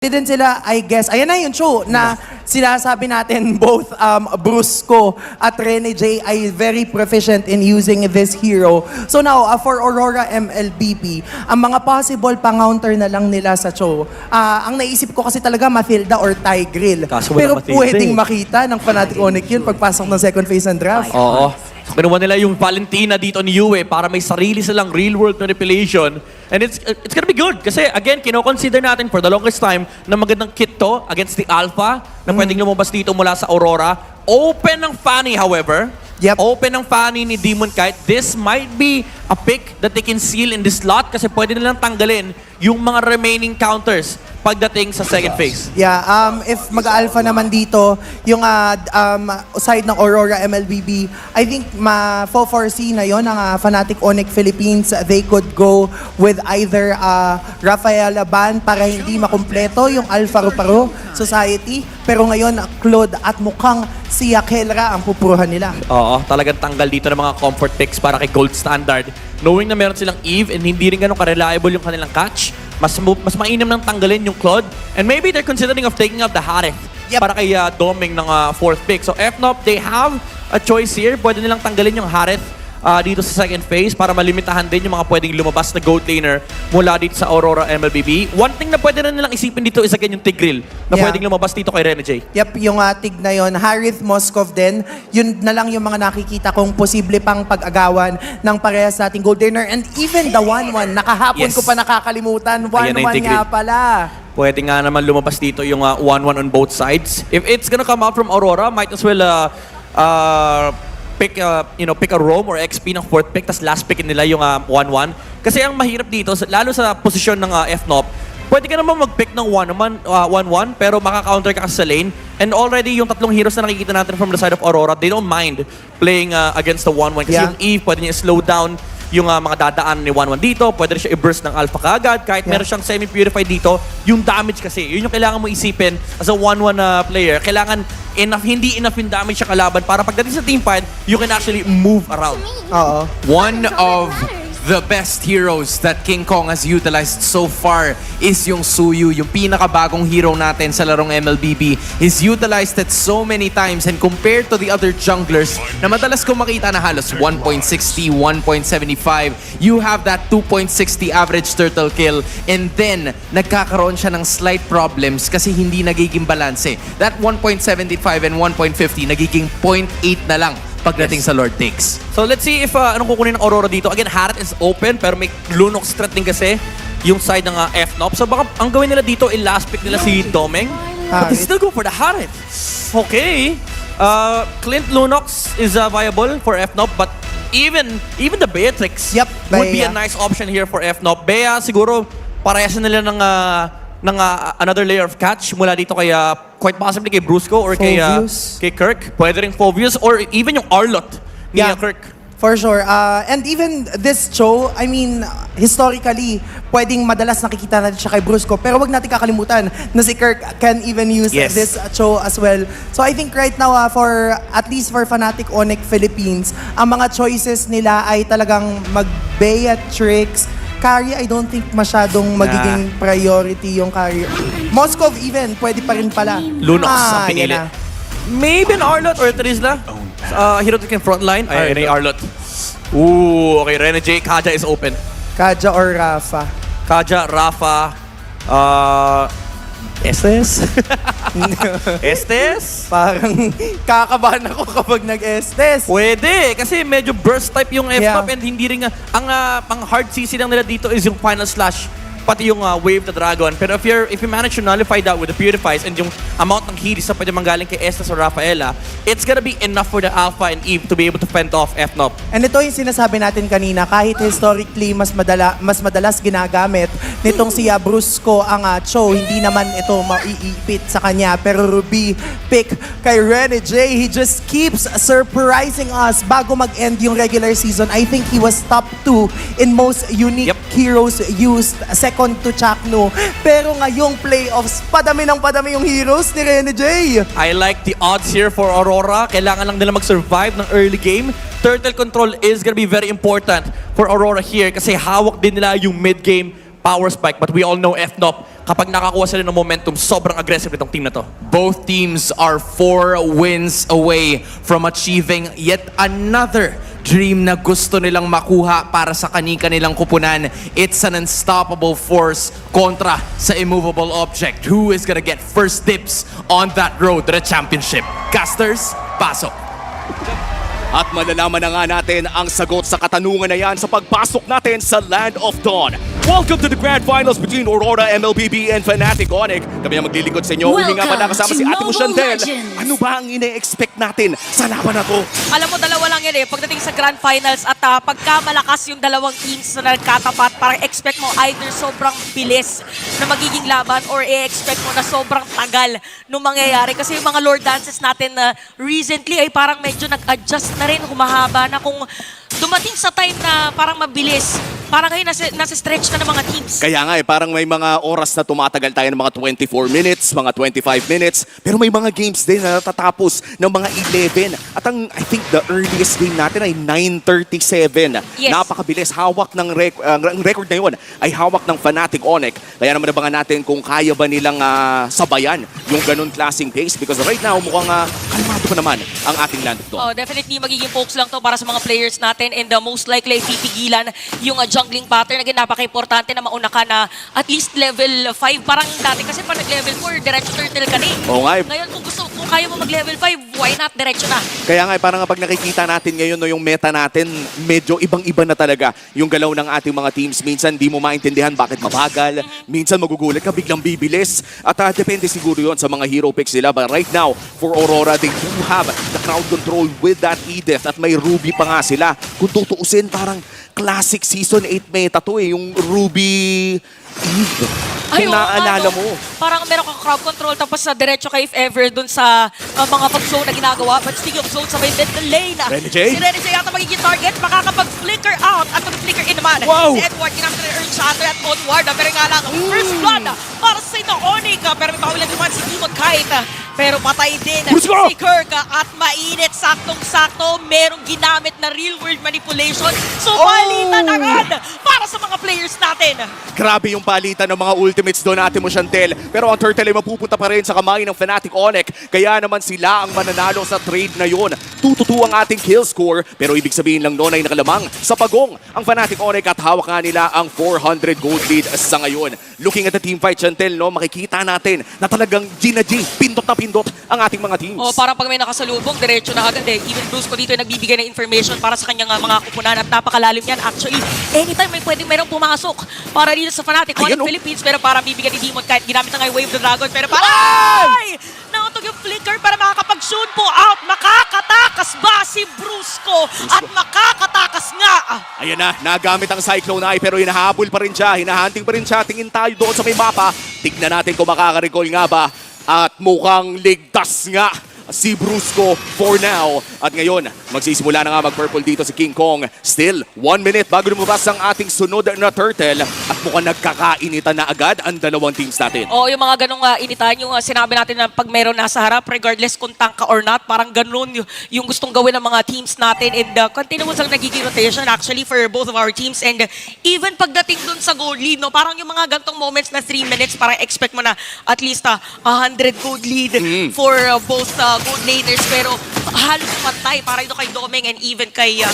Din sila, I guess, ayan na yung show na sinasabi natin both Brusco at Rene J ay very proficient in using this hero. So now, for Aurora MLBB, ang mga possible pang-counter na lang nila sa show, ang naisip ko kasi talaga Mathilda or Tigreal. Pero pwedeng makita ng Fnatic Onyx yun pagpasok ng second phase ng draft. Oo. So, kinuha nila yung Valentina dito ni Yue para may sarili silang real-world manipulation. And it's gonna be good kasi again, kino-consider natin for the longest time na magandang kit to against the Alpha na pwedeng lumabas dito mula sa Aurora. Open ng Fanny, however. Open ng Fanny ni Demon Kite. This might be a pick that they can seal in this slot kasi pwede nilang tanggalin yung mga remaining counters pagdating sa second phase. Yeah, if mag-alpha naman dito, yung side ng Aurora MLBB, I think ma-foresee na yon ng Fnatic Onyx Philippines. They could go with either Rafael Laban para hindi makumpleto yung Alpha Ruparo Society. Pero ngayon, Claude at mukhang si Kelra ang pupuruhan nila. Oo, talagang tanggal dito ng mga comfort picks para kay Gold Standard. Knowing na meron silang Eve and hindi rin ganun ka-reliable yung kanilang catch, mas mainam nang tanggalin yung Claude. And maybe they're considering of taking out the Harith para kay Doming ng fourth pick. So FNOP, they have a choice here. Pwede nilang tanggalin yung Harith dito sa second phase para malimitahan din yung mga pwedeng lumabas na gold laner mula dito sa Aurora MLBB. One thing na pwede na nilang isipin dito is again yung Tigreal na pwedeng lumabas dito kay Rene J. Yep, yung Tig na yun. Harith Moskov din. Yun na lang yung mga nakikita kong posible pang pag-agawan ng parehas nating gold laner. And even the 1-1, nakahapon ko pa nakakalimutan. 1-1 nga pala. Pwede nga naman lumabas dito yung 1-1 on both sides. If it's gonna come out from Aurora, might as well pick a roam or XP ng fourth pick, tas last pick nila yung 1-1. Kasi ang mahirap dito, lalo sa posisyon ng FNOP, pwede ka naman mag-pick ng 1-1, pero maka-counter ka sa lane. And already, yung tatlong heroes na nakikita natin from the side of Aurora, they don't mind playing against the 1-1. Kasi yung Eve, pwede niya slow down yung mga dadaan ni 1-1 dito. Pwede rin siya i-burst ng Alpha kaagad. Kahit meron siyang semi-purified dito, yung damage kasi, yun yung kailangan mo isipin as a 1-1 player. Kailangan hindi enough yung damage siya kalaban para pagdating sa team fight, you can actually move around. One of the best heroes that King Kong has utilized so far is yung Suyu, yung pinakabagong hero natin sa larong MLBB. He's utilized it so many times and compared to the other junglers na madalas kong makita na halos 1.60, 1.75, you have that 2.60 average turtle kill and then nagkakaroon siya ng slight problems kasi hindi nagiging balanse. That 1.75 and 1.50 nagiging 0.8 na lang pagdating sa Lord Takes. So let's see if anong kukunin ng Aurora dito. Again, Harith is open pero may Lunox threat din kasi yung side ng FNOP. So baka ang gawin nila dito, last pick nila si Doming. But they still go for the Harith. Okay. Clint Lunox is viable for FNOP but even the Beatrix would be a nice option here for FNOP. Bea siguro parehas nila ng another layer of catch mula dito kay quite possibly kay Brusco or kay Kirk. Pwede rin Phobius or even yung Arlot ni Kirk. For sure. And even this show, I mean, historically, pwedeng madalas nakikita natin siya kay Brusco. Pero wag natin kakalimutan na si Kirk can even use this show as well. So I think right now, at least for Fnatic Onyx Philippines, ang mga choices nila ay talagang mag-Beatrix. Carry, I don't think masyadong magiging priority yung carry. Moskov even, pwede pa rin pala. Lunox ang pinili. Maybe an Arlot or Trisla. Hero that can frontline. Ay, Arlot. Ooh, okay. Rene J. Kaja is open. Kaja or Rafa? Kaja, Rafa. Estes? Estes? Parang kakabahan ako kapag nag-Estes. Pwede, kasi medyo burst type yung FNOP and hindi rin ang pang hard CC lang nila dito is yung final slash pati yung wave the dragon. Pero if you manage to nullify that with the purifies and yung amount ng heals na pwede manggaling kay Estes or Rafaela, it's gonna be enough for the Alpha and Eve to be able to fend off FNOP. And ito yung sinasabi natin kanina, kahit historically mas madalas ginagamit nitong si Brusco ang Cho, hindi naman ito maiipit sa kanya. Pero Ruby pick kay Rene J, he just keeps surprising us bago mag-end yung regular season. I think he was top 2 in most unique heroes used, second to Chakno. Pero ngayong playoffs, padami yung heroes ni Rene J. I like the odds here for Aurora. Kailangan lang nila mag-survive ng early game. Turtle control is gonna be very important for Aurora here kasi hawak din nila yung mid-game power spike. But we all know FNOP kapag nakakuha sila ng momentum, sobrang aggressive nitong team na to. Both teams are 4 wins away from achieving yet another dream na gusto nilang makuha para sa kani-kanilang kupunan. It's an unstoppable force kontra sa immovable object. Who is gonna get first dips on that road to the championship? Casters, pasok! At malalaman na nga natin ang sagot sa katanungan na yan sa pagpasok natin sa Land of Dawn. Welcome to the Grand Finals between Aurora, MLBB, and Fnatic Onyx. Kami ang maglilingkod sa inyo. Uli nga pala kasama si Ate mo Chantel. Ano ba ang ine-expect natin sa laban na to? Alam mo, dalawa lang yan eh. Pagdating sa Grand Finals at pagka malakas yung dalawang teams na nagkatapat, parang expect mo either sobrang bilis na magiging laban or i-expect mo na sobrang tagal nung mangyayari. Kasi yung mga Lord Dances natin na recently ay parang medyo nag-adjust na rin, humahaba na. Kung dumating sa time na parang mabilis, parang ngayon nasa stretch na ng mga teams. Kaya nga parang may mga oras na tumatagal tayo ng mga 24 minutes, mga 25 minutes, pero may mga games din na natatapos ng mga 11. At I think the earliest game natin ay 9:37. Yes. Napakabilis. Hawak ng ang record na yun ay hawak ng Fnatic Onyx. Kaya naman abangan natin kung kaya ba nilang sabayan yung ganun klaseng pace because right now mukhang kalmado pa naman ang ating Land of Dawn. Oh, definitely magiging focus lang to para sa mga players natin and most likely pipigilan yung jungling pattern. Again, napaka-importante na mauna ka na at least level 5. Parang dati kasi pa nag-level 4, diretso turtle ka na eh. Oo nga. Ngayon, kung kaya mo mag-level 5, why not diretso na? Kaya nga parang pag nakikita natin ngayon no, yung meta natin, medyo ibang-iba na talaga yung galaw ng ating mga teams. Minsan di mo maintindihan bakit mabagal. Minsan magugulat ka, biglang bibilis. At depende siguro yon sa mga hero picks nila. But right now, for Aurora, they do have the crowd control with that Edith. At may Ruby pa nga sila. Kung tutuusin, parang classic Season 8 meta to eh. Yung Ruby Eve. Kung naaalala mo. Parang meron kang crowd control tapos sa diretso ka if ever dun sa mga pag-zone na ginagawa. But speaking of zone, sabay din the lane. Renegade? Si Renegade yata magiging target. Makakapag-flicker out at mag-flicker in naman. Wow! Si Edward, ginamit na Earth Shatter at Onward. Pero nga lang, first blood para sa ito Onyx. Pero may pawilan naman si Demon Kite. Pero patay din si Kirk at mainit, saktong-sakto. Merong ginamit na real-world manipulation. So, palitan agad para sa mga players natin. Grabe yung palitan ng mga ultimates doon natin mo, Chantel. Pero ang turtle ay mapupunta pa rin sa kamay ng Fnatic Onyx. Kaya naman sila ang mananalo sa trade na yun. 2-2 ang ating kill score. Pero ibig sabihin lang noon ay nakalamang sa pagong ang Fnatic Onyx at hawak nga nila ang 400 gold lead sa ngayon. Looking at the team fight, Chantel, no, makikita natin na talagang G pindot na pindot ang ating mga teams. Oh, parang pag may nakasalubong, diretso na agad eh. Even Bruce ko dito ay nagbibigay ng information para sa kanyang mga kupunan at napakalalim yan. Actually, anytime may pwedeng merong pumasok para dito sa Fnatic Onyx Philippines, pero parang bibigyan ni Demon kahit ginamit na nga yung Wave the Dragon, pero parang ay! Nautog yung flicker para makakapag-shoot po out. Makakatakas ba si Brusco? At makakatakas nga! Ayan na, nagamit ang Cyclone Eye pero hinahabol pa rin siya, hinahunting pa rin siya. Tingin tayo doon sa may mapa. Tignan natin kung makaka-recall nga ba. At mukhang ligtas nga si Brusco for now. At ngayon, magsisimula na nga mag-purple dito si King Kong. Still, 1 minute bago lumabas ang ating sunod na turtle. At mukhang nagkakainitan na agad ang dalawang teams natin. Oh, yung mga ganong initan, yung sinabi natin na pag meron nasa harap, regardless kung tank ka or not, parang ganun yung gustong gawin ng mga teams natin. And continuous ang nagiging rotation actually for both of our teams. And even pagdating dun sa gold lead, no, parang yung mga gantong moments na 3 minutes, parang expect mo na at least 100 gold lead for both gold laners. Pero halos pantay para ito kay Domeng and even kay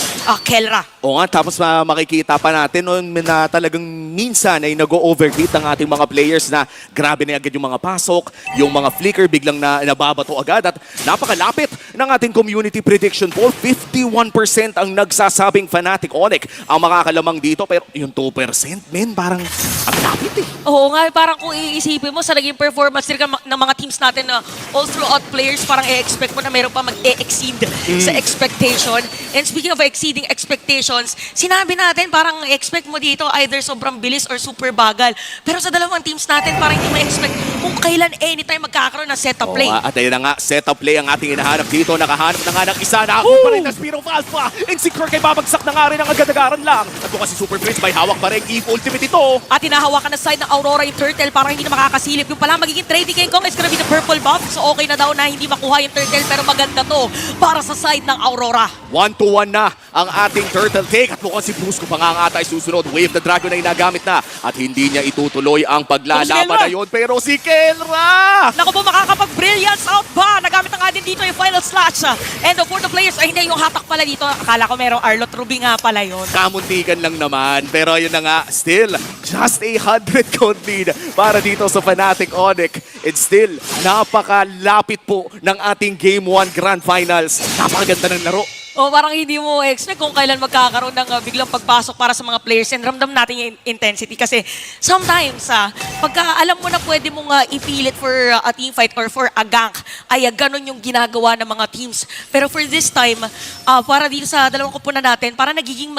Kelra. O nga, tapos makikita pa natin noon na talagang minsan ay nag-overheat ang ating mga players na grabe na agad yung mga pasok, yung mga flicker biglang nababato agad at napakalapit ng ating community prediction poll. 51% ang nagsasabing Fnatic Onyx ang makakalamang dito pero yung 2%, men, parang ang lapit eh. Oo nga, parang kung iisipin mo sa naging performance ng mga teams natin na all throughout players, parang i-expect mo na meron pa mag-exceed sa expectation. And speaking of exceeding expectations, sinabi natin parang expect mo dito either sobrang bilis or super bagal. Pero sa dalawang teams natin, parang hindi mo expect kung kailan kailan anytime magkakaroon ng setup play. At ayun na nga, setup play ang ating hinahanap dito. Nakahanap na nga ng isa. Nakakuha pa rin ng Spear of Alpha. And si Kirk ay babagsak na nga rin ang agad-agaran lang. At bukas si Super Prince may hawak pa rin. Eve Ultimate ito. At hinahawakan na side ng Aurora yung Turtle para hindi na makakasilip. Yung pala magiging trading King Kong is gonna be the purple buff. So okay na daw na hindi makuha yung Turtle pero maganda to para sa side ng Aurora. 1-1 na ang ating Turtle take. At mukhang si Bruce ko pa nga ang ata ay susunod. Wave the Dragon na inagamit na. At hindi niya itutuloy ang paglalaban na yun. Pero si Kelra! Naku po, makakapag-brilliance out ba? Nagamit na nga din dito yung final slash. And for the players, ay hindi yung hatak pala dito. Akala ko merong Arlot Ruby nga pala yun. Kamuntikan lang naman. Pero yun na nga, still, just 100 gold lead para dito sa Fnatic Onyx. And still, napakalapit po ng ating Game 1 Grand Finals. Napakaganda ng laro. O parang hindi mo expect kung kailan magkakaroon ng biglang pagpasok para sa mga players and ramdam natin yung intensity kasi sometimes pagka alam mo na pwede mong ipilit for a team fight or for a gank ay ganun yung ginagawa ng mga teams. Pero for this time, para dito sa dalawang kupunan natin, para nagiging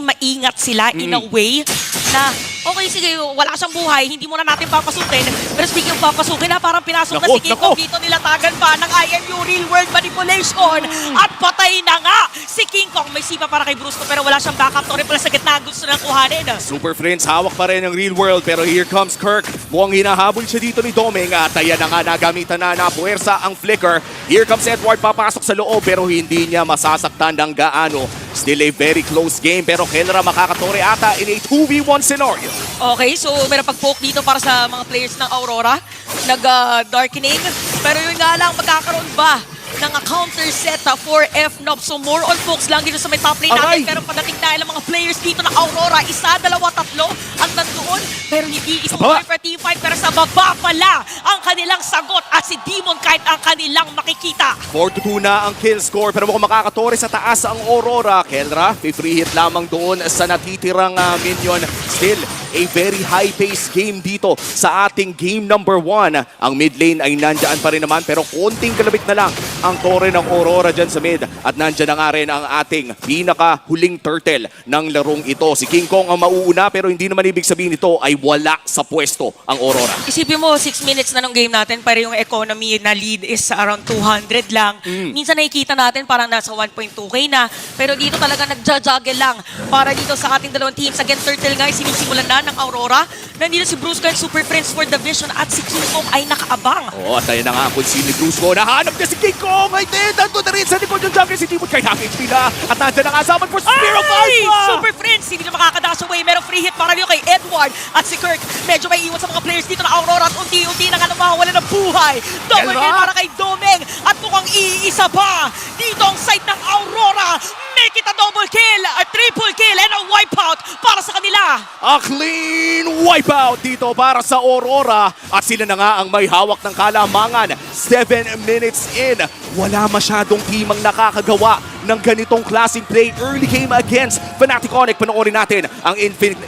maingat sila in a way na okay, sige, wala siyang buhay, hindi muna natin papasukin. Pero speaking of papasukin, parang pinasok na si King Kong dito, nilatagan pa ng IMU Real World Manipulation at patay na nga si King Kong. May sipa para kay Brusco pero wala siyang backup. Torre pala sa gitna, gusto na kuhanin. Super Friends, hawak pa rin ang Real World pero here comes Kirk. Mukhang hinahabol siya dito ni Domeng at ayan na nga, nagamitan na puwersa ang Flicker. Here comes Edward, papasok sa loob pero hindi niya masasaktan ng gaano. Still a very close game pero Kelra makakatore ata in a 2v1 scenario. Okay, so meron pag-poke dito para sa mga players ng Aurora. Nag-darkening. Pero yun nga lang, magkakaroon ba ng counter set for FNOP? So more on pokes lang dito sa may top lane natin. Pero padating dahil ang mga players dito ng Aurora, isa, dalawa, tatlo ang nandoon. Pero hindi ituloy for team fight. Pero sa baba pala ang kanilang sagot at si Demon kahit ang kanilang makikita. 4-2 na ang kill score pero mukhang makakatore sa taas ang Aurora. Kelra, free hit lamang doon sa natitirang minion. Still, a very high-paced game dito sa ating game number 1. Ang mid lane ay nandyan pa rin naman pero konting kalabit na lang ang tore ng Aurora dyan sa mid. At nandyan na nga rin ang ating pinaka-huling turtle ng larong ito. Si King Kong ang mauuna pero hindi naman ibig sabihin ito ay wala sa pwesto ang Aurora. Isipin mo, 6 minutes na ng game natin pero yung economy na lead is around 200 lang. Minsan nakikita natin parang nasa 1.2k na. Pero dito talaga nagja-juggle lang para dito sa ating dalawang teams. Again, turtle nga sinisimulan na ng Aurora. Nandito si Brusco and Super Prince for the vision at si King Kong ay nakaabang. At ayun na nga kung si Brusco. Nahanap niya si King Kong. Ay din, nandun na rin sa likod yung jungle si Timon kay half HP na. At nandyan na nga saman for Spear of Alpha. Super Prince, hindi na makakadash away. Merong free hit para dito kay Edward at si Kirk. Medyo may iwan sa mga players dito na Aurora at unti-unti na nga nawawala ng buhay. Double kill para kay Domeng at mukhang iisa pa dito ang side ng Aurora. Make it a double kill, a triple kill, and a wipeout para sa kanila. A clean wipeout dito para sa Aurora. At sila na nga ang may hawak ng kalamangan. 7 minutes in. Wala masyadong team ang nakakagawa ng ganitong klaseng play. Early game against Fnatic Onyx. Panoorin natin ang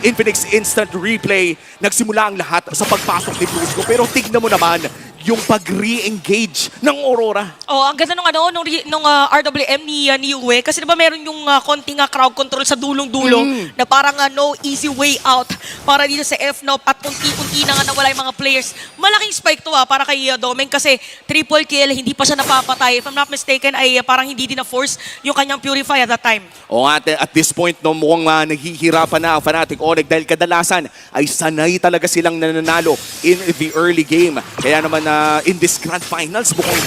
Infinix Instant Replay. Nagsimula ang lahat sa pagpasok ni Brusco. Pero tignan mo naman yung pag-re-engage ng Aurora. Oh, ang ganda nung RWM ni Uwe kasi diba meron yung konting crowd control sa dulong-dulo na parang no easy way out para dito sa FNOP at unti-unti na nga nawala yung mga players. Malaking spike to para kay Domeng kasi triple kill, hindi pa siya napapatay. If I'm not mistaken ay parang hindi din na-force yung kanyang Purify at that time. O at this point, no, mukhang naghihirapan na ang Fnatic Onyx dahil kadalasan ay sanay talaga silang nananalo in the early game. Kaya naman in this Grand Finals, mukhang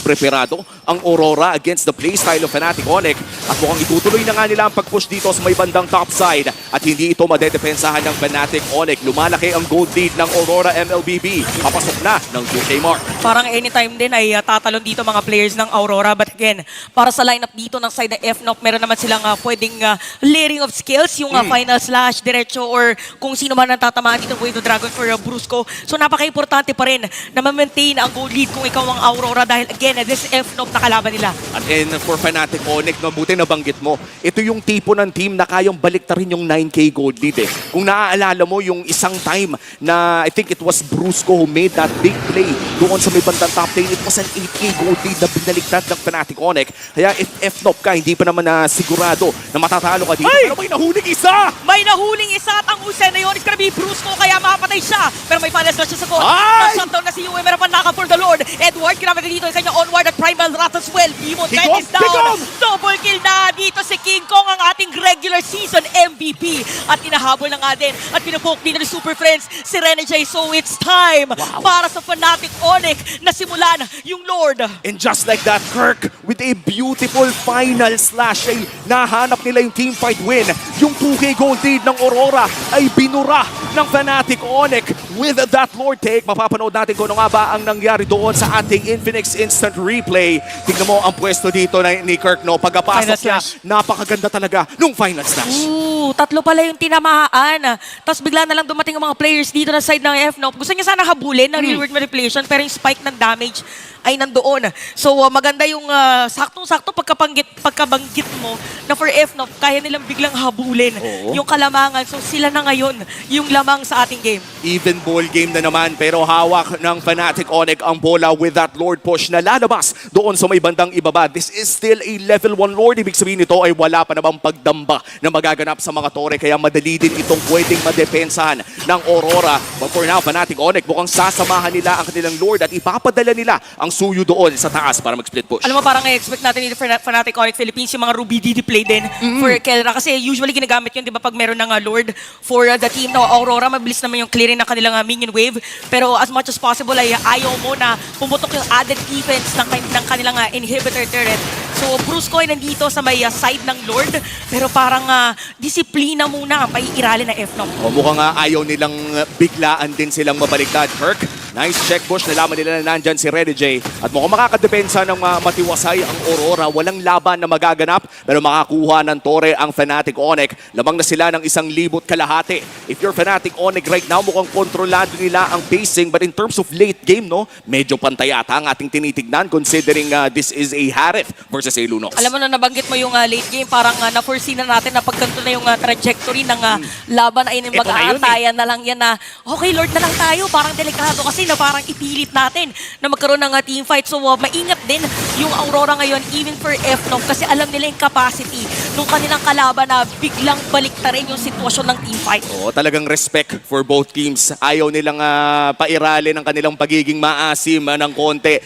preparado ang Aurora against the playstyle of Fnatic Onyx. At mukhang itutuloy na nga nila ang pag-push dito sa may bandang top side. At hindi ito madedepensahan ng Fnatic Onyx. Lumalaki ang gold lead ng Aurora MLBB. Papasok na ng 2K mark. Parang anytime din ay tatalon dito mga players ng Aurora. But again, para sa lineup dito ng side ng FNOP, meron naman silang pwedeng layering of skills. Yung final slash, diretso, or kung sino man ang tatamaan dito with the Dragon for Brusco. So napaka-importante pa rin na ma-maintain ang gold lead kung ikaw ang Aurora dahil again, this FNOP na kalaban nila. At for Fnatic Onyx, mabuti nabanggit mo, ito yung tipo ng team na kayang baliktarin yung 9K gold lead eh. Kung naaalala mo yung isang time na I think it was Brusco who made that big play doon sa may bandang top lane, it was an 8K gold lead na binaliktad ng Fnatic Onyx. Kaya if FNOP ka, hindi pa naman sigurado na matatalo ka dito. Pero may nahuling isa! May nahuling isa at ang Usen na yun is gonna be Brusco kaya mapatay siya. Pero may final slash siya sa goal. Na-shutdown na meron pa naka for the Lord. Edward, grabe na dito. Yung kanyang onward at primal wrath as well. Demon Knight is down. Double kill na dito si King Kong, ang ating regular season MVP. At inahabol na nga din. At pinupoke din ng Super Friends si Rene J. So it's time para sa Fnatic Onyx na simulan yung Lord. And just like that, Kirk, with a beautiful final slash, ay nahanap nila yung teamfight win. Yung 2K gold lead ng Aurora ay binura ng Fnatic Onyx with that Lord take. Mapapanood natin kung ano nga ba ang nangyari doon sa ating Infinix Instant Replay. Tingnan mo ang pwesto dito ni Kirk, no? Pagkapasok niya, napakaganda talaga nung final slash. Tatlo pala yung tinamaan. Tapos bigla na lang dumating ang mga players dito na side ng FNOP. Gusto niya sana habulin ng real world manipulation, pero yung spike ng damage ay nandoon. So maganda yung saktong-sakto pagkabanggit mo na for FNOP, kaya nilang biglang habulin yung kalamangan. So sila na ngayon yung lamang sa ating game. Even ball game na naman, pero hawak ng Fnatic Onyx ang bola with that Lord push na lalabas doon sa may bandang ibaba. This is still a level 1 Lord. Ibig sabihin nito ay wala pa namang pagdamba na magaganap sa mga tore, kaya madali din itong pwedeng madepensahan ng Aurora. But for now, Fnatic Onyx mukhang sasamahan nila ang kanilang Lord at ipapadala nila ang suyo doon sa taas para mag-split push. Alam mo, parang i-expect natin dito for Fnatic Onyx Philippines yung mga Ruby DD play din for Kelra. Kasi usually ginagamit yun, di ba, pag meron ng Lord for the team na Aurora, mabilis naman yung clearing ng kanilang minion wave. Pero as much as possible ay ayaw mo na pumutok yung added defense ng kanilang inhibitor turret. So Brusco ay nandito sa may side ng Lord, pero parang disiplina muna ang paiirali ng FNOP. Mukhang ayaw nilang biglaan din silang mabaliktad. Kirk, nice check push. Nalaman nila na nandyan si Rene J. At mukhang makakadepensa ng matiwasay ang Aurora. Walang laban na magaganap, pero makakuha ng tore ang Fnatic Onyx. Lamang na sila ng 1,200. If you're Fnatic Onyx right now, mukhang kontrolado nila ang pacing. But in terms of late game, no, medyo pantay ata ang ating tinitignan considering this is a Harith versus a Lunox. Alam mo na nabanggit mo yung late game, parang na-foresee na natin na pagkanto na yung trajectory ng laban ay mag-aatayan na lang yan na okay, Lord na lang tayo. Parang delikado kasi na parang ipilit natin na magkaroon ng teamfight. So maingat din yung Aurora ngayon even for FNOP kasi alam nila yung capacity nung kanilang kalaban na biglang baliktarin yung sitwasyon ng teamfight. Oo, talagang respect for both teams. Ayaw nilang pairali ng kanilang pagiging maasim ng konti.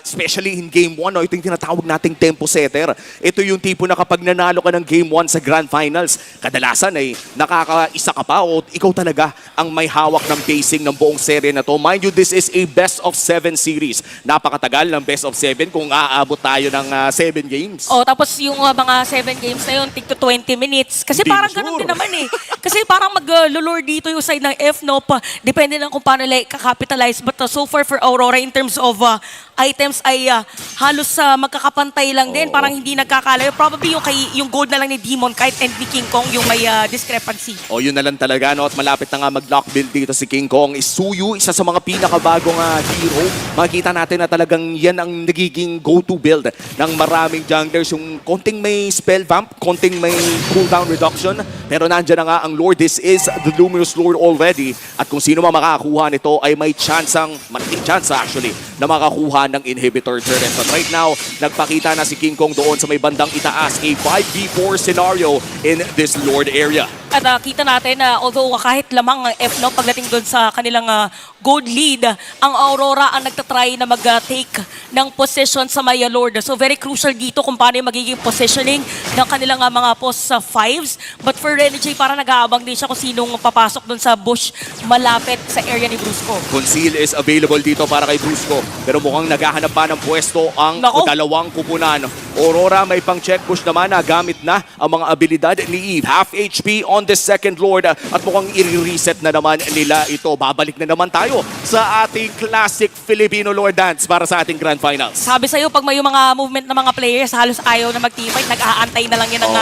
Especially in Game 1, no? Ito yung tinatawag nating tempo setter. Ito yung tipo na kapag nanalo ka ng Game 1 sa Grand Finals, kadalasan ay nakakaisa ka pa o ikaw talaga ang may hawak ng pacing ng buong serye na to. Mind you, this is a best of 7 series. Napakatagal ng best of 7 kung aabot tayo ng 7 games. Tapos yung mga 7 games na yun, tig to 20 minutes. Kasi Hindi parang sure. ganun din naman eh. Kasi parang mag-lure dito yung side ng FNOP. Depende lang kung paano nila kakapitalize. But so far for Aurora in terms of items ay halos magkakapantay lang din. Parang hindi nagkakalayo. Probably yung gold na lang ni Demon Knight and ni King Kong yung may discrepancy. Yun na lang talaga, no? At malapit na nga mag-lock build dito si King Kong. Suyu, isa sa mga pinakabagong hero. Makikita natin na talagang yan ang nagiging go-to build ng maraming junglers. Yung konting may spell vamp, konting may cooldown reduction. Pero nandiyan na nga ang Lord. This is the Luminous Lord already. At kung sino man makakakuha nito ay may malaking chance actually, na makakuha ng inhibitor turret. But right now, nagpakita na si King Kong doon sa may bandang itaas. A 5v4 scenario in this Lord area. At kita natin na although kahit lamang ang FNOP pagdating doon sa kanilang gold lead, ang Aurora ang nagtatry na mag-take ng position sa Maya Lord. So very crucial dito kung paano yung magiging positioning ng kanilang mga post sa 5s. But for Rene J, parang nag-aabang din siya kung sinong papasok doon sa bush malapit sa area ni Brusco. Conceal is available dito para kay Brusco. Pero mukhang naghahanap pa ng pwesto ang dalawang kupunan. Aurora may pang check push naman na gamit na ang mga abilidad ni Eve. Half HP on the second Lord at mukhang i-reset na naman nila ito. Babalik na naman tayo sa ating classic Filipino Lord Dance para sa ating Grand Finals. Sabi sa'yo, pag may mga movement ng mga players, halos ayaw na mag-teamfight, nag-aantay na lang yan ng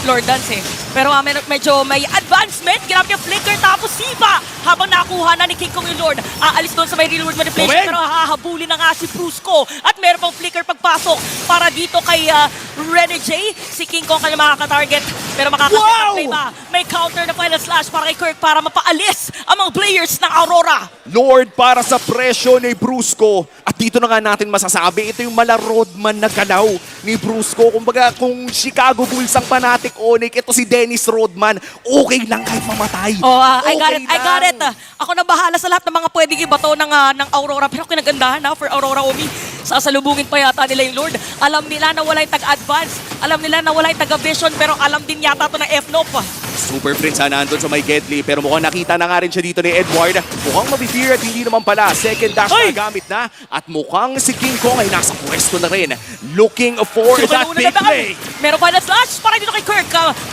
Lord Dance eh. Pero medyo may advancement, grabe yung flicker tapos sipa habang nakuha na ni King Kong yung Lord. Aalis doon sa may real world manipulation pero hahabulin na nga si Brusco at meron pang flicker pagpasok para dito kay Rene J. Si King Kong kanya makaka-target pero makaka-set up ba? May counter na final slash para kay Kirk para mapaalis ang mga players ng Aurora. Lord para sa presyo ni Brusco at dito na nga natin masasabi, ito yung mala roadman na galaw ni Brusco. Kumbaga, kung Chicago Bulls ang Fnatic Onyx, ito si Dennis Rodman, okay lang kahit mamatay. Oh, I got it. Okay I got it. lang. Ako na bahala sa lahat ng mga pwedeng ibato ng Aurora. Pero kinagandahan na for Aurora Omi. Sasalubungin pa yata nila yung Lord. Alam nila na wala yung tag-advance. Alam nila na wala yung taga-vision. Pero alam din yata to ng F-Nope. Super Prince na nandun sa may Gedli, pero mukhang nakita na nga rin siya dito ni Edward. Mukhang mabifear at hindi naman pala. Second dash na gamit na at mukhang si King Kong ay nasa pwesto na rin. Looking for that big play. Meron pa na slash para dito kay Kirk.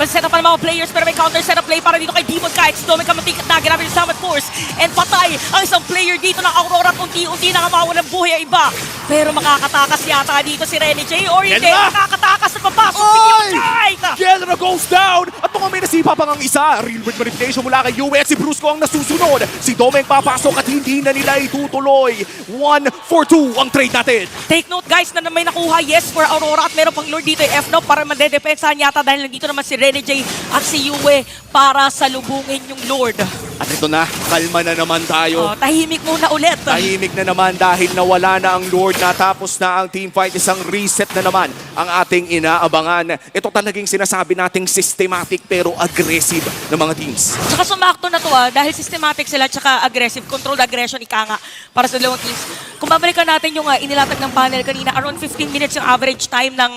Set up pa ng mga players pero may counter set up play para dito kay Demon Kites. Domin Kamatik na ginamit yung Summit Force. And patay ang isang player dito ng Aurora at unti-unti na kamawa ng buhay ang iba. Pero makakatakas yata dito si Renny J. Or hindi, makakatakas at papasok si Demon Kites. General goes down at mukhang may nasipa pa ngang isa. Real with manipulation mula kay Yue at si Brusco ang nasusunod. Si Domeng papasok at hindi na nila itutuloy. 1-4-2 ang trade natin. Take note guys na may nakuha yes for Aurora at meron pang Lord dito F-Nope para madedepensahan yata dahil nandito naman si Renny J at si Yue para salubungin yung Lord. At ito na, kalma na naman tayo. Oh, tahimik muna ulit. Tahimik na naman dahil nawala na ang Lord, natapos na ang team fight, isang reset na naman ang ating inaabangan. Ito talagang sinasabi nating systematic pero aggressive ng mga teams. Tsaka sumakto na to dahil systematic sila tsaka aggressive, controlled aggression ika nga para sa dalawang teams. Kung babalikan natin yung inilatag ng panel kanina, around 15 minutes yung average time ng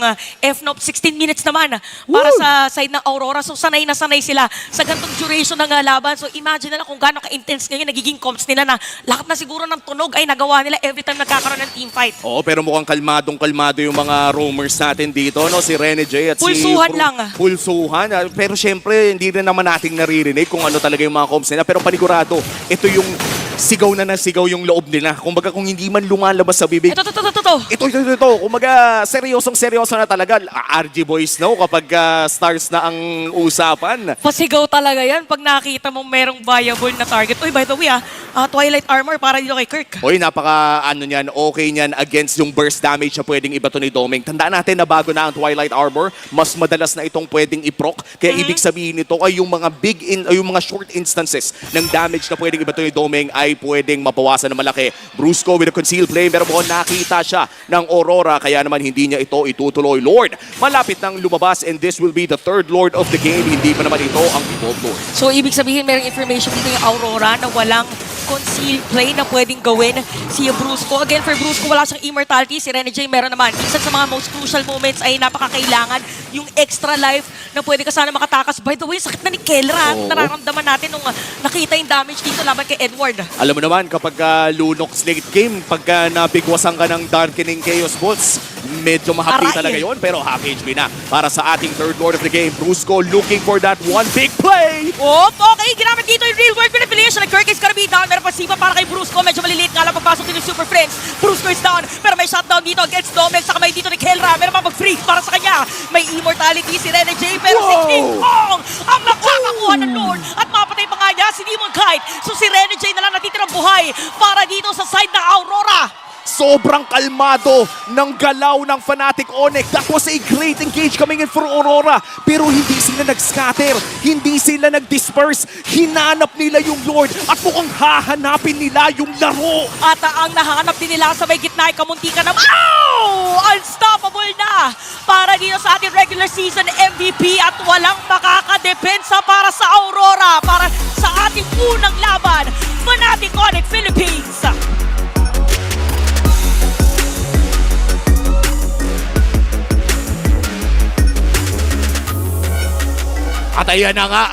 F-Nope, 16 minutes naman para sa side ng Aurora. So sanay na sanay sila sa ganitong duration ng laban. So imagine na lang kung gaano ka-intense ngayon nagiging comps nila na lahat na siguro ng tunog ay nagawa nila every time nagkakaroon ng team fight. Oo, pero mukhang kalmadong-kalmado yung mga roamers natin dito, no? Si Renny J at Pulsuhan lang. Pulsuhan. Pero syempre, hindi rin naman nating naririnig kung ano talaga yung mga comps nila. Pero panigurado, ito yung sigaw na nasigaw yung loob nila. Kumbaga kung hindi man lumalabas sa bibig. Ito. Ito. Kumbaga seryosong-seryoso na talaga. RG boys, no? Kapag stars na ang usapan. Pasigaw talaga yan pag nakita mong merong viable na target. Uy, by the way Twilight Armor para dito kay Kirk. Uy, okay niyan against yung burst damage na pwedeng ibato ni Domeng. Tandaan natin na bago na ang Twilight Armor, mas madalas na itong pwedeng i-proc. Kaya ibig sabihin nito ay yung mga yung mga short instances ng damage na pwedeng ibato ni Domeng ay pwedeng mabawasan na malaki. Brusco with a concealed play, pero mukhang nakita siya ng Aurora, kaya naman hindi niya ito itutuloy. Lord, malapit nang lumabas and this will be the third Lord of the game. Hindi pa naman ito ang default Lord. So, ibig sabihin, merong information dito yung Aurora na walang concealed play na pwedeng gawin si Brusco. Again, for Brusco, wala siyang immortality. Si Renny J meron naman. Minsan sa mga most crucial moments ay napakakailangan yung extra life na pwede ka sana makatakas. By the way, sakit na ni Kelra. Nararamdaman natin nung nakita yung damage dito laban kay Edward. Alam mo naman, kapag Lunox late game, pagka nabigwasan ka ng Darkening Chaos Bolts, medyo mahapdi talaga yun. Pero half HP na para sa ating third Lord of the game. Brusco looking for that one big play. Okay. Ginamit dito yung real world manipulation. Kirk is gonna be down. Meron pa sipa para kay Brusco. Medyo maliliit nga lang pagpasok din yung Super Friends. Brusco is down. Pero may shutdown dito against Domeng. Saka may dito ni Kelra. Meron pa mag-freeze para sa kanya. May immortality si Renny J. Pero si King Kong ang nakakakuha ng Lord. At mapatay pa nga niya si Demon Kite. So si Renny J na lang natitirang buhay para dito sa side ng Aurora. Sobrang kalmado ng galaw ng Fnatic Onyx. That was a great engage coming in for Aurora. Pero hindi sila nag-scatter. Hindi sila nag-disperse. Hinanap nila yung Lord at mukhang hahanapin nila yung laro. At ang nahanap din nila sa may gitna ay kamuntika na unstoppable na para dito sa ating regular season MVP at walang makakadepensa para sa Aurora. Para sa ating unang laban, Fnatic Onyx Philippines. At ayan na nga,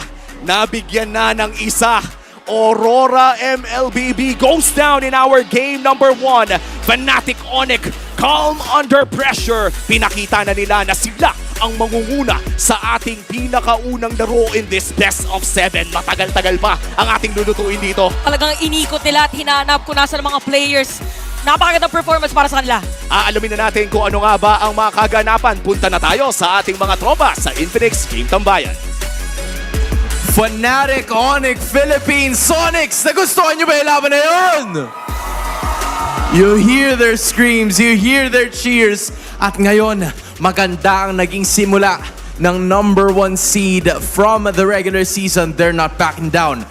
nabigyan na ng isa. Aurora MLBB goes down in our game number 1. Fnatic Onyx, calm under pressure. Pinakita na nila na sila ang mangunguna sa ating pinakaunang laro in this best of 7. Matagal-tagal pa ang ating lulutuin dito. Talagang inikot nila at hinanap kung nasa ng mga players. Napakagandang performance para sa kanila. Aalamin na natin kung ano nga ba ang mga kaganapan. Punta na tayo sa ating mga tropa sa Infinix Game Tambayan. Fnatic Onyx Philippines Sonics! Nagustuhan nyo ba yung laban na yun? You hear their screams, you hear their cheers. At ngayon, maganda ang naging simula ng number 1 seed from the regular season. They're not backing down.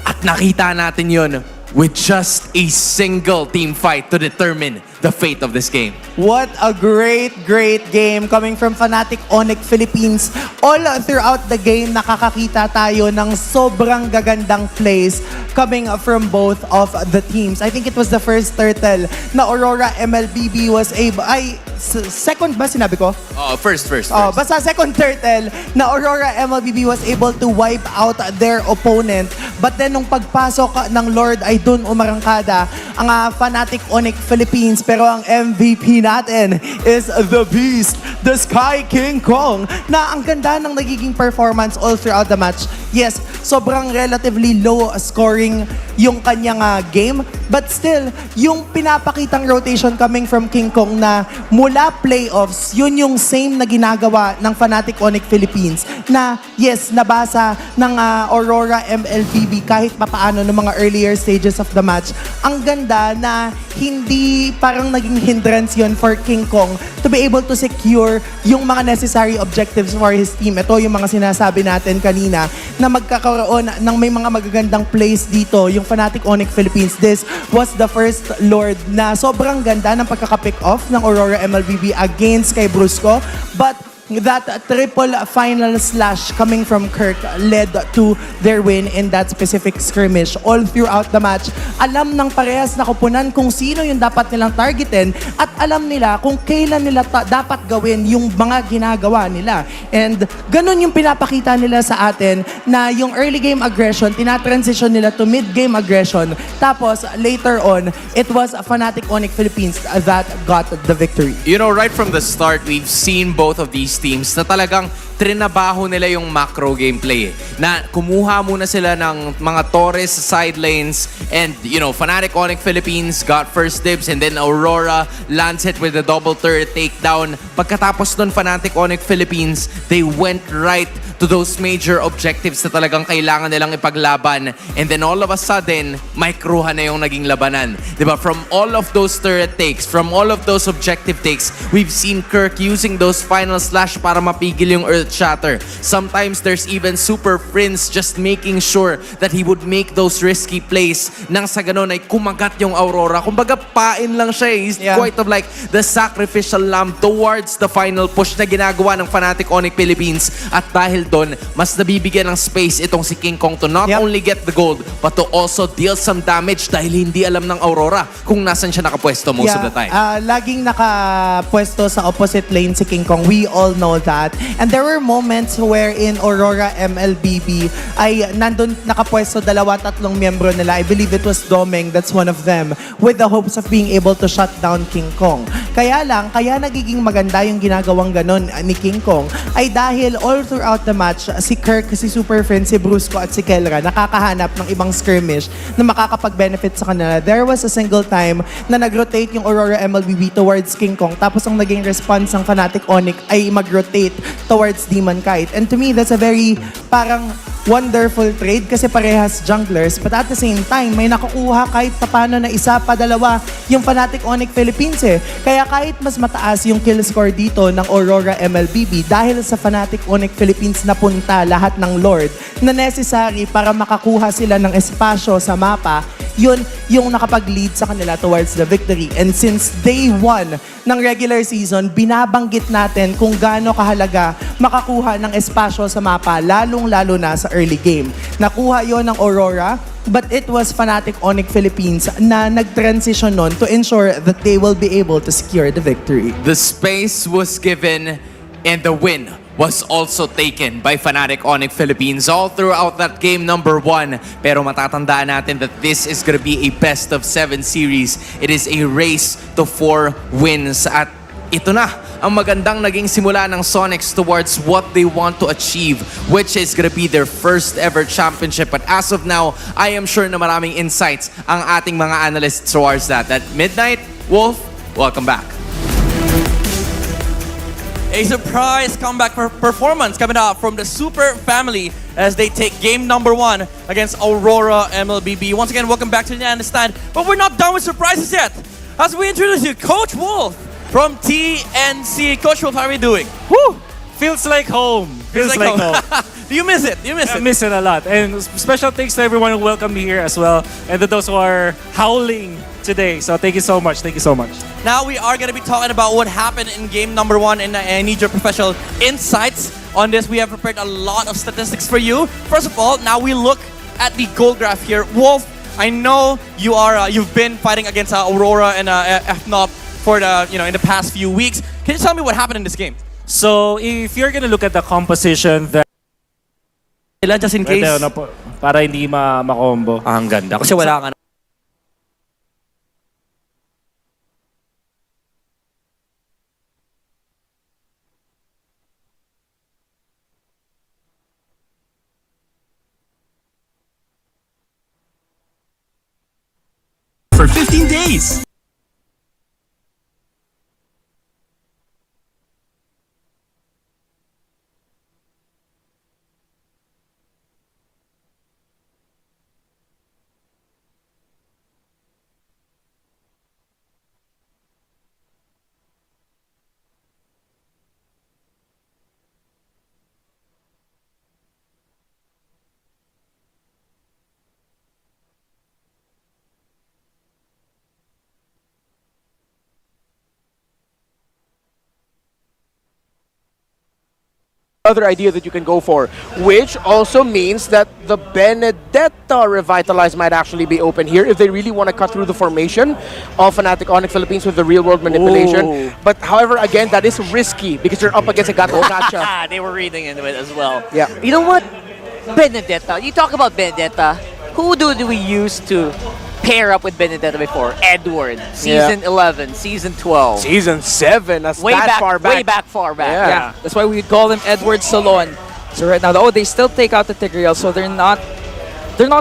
At nakita natin yun with just a single team fight to determine the fate of this game. What a great game coming from Fnatic Onyx Philippines. All throughout the game, nakakakita tayo ng sobrang gagandang plays coming from both of the teams. I think it was the first turtle na Aurora MLBB was able... second ba sinabi ko? First. Basta second turtle na Aurora MLBB was able to wipe out their opponent. But then nung pagpasok ng Lord ay dun umarangkada ang Fnatic Onyx Philippines. Pero ang MVP natin is the Beast, the Sky King Kong, na ang ganda ng nagiging performance all throughout the match. Yes, sobrang relatively low scoring yung kanyang game. But still, yung pinapakitang rotation coming from King Kong na mula playoffs, yun yung same na ginagawa ng Fnatic Onyx Philippines na yes, nabasa ng Aurora MLBB kahit papaano ng mga earlier stages of the match. Ang ganda na hindi parang naging hindrance yun for King Kong to be able to secure yung mga necessary objectives for his team. Ito yung mga sinasabi natin kanina na magkakaroon ng may mga magagandang plays dito yung Fnatic Onyx Philippines. This was the first Lord na sobrang ganda ng pagkaka-pick off ng Aurora MLBB against kay Brusco. But that triple final slash coming from Kirk led to their win in that specific skirmish. All throughout the match, alam ng parehas na kupunan kung sino yung dapat nilang targetin at alam nila kung kailan nila dapat gawin yung mga ginagawa nila. And ganun yung pinapakita nila sa atin na yung early game aggression, tinatransition nila to mid-game aggression. Tapos later on, it was Fnatic Onyx Philippines that got the victory. You know, right from the start, we've seen both of these teams na talagang trinabaho nila yung macro gameplay na kumuha muna sila ng mga Torres sa side lanes and you know, Fnatic Onyx Philippines got first dibs and then Aurora lands it with a double turret takedown. Pagkatapos nun Fnatic Onyx Philippines, they went right to those major objectives na talagang kailangan nilang ipaglaban and then all of a sudden, microhan na yung naging labanan. Diba? From all of those turret takes, from all of those objective takes, we've seen Kirk using those final slash para mapigil yung Earth Shatter. Sometimes there's even Super Prince just making sure that he would make those risky plays nang sa ganun ay kumagat yung Aurora. Kumbaga pain lang siya. He's quite of like the sacrificial lamb towards the final push na ginagawa ng Fnatic Onyx Philippines at dahil doon, mas nabibigyan ng space itong si King Kong to not only get the gold, but to also deal some damage dahil hindi alam ng Aurora kung nasan siya nakapwesto most of the time. Laging nakapwesto sa opposite lane si King Kong. We all know that. And there were moments wherein Aurora MLBB ay nandun nakapwesto tatlong miyembro nila. I believe it was Domeng, that's one of them, with the hopes of being able to shut down King Kong. Kaya nagiging maganda yung ginagawang ganon ni King Kong ay dahil all throughout the match, si Kirk, si Super Friend, si Brusco at si Kelra nakakahanap ng ibang skirmish na makakapag-benefit sa kanila. There was a single time na nag-rotate yung Aurora MLBB towards King Kong tapos ang naging response ng Fnatic Onyx ay mag-rotate towards Demon Kite. And to me, that's a very parang wonderful trade kasi parehas junglers but at the same time, may nakukuha kahit paano na isa pa dalawa yung Fnatic Onyx Philippines eh. Kaya kahit mas mataas yung kill score dito ng Aurora MLBB dahil sa Fnatic Onyx Philippines napunta lahat ng Lord na necessary para makakuha sila ng espasyo sa mapa, yun yung nakapag-lead sa kanila towards the victory. And since day 1 ng regular season, binabanggit natin kung gaano kahalaga makakuha ng espasyo sa mapa, lalong-lalo na sa early game. Nakuha yon ng Aurora, but it was Fnatic Onyx Philippines na nag-transition nun to ensure that they will be able to secure the victory. The space was given and the win was also taken by Fnatic Onyx Philippines all throughout that game number 1. Pero matatandaan natin that this is gonna be a best of 7 series. It is a race to 4 wins. At ito na ang magandang naging simula ng Sonics towards what they want to achieve, which is gonna be their first ever championship. But as of now, I am sure na maraming insights ang ating mga analysts towards that. At midnight, Wolf, welcome back. A surprise comeback performance coming out from the Super family as they take game number 1 against Aurora MLBB. Once again, welcome back to the Understand. But we're not done with surprises yet. As we introduce you, Coach Wolf from TNC. Coach Wolf, how are you doing? Woo! feels like home. Feels like home. Do you miss it? Do you miss I it? miss it a lot. And special thanks to everyone who welcomed me here as well. And to those who are howling today. So thank you so much. Thank you so much. Now we are going to be talking about what happened in game number 1, and I need your professional insights on this. We have prepared a lot of statistics for you. First of all, now we look at the goal graph here. Wolf, I know you are you've been fighting against Aurora and FNOP for the in the past few weeks. Can you tell me what happened in this game? So if you're gonna look at the composition that Just in case. para hindi ma-combo. Ang ganda. Kasi wala ka na. For 15 days. Other idea that you can go for, which also means that the Benedetta Revitalize might actually be open here if they really want to cut through the formation of Fnatic Onyx Philippines with the real world manipulation. Ooh. But however, again, that is risky because you're up against a Gato Gacha. They were reading into it as well. Yeah. You know what? Benedetta. You talk about Benedetta. Who do we use to pair up with Benedetta before? Edward. Season 11, Season 12. Season 7, that's Way that back, far back. way back far back. Yeah. That's why we call him Edward Salon. So right now, they still take out the Tigreal, so they're not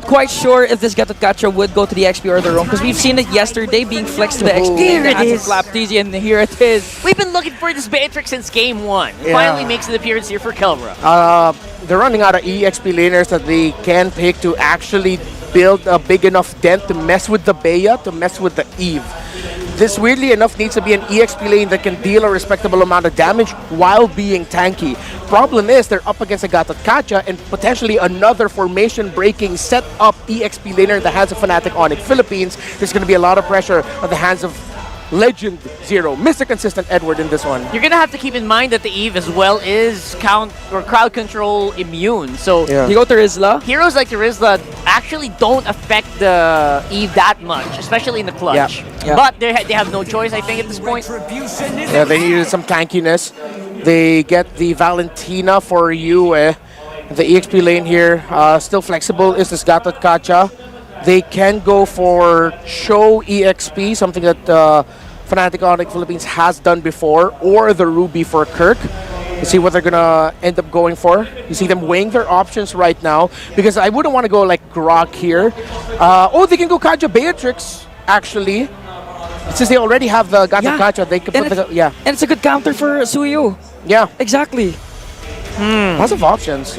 quite sure if this Gatotkacha would go to the XP or the roam, because we've seen it yesterday being flexed to the XP. Here it is. Flapteasy, and here it is. We've been looking for this Beatrix since game 1. Yeah. Finally makes an appearance here for Kelra. They're running out of EXP laners that they can pick to actually build a big enough dent to mess with the Bea, to mess with the Eve. This, weirdly enough, needs to be an EXP lane that can deal a respectable amount of damage while being tanky. Problem is, they're up against a Gatotkacha and potentially another formation-breaking set-up EXP laner in the hands of Fnatic Onyx Philippines. There's going to be a lot of pressure on the hands of Legend Zero, Mr. Consistent Edward in this one. You're gonna have to keep in mind that the Eve as well is crowd control immune. So You go to Rizla. heroes like Terizla actually don't affect the Eve that much, especially in the clutch. Yeah. But they have no choice, I think, at this point. Yeah, they needed some tankiness. They get the Valentina for you. The EXP lane here, still flexible, is this Gatotkacha. They can go for Show EXP, something that Fnatic Onyx Philippines has done before, or the Ruby for Kirk. You see what they're gonna end up going for. You see them weighing their options right now, because I wouldn't want to go like Grok here. They can go Kaja Beatrix, actually. Since they already have the Gatotkacha, they could And put the... Yeah, And it's a good counter for Suyu. yeah. Exactly. Lots of options.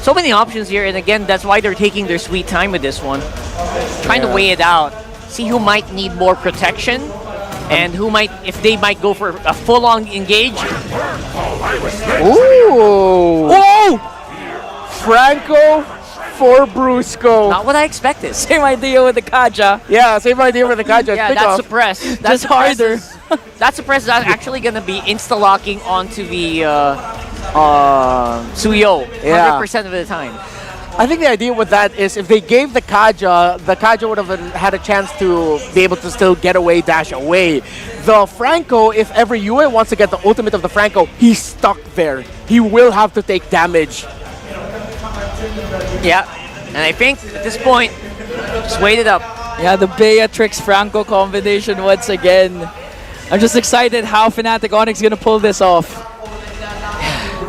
So many options here, and again, that's why they're taking their sweet time with this one. Trying to weigh it out. See who might need more protection, and who might, if they might go for a full-on engage. Ooh! Whoa! Franco for Brusco. Not what I expected. Same idea with the Kaja. Yeah, same idea for the Kaja. Yeah, Pick that's off. suppressed. Just harder. That suppress is actually going to be insta-locking onto the Suyo 100% of the time. I think the idea with that is if they gave the Kaja would have had a chance to be able to still get away, dash away. The Franco, if ever Yue wants to get the ultimate of the Franco, he's stuck there. He will have to take damage. Yeah, and I think at this point, just wait it up. Yeah, the Beatrix Franco combination once again. I'm just excited how Fnatic Onyx is gonna pull this off.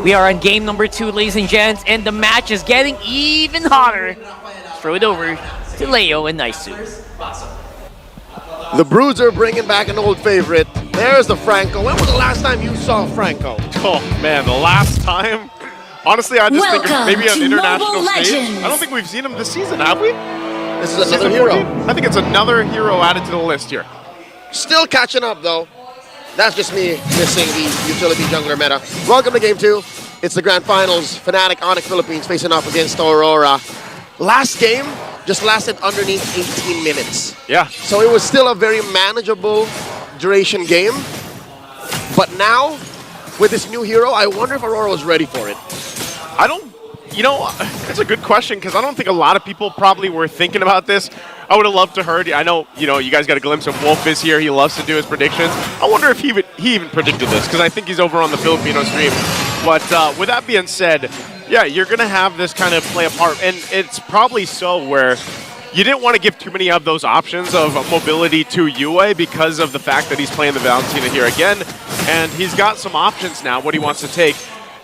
We are on game number 2, ladies and gents, and the match is getting even hotter. Throw it over to Leo and Naisu. The Bruiser bringing back an old favorite. There's the Franco. When was the last time you saw Franco? Oh man, the last time? Honestly, I just think of maybe an international stage. Legends. I don't think we've seen him this season, have we? This is another Season hero. 14? I think it's another hero added to the list here. Still catching up though. That's just me missing the utility jungler meta. Welcome to game 2. It's the Grand Finals. Fnatic Onyx Philippines facing off against Aurora. Last game just lasted underneath 18 minutes. Yeah. So it was still a very manageable duration game. But now, with this new hero, I wonder if Aurora was ready for it. I don't, you know, it's a good question because I don't think a lot of people probably were thinking about this. I would have loved to heard. I know, you know, you guys got a glimpse of Wolf is here. He loves to do his predictions. I wonder if he even predicted this because I think he's over on the Filipino stream. But with that being said, yeah, you're going to have this kind of play a part. And it's probably so where you didn't want to give too many of those options of mobility to Yue because of the fact that he's playing the Valentina here again. And he's got some options now, what he wants to take.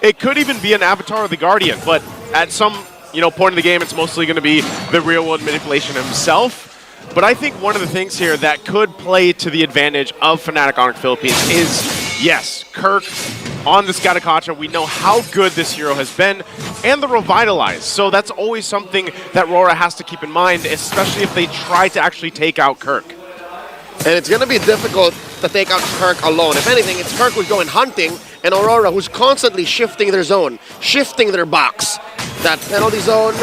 It could even be an Avatar of the Guardian, but at some point in the game, it's mostly going to be the real-world manipulation himself. But I think one of the things here that could play to the advantage of Fnatic Onyx Philippines is, yes, Kirk on the Skyhook. We know how good this hero has been, and the Revitalize. So that's always something that Aurora has to keep in mind, especially if they try to actually take out Kirk. And it's going to be difficult to take out Kirk alone. If anything, it's Kirk who's going hunting, and Aurora who's constantly shifting their zone, shifting their box. That penalty zone,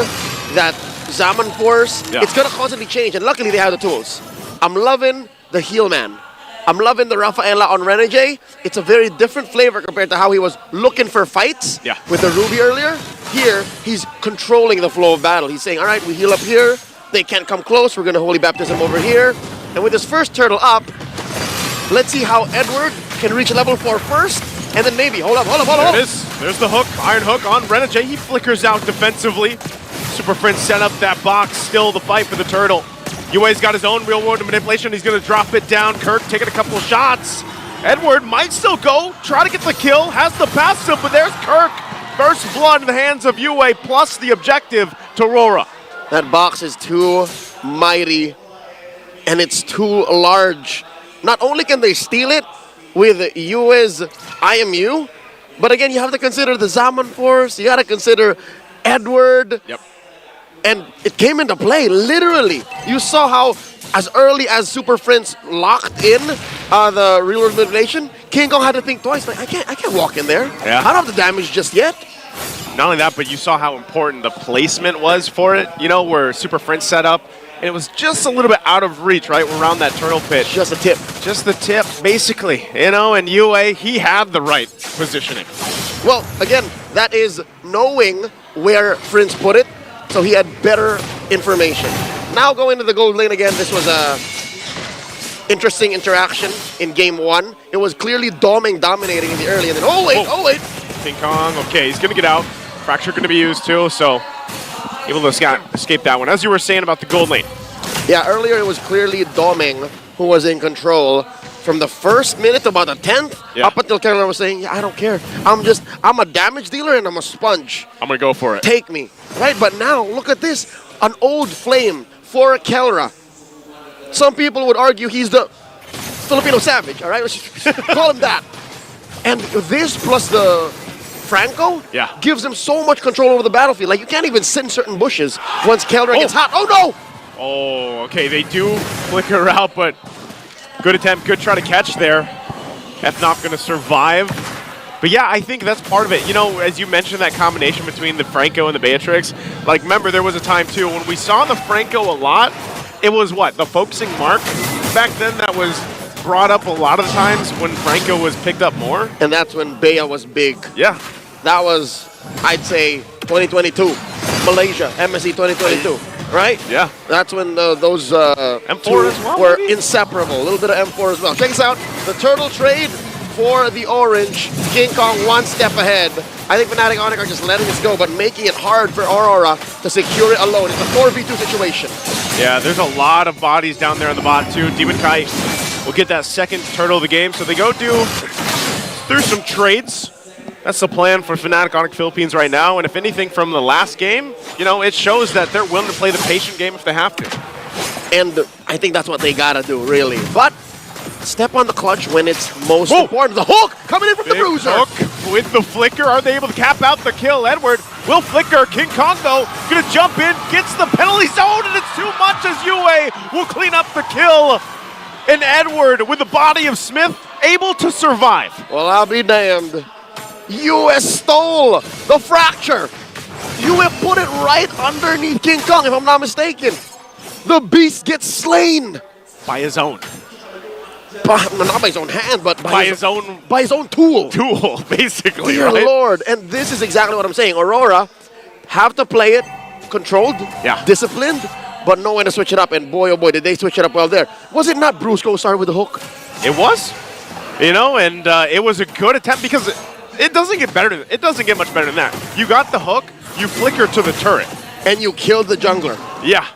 that Zaman Force, it's going to constantly change, and luckily they have the tools. I'm loving the heal man. I'm loving the Rafaela on Renegade. It's a very different flavor compared to how he was looking for fights with the Ruby earlier. Here, he's controlling the flow of battle. He's saying, all right, we heal up here. They can't come close. We're going to Holy Baptism over here. And with his first turtle up, let's see how Edward can reach level 4 first. And then maybe, hold up. There it is. There's the hook, Iron Hook on Renegade. He flickers out defensively. Super Prince set up that box. Still the fight for the turtle. Yue's got his own real-world manipulation. He's going to drop it down. Kirk taking a couple of shots. Edward might still go. Try to get the kill. Has the passive, but there's Kirk. First blood in the hands of Yue, plus the objective to Aurora. That box is too mighty, and it's too large. Not only can they steal it with Yue's IMU, but again, you have to consider the Zaman Force. You got to consider Edward. Yep. And it came into play, literally. You saw how, as early as Super Friends locked in the real-world manipulation, King Kong had to think twice. Like, I can't walk in there. Yeah. I don't have the damage just yet. Not only that, but you saw how important the placement was for it, where Super Friends set up. And it was just a little bit out of reach, right? Around that turtle pit. Just a tip. Just the tip, basically. And Yue, he had the right positioning. Well, again, that is knowing where Friends put it. So he had better information. Now going to the gold lane again, this was a interesting interaction in game 1. It was clearly dominating in the early, and then, oh wait. King Kong, okay, he's gonna get out. Fracture gonna be used too, so able to escape that one. As you were saying about the gold lane. Yeah, earlier it was clearly Doming who was in control. From the first minute to about the 10th, up until Kerala was saying, I don't care. I'm a damage dealer and I'm a sponge. I'm gonna go for it. Take me. Right, but now, look at this. An old flame for Kelra. Some people would argue he's the Filipino savage, all right? Let's call him that. And this plus the Franco gives him so much control over the battlefield. Like, you can't even sit in certain bushes once Kelra gets hot. Oh, no! Oh, okay, they do flicker out, but good attempt, good try to catch there. F-Nop gonna survive. But yeah, I think that's part of it. As you mentioned, that combination between the Franco and the Beatrix. Like, remember, there was a time, too, when we saw the Franco a lot, it was what? The focusing mark back then that was brought up a lot of the times when Franco was picked up more. And that's when Bea was big. Yeah. That was, I'd say, 2022. Malaysia, MSC 2022. Right? Yeah. That's when those M4 as well, were maybe? inseparable. A little bit of M4 as well. Check this out. The turtle trade for the orange. King Kong one step ahead. I think Fnatic Onyx are just letting this go, but making it hard for Aurora to secure it alone. It's a 4v2 situation. Yeah, there's a lot of bodies down there on the bot, too. Demon Kite will get that second turtle of the game. So they go through some trades. That's the plan for Fnatic Onyx Philippines right now. And if anything from the last game, it shows that they're willing to play the patient game if they have to. And I think that's what they gotta do, really. But step on the clutch when it's most important. The hook coming in from the bruiser. Hook with the flicker. Are they able to cap out the kill? Edward will flicker. King Kong, though, gonna jump in, gets the penalty zone, and it's too much as Yue will clean up the kill. And Edward, with the body of Smith, able to survive. Well, I'll be damned. US stole the fracture. Yue put it right underneath King Kong, if I'm not mistaken. The beast gets slain. By his own. Not by his own hand, but By his own tool. tool, basically, Dear right? Lord. And this is exactly what I'm saying. Aurora have to play it controlled, disciplined, but know when to switch it up. And boy, oh boy, did they switch it up well there. Was it not Brusco started with the hook? It was, and it was a good attempt because it doesn't get better. It doesn't get much better than that. You got the hook, you flicker to the turret, and you killed the jungler. Yeah,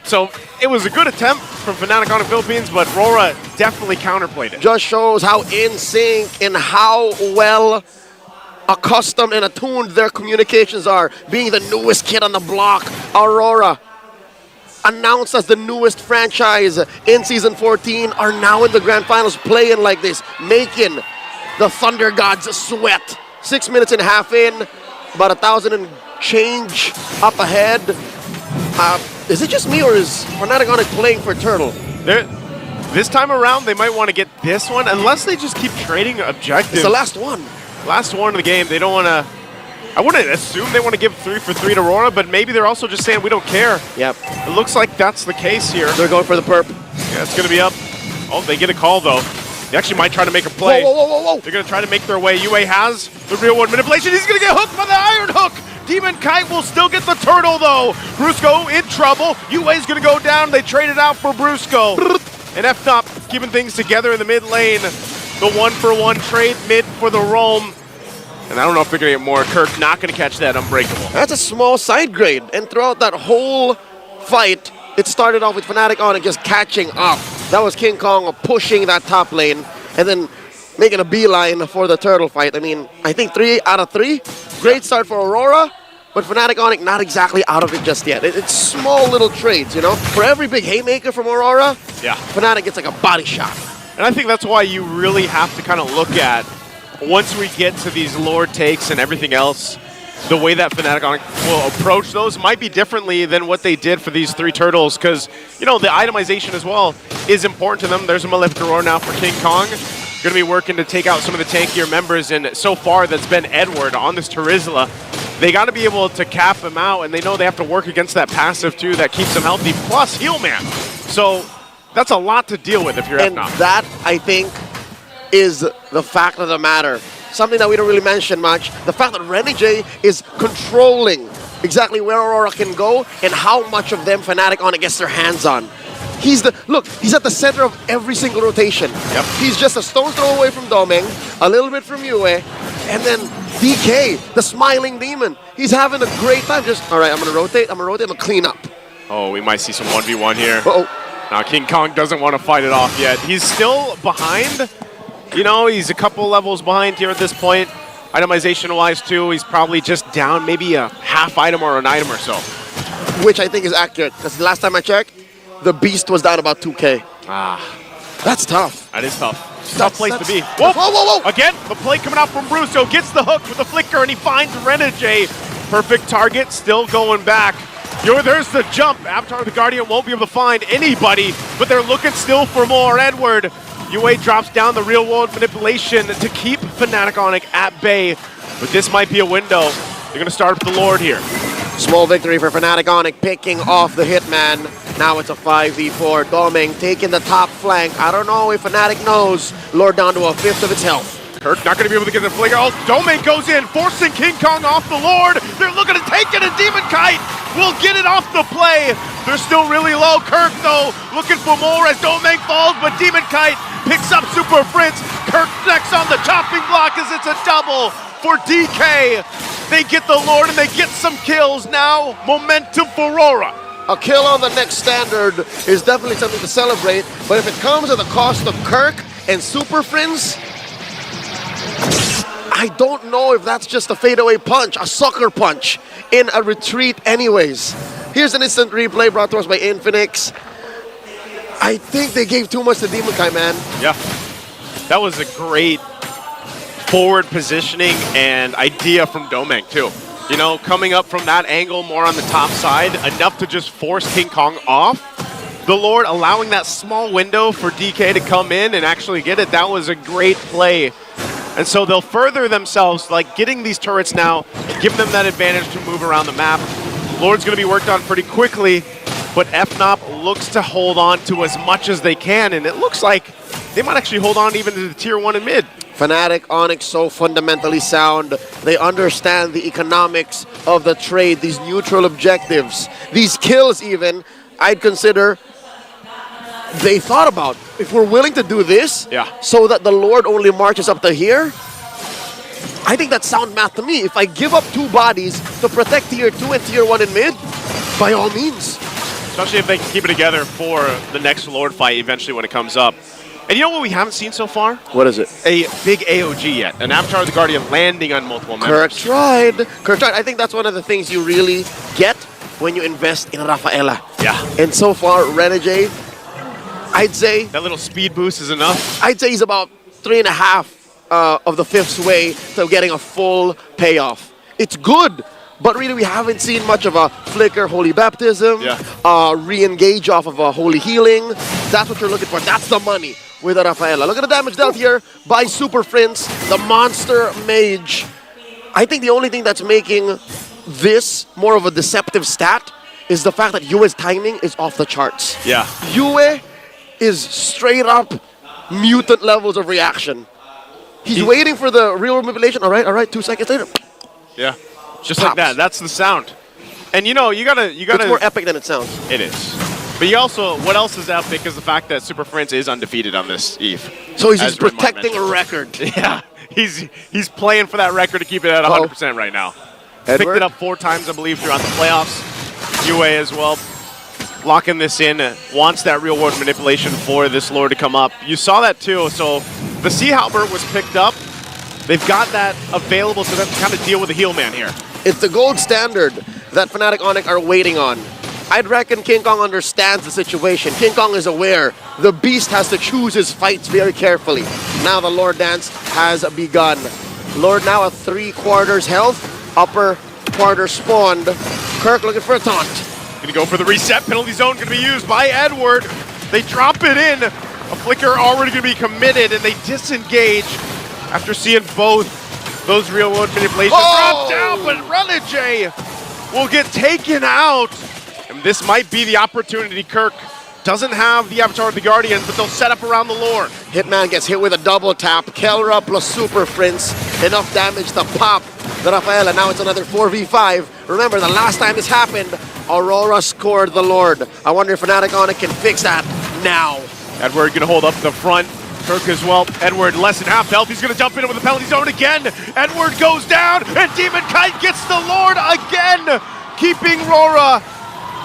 so it was a good attempt from Fnatic on the Philippines, but Aurora definitely counterplayed it. Just shows how in sync and how well accustomed and attuned their communications are. Being the newest kid on the block, Aurora, announced as the newest franchise in Season 14, are now in the Grand Finals playing like this, making the Thunder Gods sweat. 6 minutes and a half in, about 1,000 and change up ahead. Is it just me, or is Fnatic on it playing for Turtle? This time around, they might want to get this one, unless they just keep trading objectives. It's the last one. Last one of the game. They don't want to... I wouldn't assume they want to give 3 for 3 to Aurora, but maybe they're also just saying we don't care. Yep. It looks like that's the case here. They're going for the perp. Yeah, it's going to be up. Oh, they get a call, though. They actually might try to make a play. Whoa. They're going to try to make their way. Yue has the real world manipulation. He's going to get hooked by the iron hook. Demon Kite will still get the turtle, though. Brusco in trouble. Yue's going to go down. They trade it out for Brusco. And FNOP keeping things together in the mid lane. The 1-for-1 trade mid for the roam. And I don't know if they're going to get more. Kirk not going to catch that Unbreakable. That's a small side grade. And throughout that whole fight, it started off with Fnatic on it just catching up. That was King Kong pushing that top lane and then making a beeline for the turtle fight. I mean, I think 3 out of 3. Great start for Aurora, but Fnatic on it not exactly out of it just yet. It's small little trades, For every big haymaker from Aurora, Fnatic gets like a body shot. And I think that's why you really have to kind of look at, once we get to these Lord takes and everything else, the way that Fnatic will approach those might be differently than what they did for these 3 turtles, because, the itemization as well is important to them. There's a Malefic Aurora now for King Kong. Going to be working to take out some of the tankier members, and so far that's been Edward on this Terizla. They got to be able to cap him out, and they know they have to work against that passive too that keeps them healthy, plus Heal Man. So that's a lot to deal with if you're And FNOP. that, I think, is the fact of the matter. Something that we don't really mention much, the fact that Renegade is controlling exactly where Aurora can go and how much of them Fnatic on it gets their hands on. He's at the center of every single rotation. Yep. He's just a stone's throw away from Domeng, a little bit from Yue, and then DK, the smiling demon. He's having a great time. All right, I'm gonna rotate, I'm gonna clean up. Oh, we might see some 1v1 here. Uh-oh. Now King Kong doesn't want to fight it off yet. He's still behind. He's a couple levels behind here at this point. Itemization-wise, too, he's probably just down maybe a half item or an item or so. Which I think is accurate, because the last time I checked, the Beast was down about 2K. That's tough. That is tough. Tough place to be. Whoa. Again, the play coming out from Brusco. Gets the hook with the flicker, and he finds Renegade. Perfect target, still going back. There's the jump. Avatar the Guardian won't be able to find anybody, but they're looking still for more. Edward. Yue drops down the real-world manipulation to keep Fnatic on it at bay. But this might be a window. They're going to start with the Lord here. Small victory for Fnatic Onic, picking off the Hitman. Now it's a 5v4. Domeng taking the top flank. I don't know if Fnatic knows. Lord down to 1/5 of its health. Kirk not going to be able to get the flicker. Oh, Domeng goes in, forcing King Kong off the Lord. They're looking to take it, and Demon Kite will get it off the play. They're still really low. Kirk, though, looking for more as Domeng falls, but Demon Kite picks up Super Prince. Kirk next on the chopping block as it's a double for DK. They get the Lord, and they get some kills now. Momentum for Aurora. A kill on the next standard is definitely something to celebrate, but if it comes at the cost of Kirk and Super Friends, I don't know if that's just a fadeaway punch, a sucker punch in a retreat anyways. Here's an instant replay brought to us by Infinix. I think they gave too much to Demon Kai, man. Yeah, that was a great forward positioning and idea from Domeng, too. Coming up from that angle more on the top side, enough to just force King Kong off. The Lord allowing that small window for DK to come in and actually get it. That was a great play And so they'll further themselves, like getting these turrets now, give them that advantage to move around the map. Lord's going to be worked on pretty quickly, but FNOP looks to hold on to as much as they can, and it looks like they might actually hold on even to the tier 1 and mid. Fnatic, Onyx, so fundamentally sound. They understand the economics of the trade, these neutral objectives, these kills even, I'd consider they thought about. If we're willing to do this, so that the Lord only marches up to here, I think that's sound math to me. If I give up 2 bodies to protect tier 2 and tier 1 in mid, by all means. Especially if they can keep it together for the next Lord fight eventually when it comes up. And you know what we haven't seen so far? What is it? A big AOG yet. An Avatar of the Guardian landing on multiple members. Kirk tried. I think that's one of the things you really get when you invest in Rafaela. Yeah. And so far, Renegade, I'd say... That little speed boost is enough. I'd say he's about 3.5 of the 5th's way to getting a full payoff. It's good, but really we haven't seen much of a flicker Holy Baptism, re-engage off of a Holy Healing. That's what you're looking for. That's the money with a Rafaela. Look at the damage dealt here by Super Prince, the monster mage. I think the only thing that's making this more of a deceptive stat is the fact that Yue's timing is off the charts. Yeah. Yue is straight up mutant levels of reaction. He's waiting for the real manipulation. All right, 2 seconds later. Yeah. Just like that. That's the sound. And you know, you gotta... It's more epic than it sounds. It is. But you also, what else is epic is the fact that Super Prince is undefeated on this Eve. So he's just protecting a record. Yeah. He's playing for that record to keep it at 100% right now. Picked it up 4 times, I believe, throughout the playoffs. UA as well. Locking this in, wants that real world manipulation for this Lord to come up. You saw that too, so the Sea Halberd was picked up. They've got that available to them to kind of deal with the heel man here. It's the gold standard that Fnatic Onyx are waiting on. I'd reckon King Kong understands the situation. King Kong is aware. The Beast has to choose his fights very carefully. Now the Lord Dance has begun. Lord now at 3/4 health. Upper quarter spawned. Kirk looking for a taunt. Gonna go for the reset. Penalty zone gonna be used by Edward. They drop it in. A flicker already gonna be committed, and they disengage after seeing both those real world manipulations drop down, but Renegade will get taken out. And this might be the opportunity. Kirk doesn't have the Avatar of the Guardian, but they'll set up around the Lord. Hitman gets hit with a double tap. Kelra plus Super Prince. Enough damage to pop the Rafaela. Now it's another 4v5. Remember, the last time this happened, Aurora scored the Lord. I wonder if Fnatic Onyx can fix that now. Edward gonna hold up the front. Kirk as well. Edward less than half health. He's gonna jump in with the penalty zone again. Edward goes down, and Demon Kite gets the Lord again, keeping Rora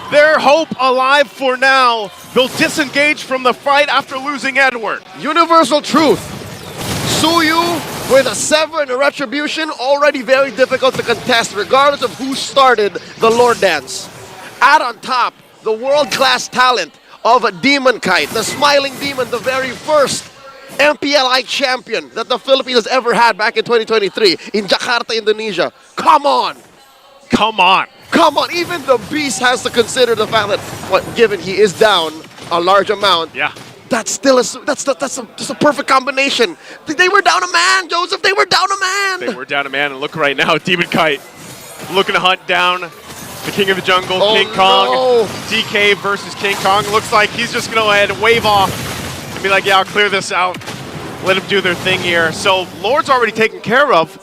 their hope alive for now. They'll disengage from the fight after losing Edward. Universal truth. Suyu with a 7 retribution, already very difficult to contest regardless of who started the Lord Dance. Add on top the world-class talent of a Demon Kite, the Smiling Demon, the very first MPLI champion that the Philippines has ever had back in 2023 in Jakarta, Indonesia. Come on. Come on. Come on. Even the Beast has to consider the fact that, given he is down a large amount, that's still that's a perfect combination. They were down a man, Joseph. They were down a man. They were down a man, and look right now, Demon Kite looking to hunt down the King of the Jungle, King Kong. No. DK versus King Kong. Looks like he's just gonna go ahead and wave off and be like, yeah, I'll clear this out. Let them do their thing here. So Lord's already taken care of.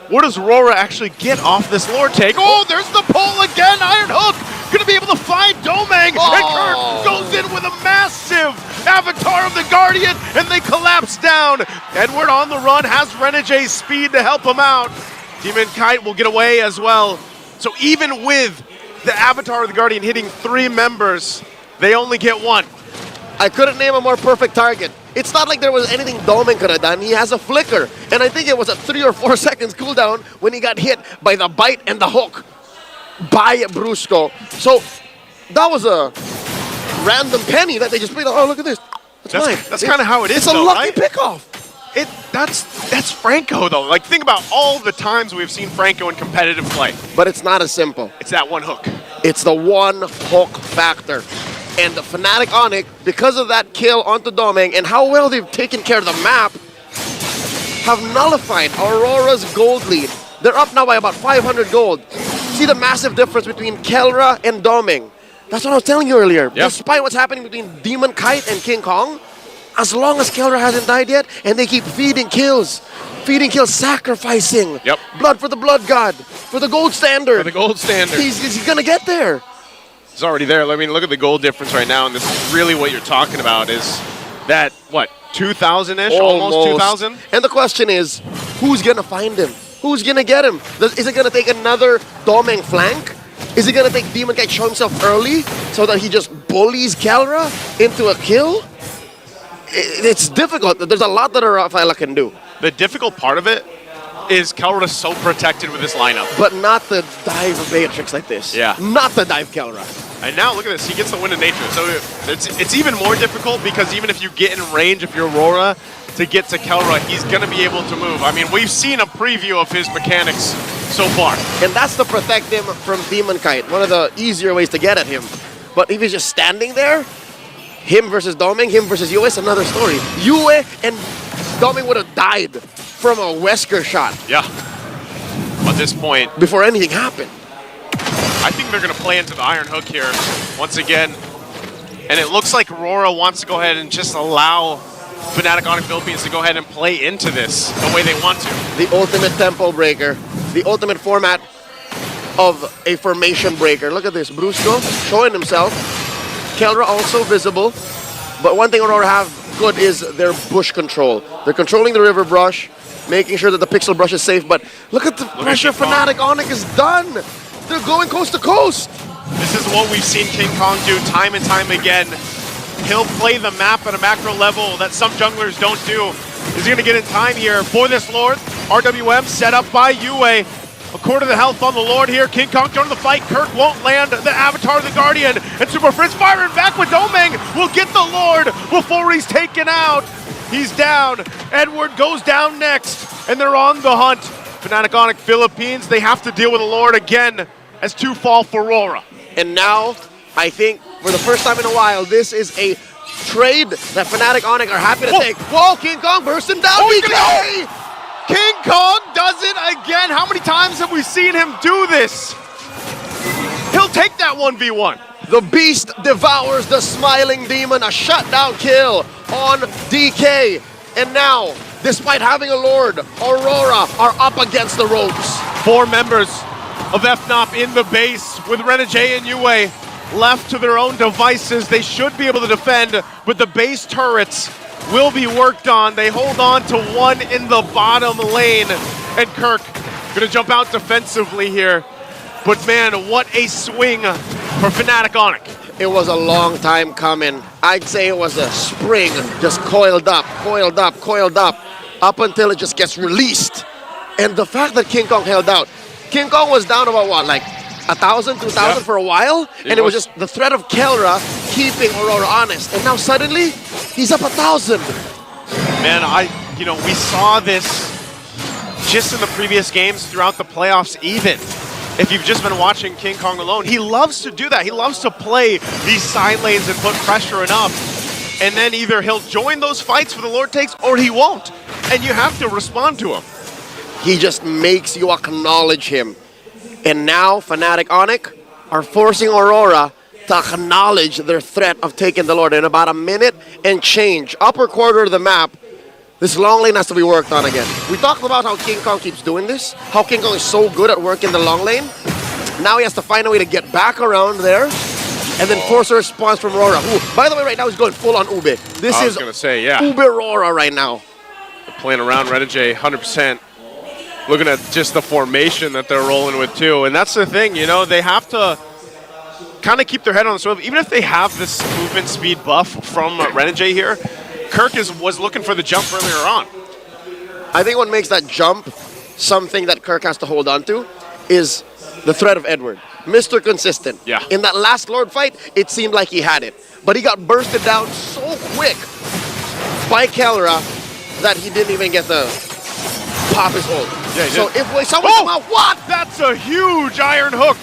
What does Rora actually get off this Lord take? Oh, there's the pull again. Iron Hook gonna be able to find Domang. And Kirk goes in with a massive Avatar of the Guardian, and they collapse down. Edward on the run, has Renegade's speed to help him out. Demon Kite will get away as well. So even with the Avatar of the Guardian hitting 3 members, they only get 1. I couldn't name a more perfect target. It's not like there was anything Domen could have done. He has a flicker. And I think it was a 3 or 4 seconds cooldown when he got hit by the bite and the hook by Brusco. So that was a random penny that they just played. Oh, look at this. That's kind of how it is. It's a lucky pickoff. That's Franco though. Like, think about all the times we've seen Franco in competitive play. But it's not as simple. It's that one hook. It's the one hook factor. And the Fnatic Onyx, because of that kill onto Domeng and how well they've taken care of the map, have nullified Aurora's gold lead. They're up now by about 500 gold. See the massive difference between Kelra and Doming. That's what I was telling you earlier. Yep. Despite what's happening between Demon Kite and King Kong, as long as Kelra hasn't died yet, and they keep feeding kills, sacrificing. Yep. Blood for the blood god, for the gold standard. For the gold standard. He's gonna get there. It's already there. I mean, look at the gold difference right now, and this is really what you're talking about is that, what, 2,000-ish? Almost 2,000? And the question is, who's gonna find him? Who's gonna get him? Is it gonna take another Domeng flank? Is it gonna take Demon Kite show himself early so that he just bullies Kelra into a kill? It's difficult. There's a lot that Rafaela can do. The difficult part of it is Kelra is so protected with this lineup. But not the dive Beatrix like this. Yeah. Not the dive Kelra. And now look at this, he gets the wind of nature. So it's even more difficult because even if you get in range, if you're Aurora, to get to Kelra, he's gonna be able to move. I mean, we've seen a preview of his mechanics so far. And that's to protect him from Demon Kite, one of the easier ways to get at him. But if he's just standing there, him versus Doming, him versus Yue is another story. Yue and Doming would have died from a Wesker shot. Yeah. At this point, before anything happened. I think they're going to play into the Iron Hook here once again. And it looks like Aurora wants to go ahead and just allow Fnatic Onyx Philippines to go ahead and play into this the way they want to. The ultimate tempo breaker. The ultimate format of a formation breaker. Look at this. Brusco showing himself. Kelra also visible. But one thing Aurora have good is their bush control. They're controlling the river brush, making sure that the pixel brush is safe. But look at the pressure Fnatic Onyx is done. They're going coast to coast. This is what we've seen King Kong do time and time again. He'll play the map at a macro level that some junglers don't do. Is he going to get in time here for this Lord? RWM set up by Yue. A quarter of the health on the Lord here. King Kong joining the fight. Kirk won't land the Avatar of the Guardian. And Super Fritz firing back with Domeng will get the Lord before he's taken out. He's down. Edward goes down next. And they're on the hunt. Fnatic Onyx Philippines, they have to deal with the Lord again as two fall for Aurora. And now, I think, for the first time in a while, this is a trade that Fnatic Onyx are happy to take. Whoa, King Kong bursting down. BK! King Kong does it again. How many times have we seen him do this? He'll take that 1v1. The beast devours the smiling demon. A shutdown kill on DK. And now, despite having a Lord, Aurora are up against the ropes. 4 members of FNOP in the base with Renegade and Yue left to their own devices. They should be able to defend, but the base turrets will be worked on. They hold on to one in the bottom lane. And Kirk gonna jump out defensively here. But man, what a swing for Fnatic Onyx. It was a long time coming. I'd say it was a spring, just coiled up, up until it just gets released. And the fact that King Kong held out. King Kong was down about what, like 1,000, 2,000 for a while? And it was just the threat of Kelra keeping Aurora honest. And now suddenly, he's up 1,000. Man, we saw this just in the previous games throughout the playoffs even. If you've just been watching King Kong alone, he loves to do that. He loves to play these side lanes and put pressure enough. And then either he'll join those fights for the Lord takes or he won't. And you have to respond to him. He just makes you acknowledge him. And now Fnatic Onyx are forcing Aurora to acknowledge their threat of taking the Lord. In about a minute and change, upper quarter of the map, this long lane has to be worked on again. We talked about how King Kong keeps doing this, how King Kong is so good at working the long lane. Now he has to find a way to get back around there and then force a response from Aurora, who, by the way, right now is going full on Ube. This is gonna say, yeah. Ube Aurora right now. They're playing around Renegade 100%. Looking at just the formation that they're rolling with too. And that's the thing, they have to kind of keep their head on the swivel. Even if they have this movement speed buff from Renegade here, Kirk was looking for the jump earlier on. I think what makes that jump something that Kirk has to hold on to is the threat of Edward. Mr. Consistent. Yeah. In that last Lord fight, it seemed like he had it. But he got bursted down so quick by Kelra that he didn't even get the pop his ult. Yeah, so if someone come out, what? That's a huge Iron Hook.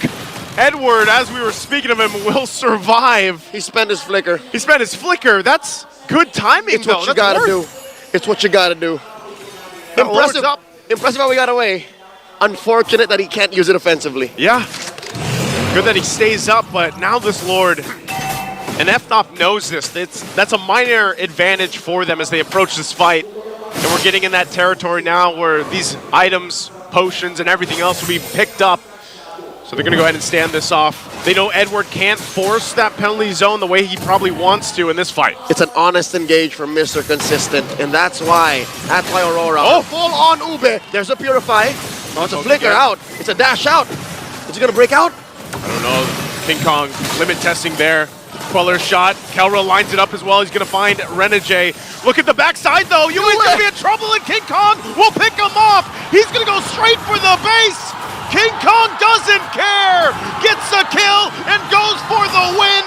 Edward, as we were speaking of him, will survive. He spent his flicker. He spent his flicker. That's good timing, It's what you gotta do. It's what you gotta do. Impressive. Lord's up. Impressive how we got away. Unfortunate that he can't use it offensively. Yeah. Good that he stays up, but now this Lord, and FNOP knows this. That's a minor advantage for them as they approach this fight. And we're getting in that territory now where these items, potions, and everything else will be picked up. So they're going to go ahead and stand this off. They know Edward can't force that penalty zone the way he probably wants to in this fight. It's an honest engage from Mr. Consistent, and that's why Aurora. Oh! Full on Ube. There's a Purify. Oh, it's a flicker out. It's a dash out. Is he going to break out? I don't know. King Kong limit testing there. Queller shot. Kelra lines it up as well. He's going to find Renegade. Look at the backside, though. You ain't going to be in trouble, and King Kong will pick him off. He's going to go straight for the base. King Kong doesn't care. Gets a kill and goes for the win.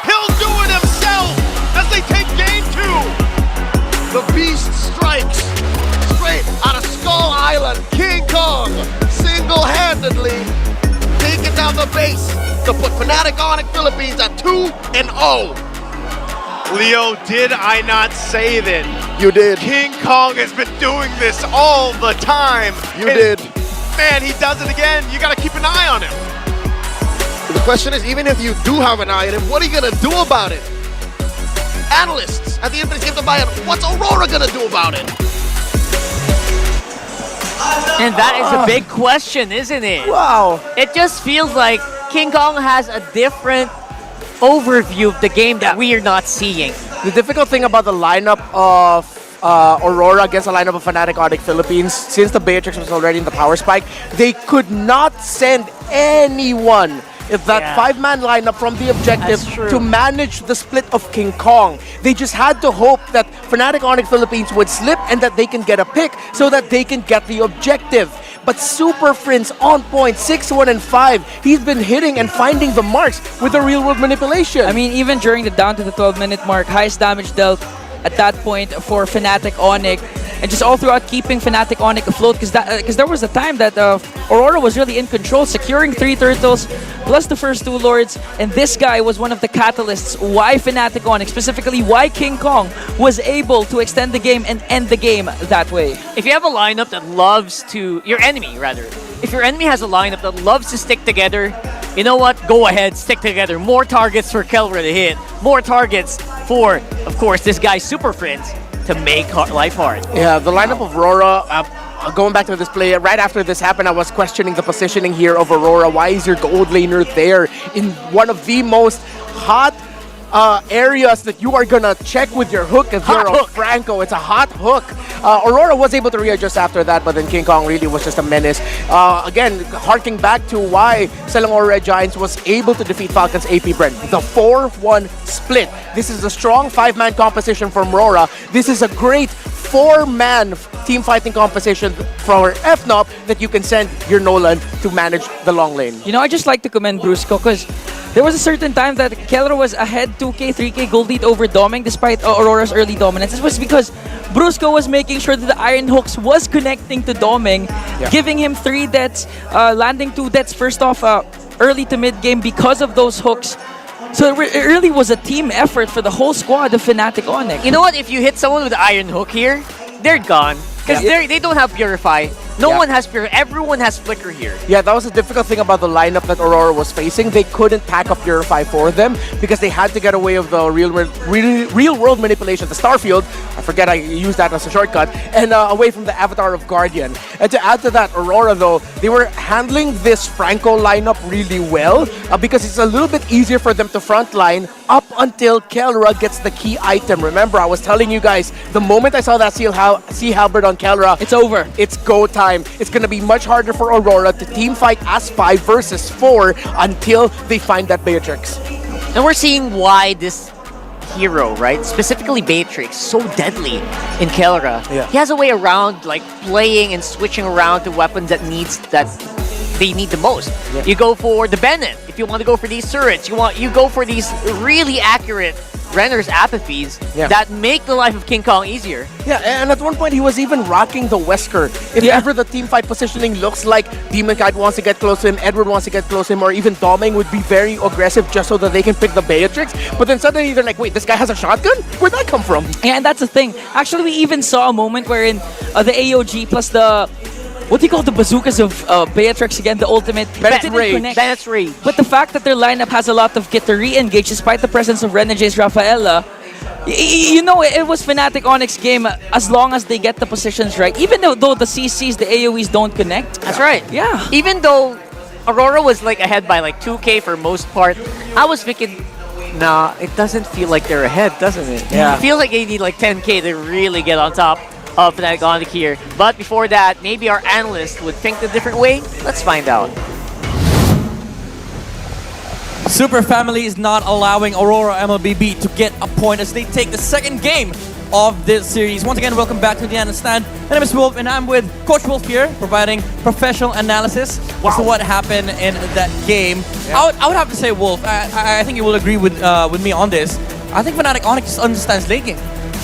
He'll do it himself as they take game 2. The beast strikes straight out of Skull Island. King Kong single-handedly taking down the base to put Fnatic Onyx Philippines at 2-0. Leo, did I not say that? You did. King Kong has been doing this all the time. You did. Man, he does it again. You got to keep an eye on him. The question is, even if you do have an eye on him, what are you going to do about it? Analysts at the end of the game to buy it. What's Aurora going to do about it? And that is a big question, isn't it? Wow. It just feels like King Kong has a different overview of the game that we are not seeing. The difficult thing about the lineup of Aurora against the lineup of Fnatic Onyx Philippines, since the Beatrix was already in the power spike, they could not send anyone if that 5-man lineup from the objective to manage the split of King Kong. They just had to hope that Fnatic Onyx Philippines would slip and that they can get a pick so that they can get the objective. But Super Prince on point, 6-1 and 5. He's been hitting and finding the marks with the real-world manipulation. I mean, even during the down to the 12-minute mark, highest damage dealt at that point for Fnatic Onyx, and just all throughout keeping Fnatic Onyx afloat, because there was a time that Aurora was really in control, securing 3 turtles plus the first 2 lords, and this guy was one of the catalysts why Fnatic Onyx, specifically why King Kong, was able to extend the game and end the game that way. If you have a lineup that loves to... Your enemy, rather. If your enemy has a lineup that loves to stick together, you know what? Go ahead, stick together. More targets for Kelra to hit. More targets for, of course, this guy Super Friends to make life hard. Yeah, the lineup of Aurora, going back to this play, right after this happened, I was questioning the positioning here of Aurora. Why is your gold laner there in one of the most hot areas that you are gonna check with your hook if you're a Franco? It's a hot hook. Aurora was able to readjust after that, but then King Kong really was just a menace. Again, harking back to why Selangor Red Giants was able to defeat Falcon's AP Brent. The 4-1 split. This is a strong 5-man composition from Aurora. This is a great 4-man team fighting composition for FNOP that you can send your Nolan to manage the long lane. You know, I just like to commend Brusco because there was a certain time that Kelra was ahead 2k, 3k gold lead over Doming despite Aurora's early dominance. This was because Brusco was making sure that the Iron Hooks was connecting to Doming, giving him 3 deaths, landing 2 deaths first off early to mid game because of those hooks. So it really was a team effort for the whole squad of Fnatic Onyx. You know what? If you hit someone with the Iron Hook here, they're gone. Because they don't have Purify. No one has Purify. Everyone has Flicker here. Yeah, that was the difficult thing about the lineup that Aurora was facing. They couldn't pack up Purify for them because they had to get away of the real-world manipulation, the Starfield. I forget I used that as a shortcut. And away from the Avatar of Guardian. And to add to that, Aurora, though, they were handling this Franco lineup really well because it's a little bit easier for them to frontline up until Kelra gets the key item. Remember, I was telling you guys, the moment I saw that Sea Halberd on Kelra, it's over. It's go time. It's going to be much harder for Aurora to team fight as 5 versus 4 until they find that Beatrix. And we're seeing why this hero, right, specifically Beatrix, so deadly in Kelra. Yeah. He has a way around, like, playing and switching around to weapons that they need the most. You go for the Bennett if you want to go for these turrets. You go for these really accurate Renner's apathies Yeah. that make the life of King Kong easier. Yeah, and at one point he was even rocking the Wesker. If ever the team fight positioning looks like Demon Kite wants to get close to him, Edward wants to get close to him, or even Doming would be very aggressive just so that they can pick the Beatrix. But then suddenly they're like, wait, this guy has a shotgun? Where'd that come from? Yeah, and that's the thing. Actually, we even saw a moment wherein the AOG plus the what do you call the bazookas of Beatrix again, the ultimate Bennett's didn't Rage. connect. Bennett's Rage. But the fact that their lineup has a lot of get to re-engage despite the presence of Renege's Rafaela, you know, it was Fnatic Onyx game as long as they get the positions right. Even though the CCs, the AoEs don't connect. That's right. Yeah. Even though Aurora was like ahead by like 2K for most part, I was thinking, nah, it doesn't feel like they're ahead, doesn't it? Yeah. It feels like they need like 10K to really get on top of Fnatic Onyx here. But before that, maybe our analyst would think the different way. Let's find out. Super Family is not allowing Aurora MLBB to get a point as they take the second game of this series. Once again, welcome back to the Anna Stand. My name is Wolf, and I'm with Coach Wolf here, providing professional analysis as to what happened in that game. I would have to say, Wolf, I think you will agree with me on this. I think Fnatic Onyx just understands late game.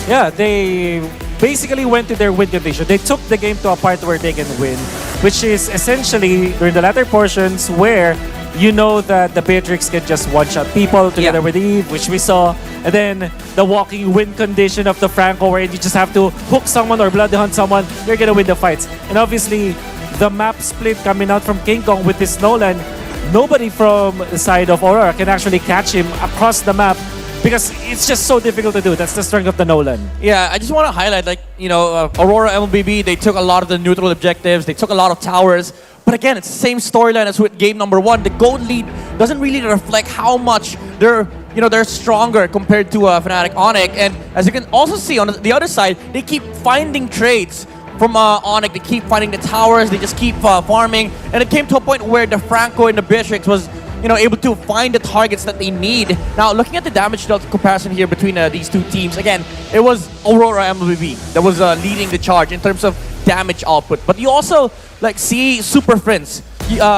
Yeah, they basically went to their win condition. They took the game to a part where they can win, which is essentially during the latter portions where you know that the Beatrix can just one-shot people together with Eve, which we saw. And then the walking win condition of the Franco where you just have to hook someone or bloody hunt someone, you're gonna win the fights. And obviously, the map split coming out from King Kong with this Nolan, nobody from the side of Aurora can actually catch him across the map because it's just so difficult to do. That's the strength of the Nolan. Yeah, I just want to highlight, like, you know, Aurora MLBB, they took a lot of the neutral objectives, they took a lot of towers, but again, it's the same storyline as with game number one. The gold lead doesn't really reflect how much they're stronger compared to Fnatic Onyx, and as you can also see on the other side, they keep finding trades from Onyx. They keep finding the towers, they just keep farming, and it came to a point where the Franco and the Beatrix was able to find the targets that they need. Now, looking at the damage dealt comparison here between these two teams, again, it was Aurora MLBB that was leading the charge in terms of damage output. But you also see Super Friends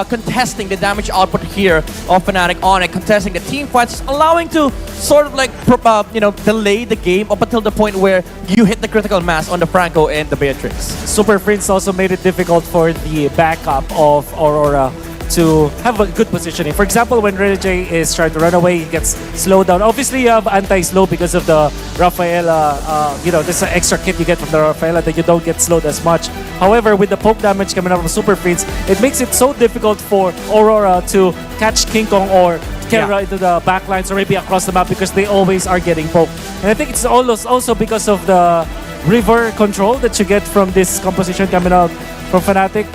contesting the damage output here of Fnatic Onyx, contesting the team fights, allowing to sort of delay the game up until the point where you hit the critical mass on the Franco and the Beatrix. Super Prince also made it difficult for the backup of Aurora to have a good positioning. For example, when Renege is trying to run away, he gets slowed down. Obviously, you have anti-slow because of the Rafaela. There's an extra kit you get from the Rafaela that you don't get slowed as much. However, with the poke damage coming out from Super Prince, it makes it so difficult for Aurora to catch King Kong or Kera into the backlines or maybe across the map because they always are getting poked. And I think it's also because of the river control that you get from this composition coming out from Fnatic.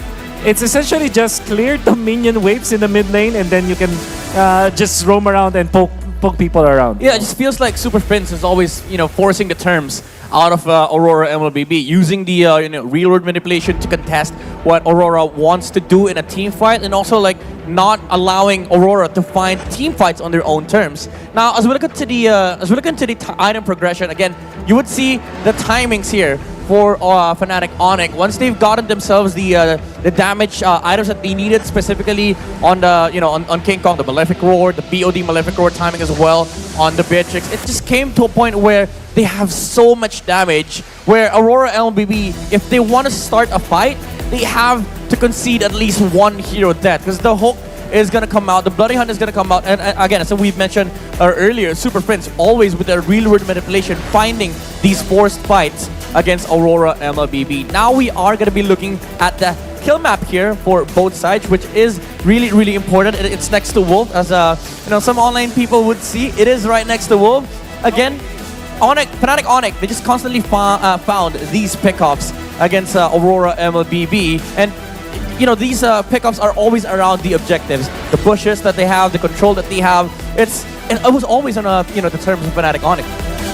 It's essentially just clear the minion waves in the mid lane and then you can just roam around and poke people around. Yeah, it just feels like Super Prince is always, forcing the terms out of Aurora MLBB, using the real-world manipulation to contest what Aurora wants to do in a team fight, and also not allowing Aurora to find team fights on their own terms. Now, as we look into the item progression, again, you would see the timings here for Fnatic Onyx. Once they've gotten themselves the damage items that they needed, specifically on the on King Kong, the Malefic Roar, the BOD Malefic Roar timing as well on the Beatrix, it just came to a point where they have so much damage where Aurora MLBB, if they want to start a fight, they have to concede at least one hero death because the hook is going to come out, the Bloody Hunt is going to come out, and again, as we've mentioned earlier, Super Prince always with their real-world manipulation finding these forced fights against Aurora MLBB. Now we are going to be looking at the kill map here for both sides, which is really, really important. It's next to Wolf, as some online people would see. It is right next to Wolf. Again, Fnatic Onyx, they just constantly found these pickoffs against Aurora MLBB, and these pickups are always around the objectives, the pushes that they have, the control that they have. It was always on the terms of Fnatic Onyx.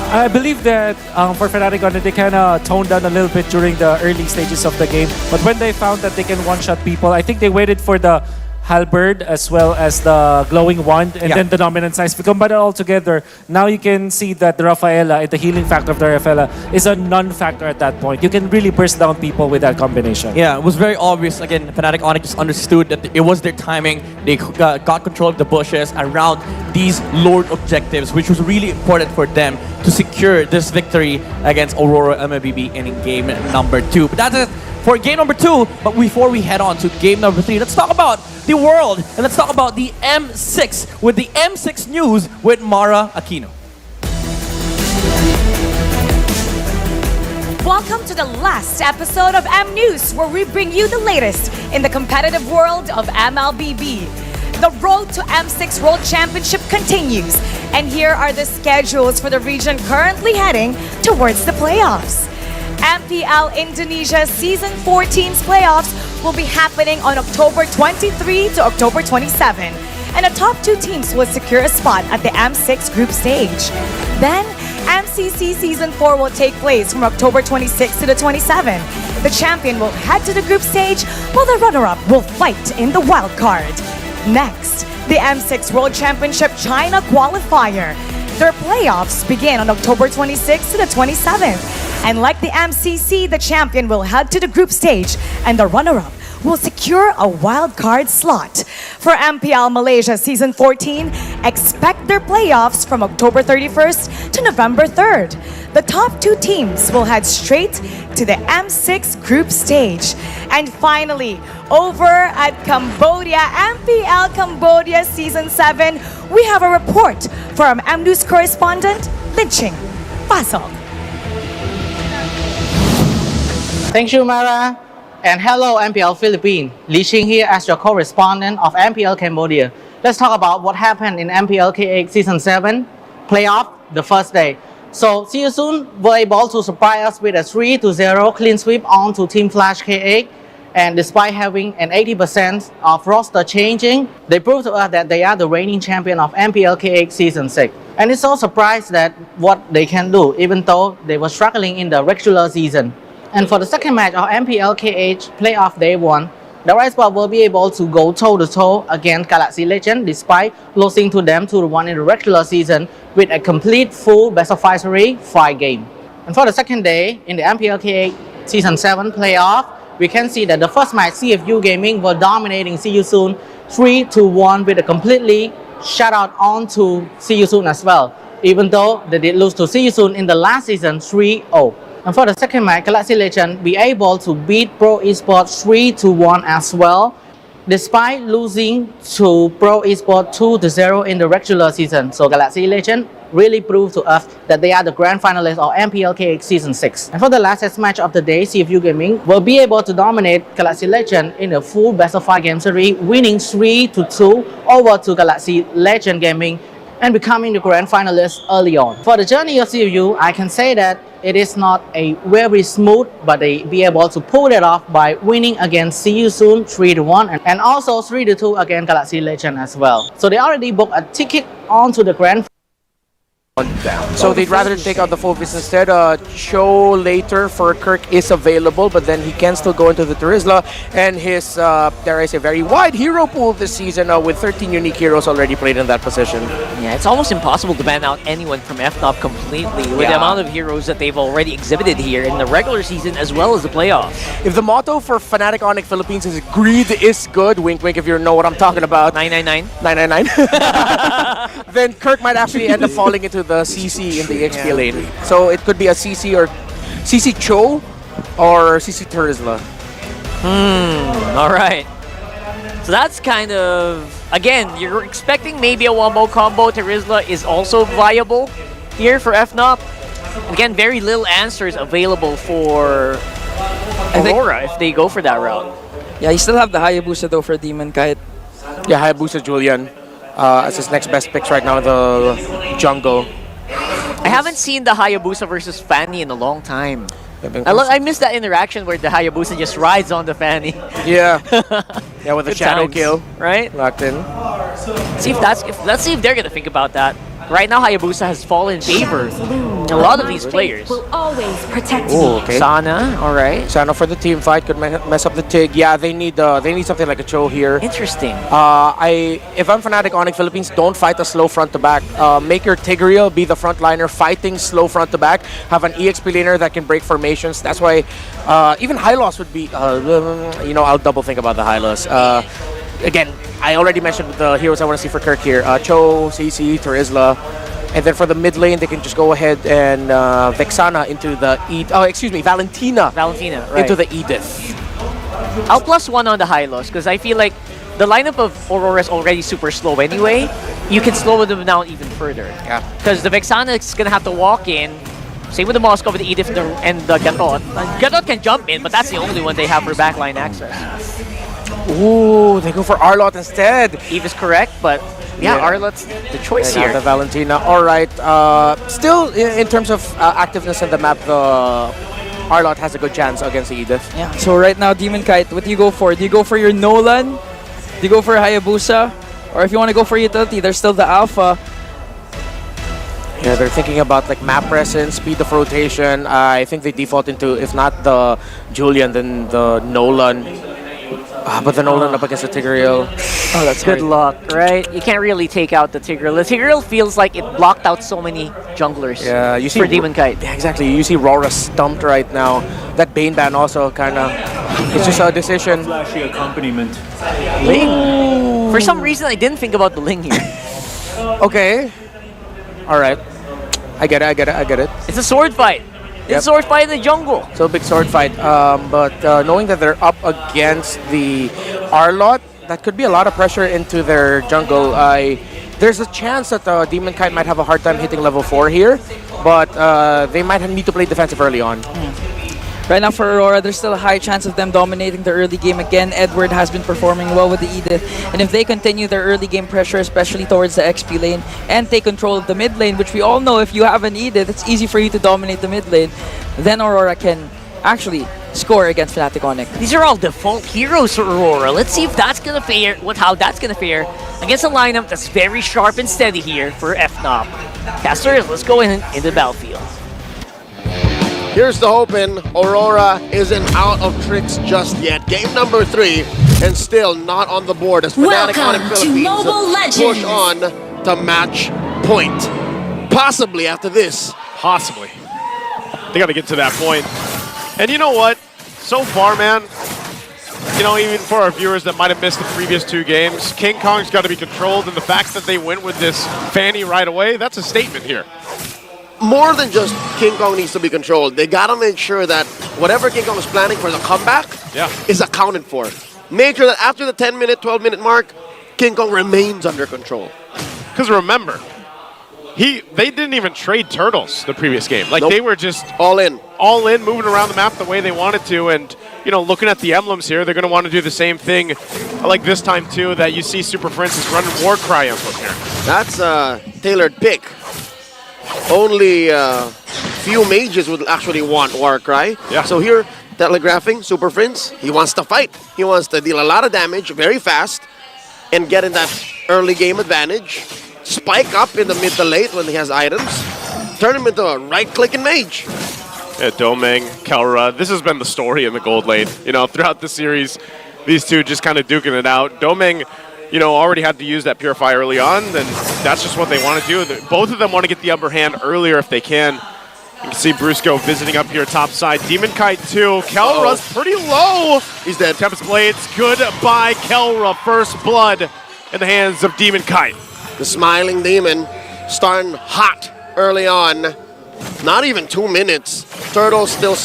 I believe that for Fnatic Onyx, they kind of toned down a little bit during the early stages of the game. But when they found that they can one-shot people, I think they waited for the halberd as well as the glowing wand and Yeah. then the dominant size. If you combine it all together, now you can see that the Rafaela and the healing factor of the Rafaela is a non-factor at that point. You can really burst down people with that combination. Yeah, it was very obvious. Again, Fnatic Onyx just understood that it was their timing. They got control of the bushes around these Lord objectives, which was really important for them to secure this victory against Aurora MLBB in game number 2. But that's it for game number 2. But before we head on to game number 3, let's talk about the world and let's talk about the M6 with the M6 news with Mara Aquino. Welcome to the last episode of M News, where we bring you the latest in the competitive world of MLBB. The road to M6 World Championship continues, and here are the schedules for the region currently heading towards the playoffs. MPL Indonesia Season 14's playoffs will be happening on October 23 to October 27, and the top 2 teams will secure a spot at the M6 group stage. Then, MCC Season 4 will take place from October 26 to the 27. The champion will head to the group stage, while the runner-up will fight in the wild card. Next, the M6 World Championship China qualifier. Their playoffs begin on October 26 to the 27th. And like the MCC, the champion will head to the group stage, and the runner-up will secure a wild card slot. For MPL Malaysia Season 14, expect their playoffs from October 31st to November 3rd. The top 2 teams will head straight to the M6 group stage. And finally, over at Cambodia, MPL Cambodia Season 7, we have a report from M News correspondent Lin Ching. Pasok. Thank you, Mara. And hello, MPL Philippines. Li Xing here as your correspondent of MPL Cambodia. Let's talk about what happened in MPL K8 Season 7 playoff the first day. So, See You Soon were able to surprise us with a 3-0 clean sweep onto Team Flash K8. And despite having an 80% of roster changing, they proved to us that they are the reigning champion of MPL K8 Season 6. And it's so surprised that what they can do, even though they were struggling in the regular season. And for the second match of MPL K8 playoff day 1, the Red Spot will be able to go toe-to-toe against Galaxy Legend despite losing to them 2-1 in the regular season with a complete full best-of-5 series 5 game. And for the second day, in the MPL K8 Season 7 playoff, we can see that the first match, CFU Gaming were dominating See You Soon 3-1 with a completely shutout on to See You Soon as well, even though they did lose to See You Soon in the last season 3-0. And for the second match, Galaxy Legend be able to beat Pro Esports 3-1 as well, despite losing to Pro Esports 2-0 in the regular season. So Galaxy Legend really proved to us that they are the grand finalists of MPLK Season 6. And for the last test match of the day, CFU Gaming will be able to dominate Galaxy Legend in a full best-of-5 game series, winning 3-2 over to Galaxy Legend Gaming and becoming the grand finalist early on. For the journey of CFU, I can say that it is not a very smooth, but they be able to pull it off by winning against See You Soon 3-1 and also 3-2 against Galaxy Legend as well. So they already booked a ticket onto the grand. So they'd rather take out the Focus instead. Show later for Kirk is available, but then he can still go into the Terizla and his, dare I say, very wide hero pool this season with 13 unique heroes already played in that position. Yeah, it's almost impossible to ban out anyone from FNOP completely with the amount of heroes that they've already exhibited here in the regular season as well as the playoffs. If the motto for Fnatic Onyx Philippines is greed is good, wink wink if you know what I'm talking about. 999? 999. Then Kirk might actually end up falling into the CC in the XP lane. So it could be a CC or CC Cho or CC Terizla. Alright. So that's kind of, again, you're expecting maybe a wombo combo. Terizla is also viable here for FNOP. Again, very little answers available for Aurora if they go for that route. Yeah, you still have the Hayabusa though for Demon Kite. Yeah, Hayabusa Julian as his next best picks right now in the jungle. I haven't seen the Hayabusa versus Fanny in a long time. I miss that interaction where the Hayabusa just rides on the Fanny. Yeah. Yeah, with the Good shadow times, kill. right? Locked in. Let's see if they're gonna think about that. right now Hayabusa has fallen in favor. A lot of these players. Will always protect Oh, okay. Sana, all right. Sana for the team fight could mess up the TIG. Yeah, they need something like a Cho here. Interesting. If I'm Fnatic Onyx Philippines, don't fight a slow front to back. Make your Tigreal be the front liner, fighting slow front to back. Have an EXP laner that can break formations. That's why even high loss would be. I'll double think about the high loss. Again, I already mentioned the heroes I want to see for Kirk here. Cho, CC, Terizla. And then for the mid lane, they can just go ahead and Vexana into the Valentina. Valentina, right. Into the Edith. I'll +1 on the high loss because I feel like the lineup of Aurora is already super slow anyway. You can slow them down even further. Yeah. Because the Vexana is going to have to walk in. Same with the Moscow, with the Edith and the Gatot. Gatot can jump in, but that's the only one they have for backline access. Ooh, they go for Arlott instead. Eve is correct, but yeah, Arlott's the choice They have here. the Valentina. All right. Still, in terms of activeness in the map, the Arlott has a good chance against the Edith. Yeah. So right now, Demon Kite, what do you go for? Do you go for your Nolan? Do you go for Hayabusa? Or if you want to go for utility, there's still the Alpha. Yeah, they're thinking about like map presence, speed of rotation. I think they default into, if not the Julian, then the Nolan. But the Nolan up against the Tigreal. Oh, that's good luck, right? You can't really take out the Tigreal. The Tigreal feels like it blocked out so many junglers. Yeah, you see for Demon Kite. Yeah, exactly. You see Rora stumped right now. That Bane ban also kind of. It's just a decision. Flashy accompaniment. Ling. For some reason, I didn't think about the Ling here. Okay. All right. I get it. It's a sword fight. It's a sword fight in the jungle. So big sword fight. But knowing that they're up against the Arlott, that could be a lot of pressure into their jungle. There's a chance that Demon Kite might have a hard time hitting level 4 here, but they might need to play defensive early on. Right now for Aurora, there's still a high chance of them dominating the early game again. Edward has been performing well with the Edith, and if they continue their early game pressure, especially towards the XP lane, and take control of the mid lane, which we all know if you have an Edith, it's easy for you to dominate the mid lane, then Aurora can actually score against Fnatic Onyx. These are all default heroes for Aurora. Let's see if that's gonna fare. How that's gonna fare against a lineup that's very sharp and steady here for FNOP. Casters, let's go into the battlefield. Here's the hoping. Aurora isn't out of tricks just yet. Game number 3 and still not on the board as Fnatic Onyx Philippines push on to match point. Possibly after this. Possibly. They got to get to that point. And you know what? So far, man, even for our viewers that might have missed the previous 2 games, King Kong's got to be controlled, and the fact that they went with this Fanny right away, that's a statement here. More than just King Kong needs to be controlled. They gotta make sure that whatever King Kong is planning for the comeback is accounted for. Make sure that after the 10-minute, 12-minute mark, King Kong remains under control. Because remember, they didn't even trade turtles the previous game. Like they were just all in, moving around the map the way they wanted to. And looking at the emblems here, they're going to want to do the same thing, like this time too. That you see Super Francis running Warcry emblem here. That's a tailored pick. Only few mages would actually want Warcry. Yeah. So here, telegraphing Super Prince, he wants to fight. He wants to deal a lot of damage very fast and get in that early game advantage. Spike up in the mid to late when he has items. Turn him into a right-clicking mage. Yeah, Domeng, Kelra, this has been the story in the gold lane. Throughout the series, these two just kind of duking it out. Domeng, already had to use that Purify early on, then that's just what they want to do. Both of them want to get the upper hand earlier if they can. You can see Brusco visiting up here top side. Demon Kite too. Kelra's pretty low. He's dead. Tempest Blades, goodbye Kelra. First blood in the hands of Demon Kite. The Smiling Demon starting hot early on. Not even 2 minutes. Turtle still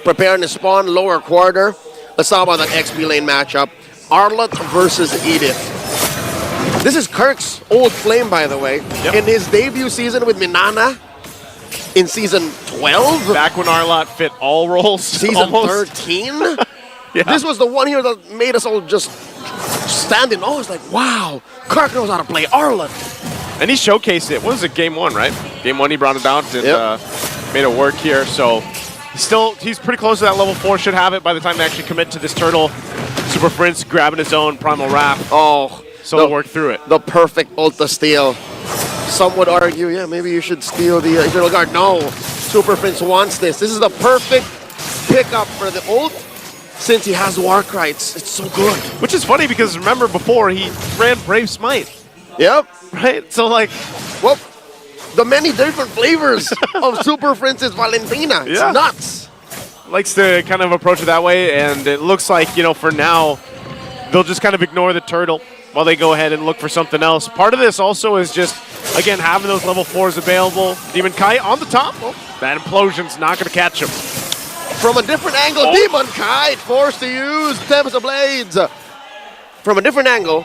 preparing to spawn lower quarter. Let's talk about that XP lane matchup. Arlott versus Edith. This is Kirk's old flame, by the way. Yep. In his debut season with Minana in season 12. Back when Arlott fit all roles. Season 13. Yeah. This was the one here that made us all just stand in awe. It's like, wow, Kirk knows how to play Arlott. And he showcased it. What was it, game 1, right? Game 1 he brought it out and made it work here. So he's pretty close to that level 4. Should have it by the time they actually commit to this turtle. Super Prince grabbing his own Primal Wrath. Oh. So they'll work through it. The perfect Ulta steal. Some would argue, yeah, maybe you should steal the Eternal Guard. No, Super Prince wants this. This is the perfect pickup for the ult since he has Warcry. It's so good. Which is funny because remember before he ran Brave Smite. Yep. Right? So like, well, the many different flavors of Super Prince's Valentina. It's nuts. Likes to kind of approach it that way, and it looks like, you know, for now, they'll just kind of ignore the turtle while they go ahead and look for something else. Part of this also is just, again, having those level 4s available. Demon Kite on the top. Oh, that implosion's not going to catch him. From a different angle, Demon Kite forced to use Tempest of Blades. From a different angle,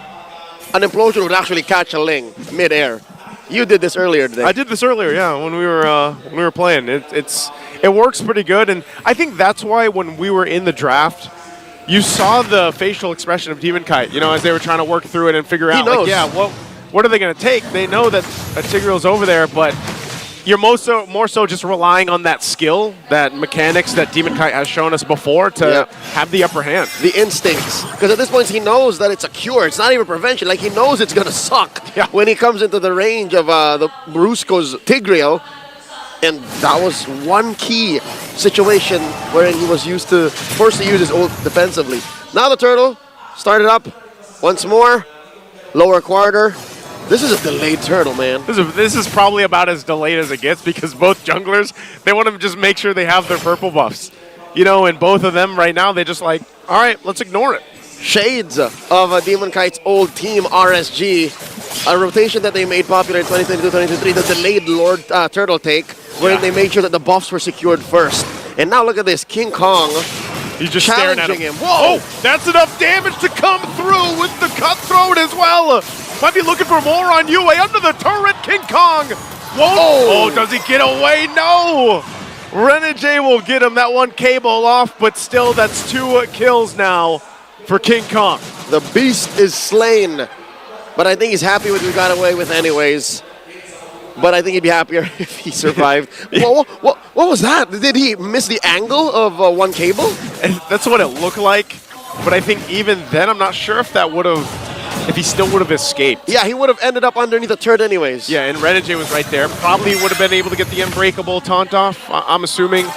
an implosion would actually catch a Ling mid-air. You did this earlier today. I did this earlier, yeah, when we were playing. It works pretty good, and I think that's why when we were in the draft, you saw the facial expression of Demon Kite, you know, as they were trying to work through it and figure out, like, yeah, what are they going to take? They know that Tigreal's over there, but you're more so just relying on that skill, that mechanics that Demon Kite has shown us before to have the upper hand. The instincts. Because at this point, he knows that it's a cure. It's not even prevention. Like, he knows it's going to suck when he comes into the range of the Brusco's Tigreal. And that was one key situation where he was forced to use his ult defensively. Now the turtle started up once more. Lower quarter. This is a delayed turtle, man. This is probably about as delayed as it gets because both junglers, they want to just make sure they have their purple buffs. You know, and both of them right now, they just like, all right, let's ignore it. Shades of Demon Kite's old team, RSG. A rotation that they made popular in 2022-2023, the delayed Lord Turtle take, where they made sure that the buffs were secured first. And now look at this, King Kong. He's just staring at him. Whoa! Oh, that's enough damage to come through with the cutthroat as well. Might be looking for more on UA under the turret, King Kong. Whoa! Oh, does he get away? No! Renegade will get him that one cable off, but still that's 2 kills now for King Kong. The beast is slain, but I think he's happy with what we got away with anyways. But I think he'd be happier if he survived. What was that? Did he miss the angle of one cable? That's what it looked like. But I think even then, I'm not sure if that would have, if he still would have escaped. Yeah, he would have ended up underneath the turret anyways. Yeah, and Renegade was right there. Probably would have been able to get the unbreakable taunt off, I'm assuming.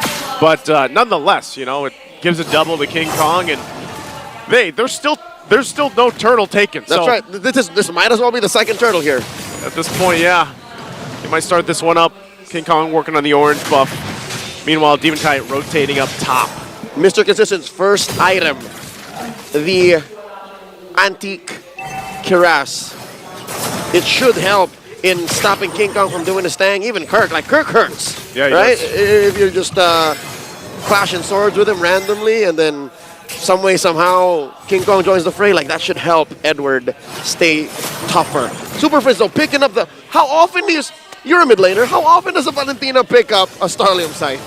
But nonetheless, you know, it gives a double to King Kong, and there's still no turtle taken. That's right. This might as well be the second turtle here. At this point, yeah. He might start this one up. King Kong working on the orange buff. Meanwhile, Demon Kite rotating up top. Mr. Consistent's first item, the Antique Cuirass. It should help in stopping King Kong from doing his thing. Even Kirk, like Kirk hurts, yeah, right? If you're just clashing swords with him randomly and then some way, somehow, King Kong joins the fray, like that should help Edward stay tougher. Super Prince though, picking up how often do you're a mid laner, how often does a Valentina pick up a Starlium site?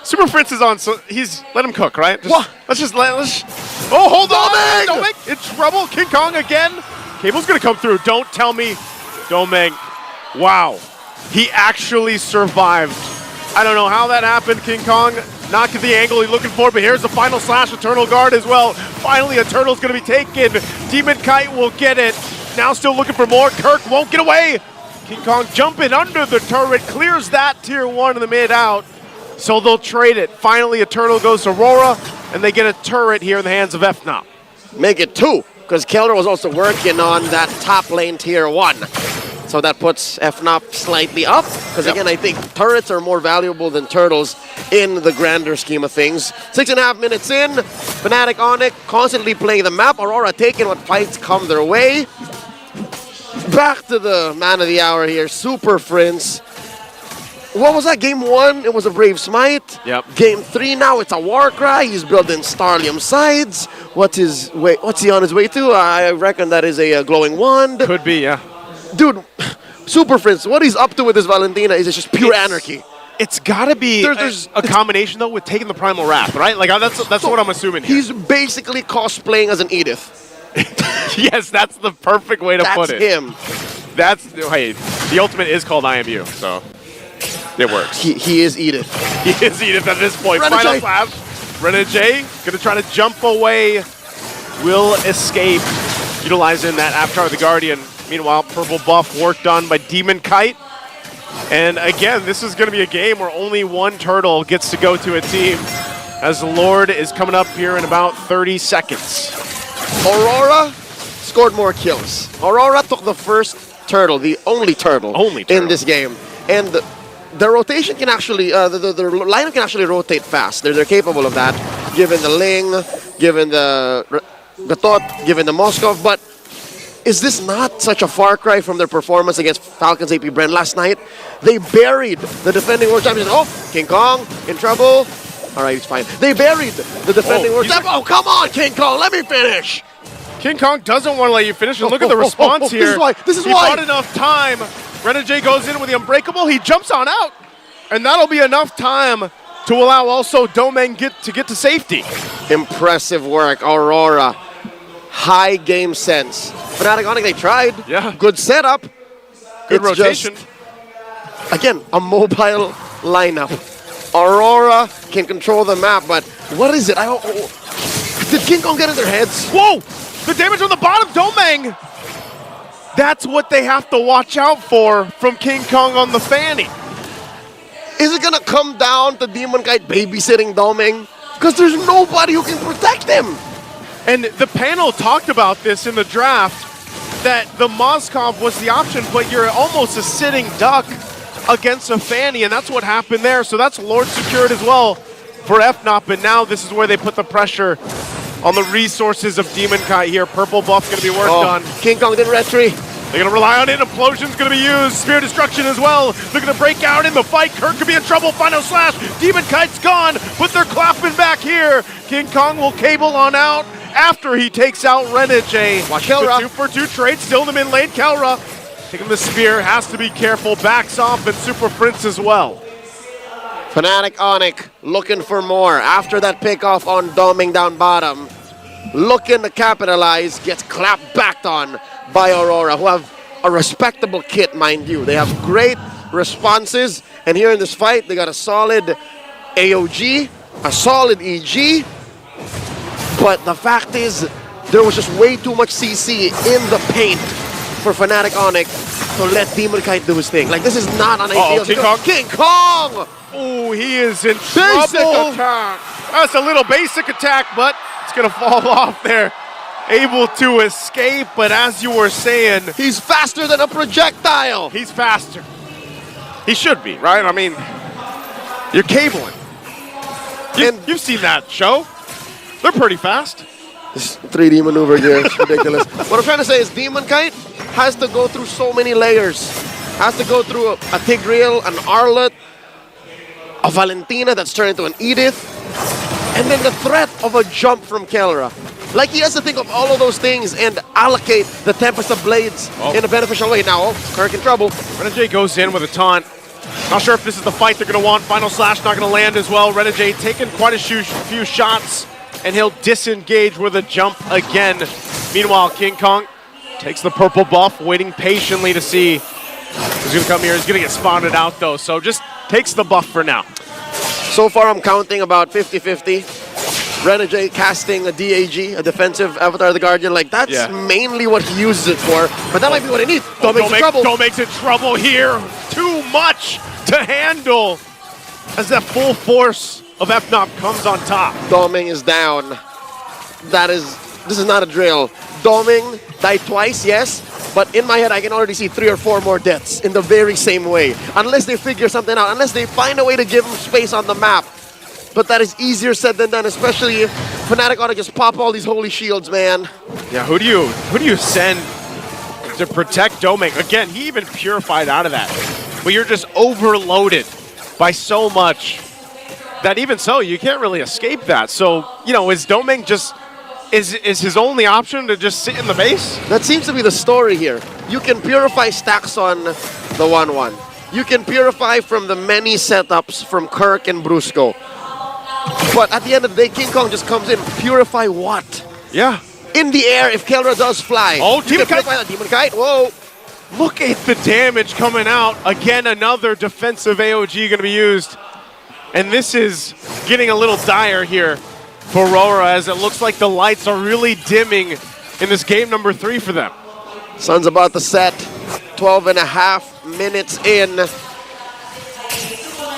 Super Prince is on, so let him cook, right? What? Oh, hold on! Doming! In trouble, King Kong again. Cable's gonna come through, don't tell me. Doming, wow. He actually survived. I don't know how that happened, King Kong. Not get the angle he's looking for, but here's the final slash, Eternal Guard as well. Finally, a turtle's gonna be taken. Demon Kite will get it. Now still looking for more. Kirk won't get away. King Kong jumping under the turret, clears that tier 1 in the mid out. So they'll trade it. Finally, Eternal goes to Aurora, and they get a turret here in the hands of FNOP. Make it 2, because Keller was also working on that top lane tier 1. So that puts FNOP slightly up, because again, I think turrets are more valuable than turtles in the grander scheme of things. 6.5 minutes in, Fnatic on it, constantly playing the map. Aurora taking what fights come their way. Back to the man of the hour here, Super Prince. What was that? Game 1, it was a Brave Smite. Yep. Game 3, now it's a Warcry. He's building Starlium sides. What's he on his way to? I reckon that is a glowing wand. Could be, yeah. Dude, Super Prince, what he's up to with this Valentina is just pure anarchy. It's got to be a combination, though, with taking the Primal Wrath, right? Like, that's what I'm assuming here. He's basically cosplaying as an Edith. Yes, that's the perfect way to put it. That's him. Hey, the ultimate is called IMU, so it works. He is Edith. He is Edith at this point. Renegade. Final slash. Renegade gonna try to jump away. Will escape, utilizing that Avatar of the Guardian. Meanwhile, purple buff work done by Demon Kite. And again, this is going to be a game where only one turtle gets to go to a team, as Lord is coming up here in about 30 seconds. Aurora scored more kills. Aurora took the first turtle, the only turtle, in this game. And the rotation can actually, the lineup can actually rotate fast. They're capable of that, given the Ling, given the Gatot, given the Moskov. But is this not such a far cry from their performance against Falcons AP Bren last night? They buried the defending world champions. Oh, King Kong in trouble. All right, he's fine. They buried the defending world champion. Oh, come on, King Kong, let me finish. King Kong doesn't want to let you finish, and look at the response here. This is he why. bought enough time. Renegade goes in with the Unbreakable. He jumps on out, and that'll be enough time to allow also Domeng to get to safety. Impressive work, Aurora. High game sense. Fnatic Onyx, they tried. Yeah. Good setup. Good It's rotation. just, again, a mobile lineup. Aurora can control the map, but what is it? Did King Kong get in their heads? Whoa! The damage on the bottom, Domeng! That's what they have to watch out for from King Kong on the Fanny. Is it gonna come down to Demon Kite babysitting Domeng? Because there's nobody who can protect him. And the panel talked about this in the draft, that the Moskov was the option, but you're almost a sitting duck against a Fanny, and that's what happened there. So that's Lord secured as well for FNOP, but now this is where they put the pressure on the resources of Demon Kite here. Purple buff going to be worked on. King Kong did retry. They're going to rely on it. Implosion's going to be used. Spear Destruction as well. They're going to break out in the fight. Kirk could be in trouble. Final slash. Demon Kite's gone, but they're clapping back here. King Kong will cable on out after he takes out Renegade. Watch Kelra. 2-for-2 trade still in the mid lane. Kelra taking the spear. Has to be careful. Backs off, and Super Prince as well. Fnatic Onyx looking for more after that pickoff on Doming down bottom. Looking to capitalize, gets clapped back on by Aurora, who have a respectable kit, mind you. They have great responses, and here in this fight, they got a solid AOG, a solid EG, but the fact is, there was just way too much CC in the paint for Fnatic Onyx to let Demon Kite do his thing. Like, this is not an ideal King Kong. King Kong! Oh, he is in Basic trouble. attack. That's a little basic attack, but it's going to fall off there. Able to escape, but as you were saying, he's faster than a projectile. He's faster. He should be, right? I mean, you're cabling. You've seen that show. They're pretty fast. This 3D maneuver here is ridiculous. What I'm trying to say is Demon Kite has to go through so many layers. Has to go through a Tigreal, an Arlet, a Valentina that's turned into an Edith, and then the threat of a jump from Kelra. Like, he has to think of all of those things and allocate the Tempest of Blades in a beneficial way. Now, Kirk in trouble. Renegade goes in with a taunt. Not sure if this is the fight they're going to want. Final Slash not going to land as well. Renegade taking quite a few shots, and he'll disengage with a jump again. Meanwhile, King Kong takes the purple buff, waiting patiently to see who's going to come here. He's going to get spotted out, though, so just takes the buff for now. So far, I'm counting about 50-50. Renegade casting a DAG, a defensive Avatar of the Guardian, like that's mainly what he uses it for, but that might be what he needs. Doming's in trouble. Doming's in trouble here. Too much to handle as that full force of FNOP comes on top. Doming is down. This is not a drill. Doming died twice, yes, but in my head I can already see 3 or 4 more deaths in the very same way. Unless they figure something out, unless they find a way to give him space on the map. But that is easier said than done, especially if Fnatic ought to just pop all these holy shields, man. Yeah, who do you send to protect Doming? Again, he even purified out of that. But you're just overloaded by so much that even so, you can't really escape that. So, you know, is Doming just, is his only option to just sit in the base? That seems to be the story here. You can purify stacks on the 1-1. You can purify from the many setups from Kirk and Brusco. But at the end of the day, King Kong just comes in. Purify what? Yeah. In the air, if Kelra does fly. Oh, Demon Kite. Demon Kite, whoa. Look at the damage coming out. Again, another defensive AOG going to be used. And this is getting a little dire here for Aurora, as it looks like the lights are really dimming in this game number 3 for them. Sun's about to set. 12 and a half minutes in.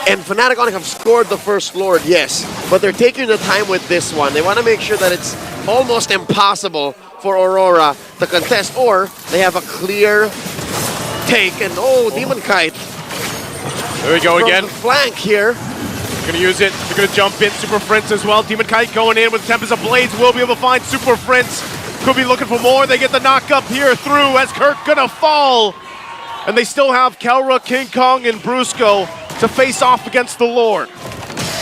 And Fnatic Onyx have scored the first Lord, yes. But they're taking the time with this one. They want to make sure that it's almost impossible for Aurora to contest, or they have a clear take. And Demon Kite. There we go again. The flank here. Gonna use it. They're gonna jump in. Super Prince as well. Demon Kite going in with Tempest of Blades. Will be able to find Super Prince. Could be looking for more. They get the knock up here through as Kirk gonna fall. And they still have Kelra, King Kong, and Brusco to face off against the Lord.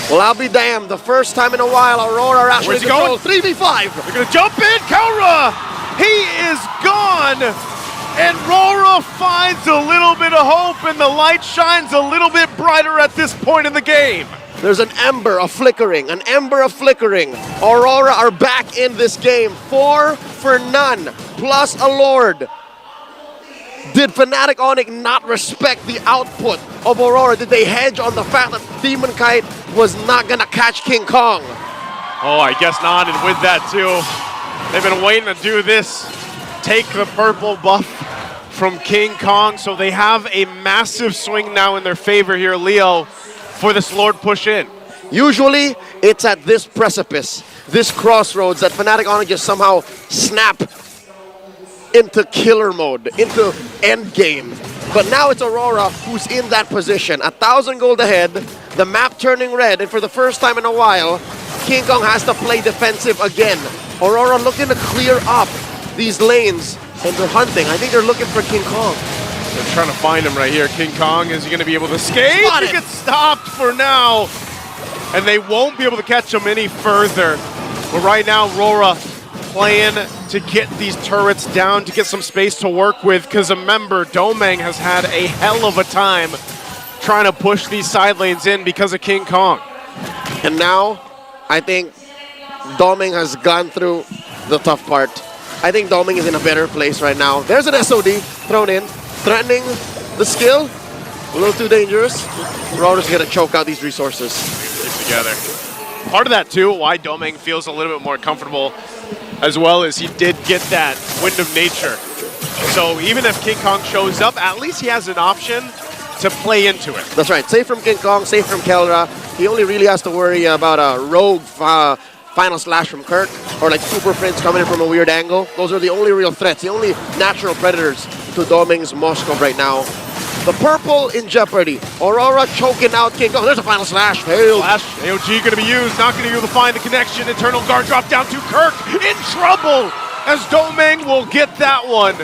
Well, I'll be damned. The first time in a while, Aurora are actually going? 3v5. They're gonna jump in. Kelra! He is gone! And Rora finds a little bit of hope, and the light shines a little bit brighter at this point in the game. There's an ember of flickering, an ember of flickering. Aurora are back in this game. 4 for none, plus a Lord. Did Fnatic Onyx not respect the output of Aurora? Did they hedge on the fact that Demon Kite was not gonna catch King Kong? Oh, I guess not, and with that too, they've been waiting to do this. Take the purple buff from King Kong, so they have a massive swing now in their favor here, Leo, for this Lord push in. Usually, it's at this precipice, this crossroads, that Fnatic Onyx just somehow snap into killer mode, into end game. But now it's Aurora who's in that position. 1,000 gold ahead, the map turning red, and for the first time in a while, King Kong has to play defensive again. Aurora looking to clear up these lanes, and they're hunting. I think they're looking for King Kong. They're trying to find him right here. King Kong, is he going to be able to escape? Spotted. He gets stopped for now, and they won't be able to catch him any further. But right now, Aurora playing to get these turrets down, to get some space to work with, because remember, Domeng has had a hell of a time trying to push these side lanes in because of King Kong. And now, I think Domeng has gone through the tough part. I think Domeng is in a better place right now. There's an SOD thrown in, threatening the skill. A little too dangerous. Aurora's gonna choke out these resources. Together. Part of that too, why Domeng feels a little bit more comfortable as well, is he did get that Wind of Nature. So even if King Kong shows up, at least he has an option to play into it. That's right. Safe from King Kong, safe from Kelra. He only really has to worry about a rogue final slash from Kirk, or like Super Prince coming in from a weird angle. Those are the only real threats, the only natural predators to Domeng's Moskov right now. The purple in jeopardy. Aurora choking out King Kong. There's a final slash. Failed. Slash, AOG gonna be used, not gonna be able to find the connection. Eternal Guard drop down to Kirk, in trouble, as Domeng will get that one.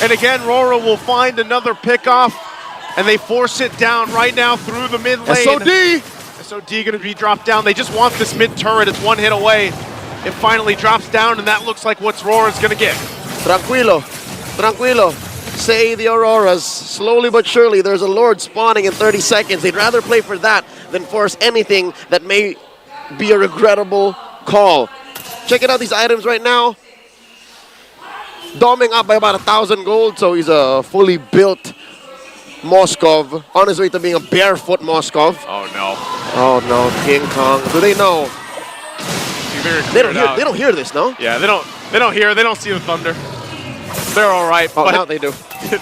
And again, Rora will find another pickoff, and they force it down right now through the mid lane. SOD! SOD gonna be dropped down. They just want this mid turret. It's one hit away. It finally drops down, and that looks like what Rora's gonna get. Tranquilo. Tranquilo. Say the Auroras. Slowly but surely, there's a Lord spawning in 30 seconds. They'd rather play for that than force anything that may be a regrettable call. Checking out these items right now. Domeng up by about 1,000 gold, so he's a fully built Moskov, on his way to being a barefoot Moskov. Oh no. Oh no, King Kong. Do they know? They don't hear this, no? Yeah, they don't hear, they don't see the thunder. They're all right. Oh, but now they do.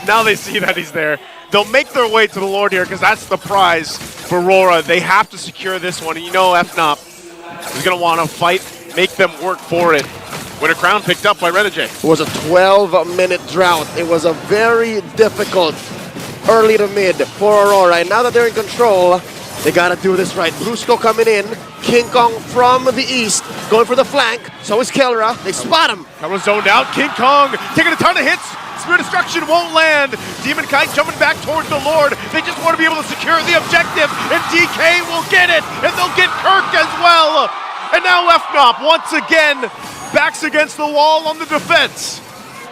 Now they see that he's there. They'll make their way to the Lord here, because that's the prize for Rora. They have to secure this one, and you know FNOP is going to want to fight, make them work for it. Winter Crown picked up by Renegade. It was a 12-minute drought. It was a very difficult early to mid for Aurora. And now that they're in control, they got to do this right. Brusco coming in. King Kong from the east, going for the flank. So is Kelra. They spot him. Kelra zoned out. King Kong taking a ton of hits. Spear Destruction won't land. Demon Kite jumping back towards the Lord. They just want to be able to secure the objective, and DK will get it, and they'll get Kirk as well. And now FNOP, once again, backs against the wall on the defense.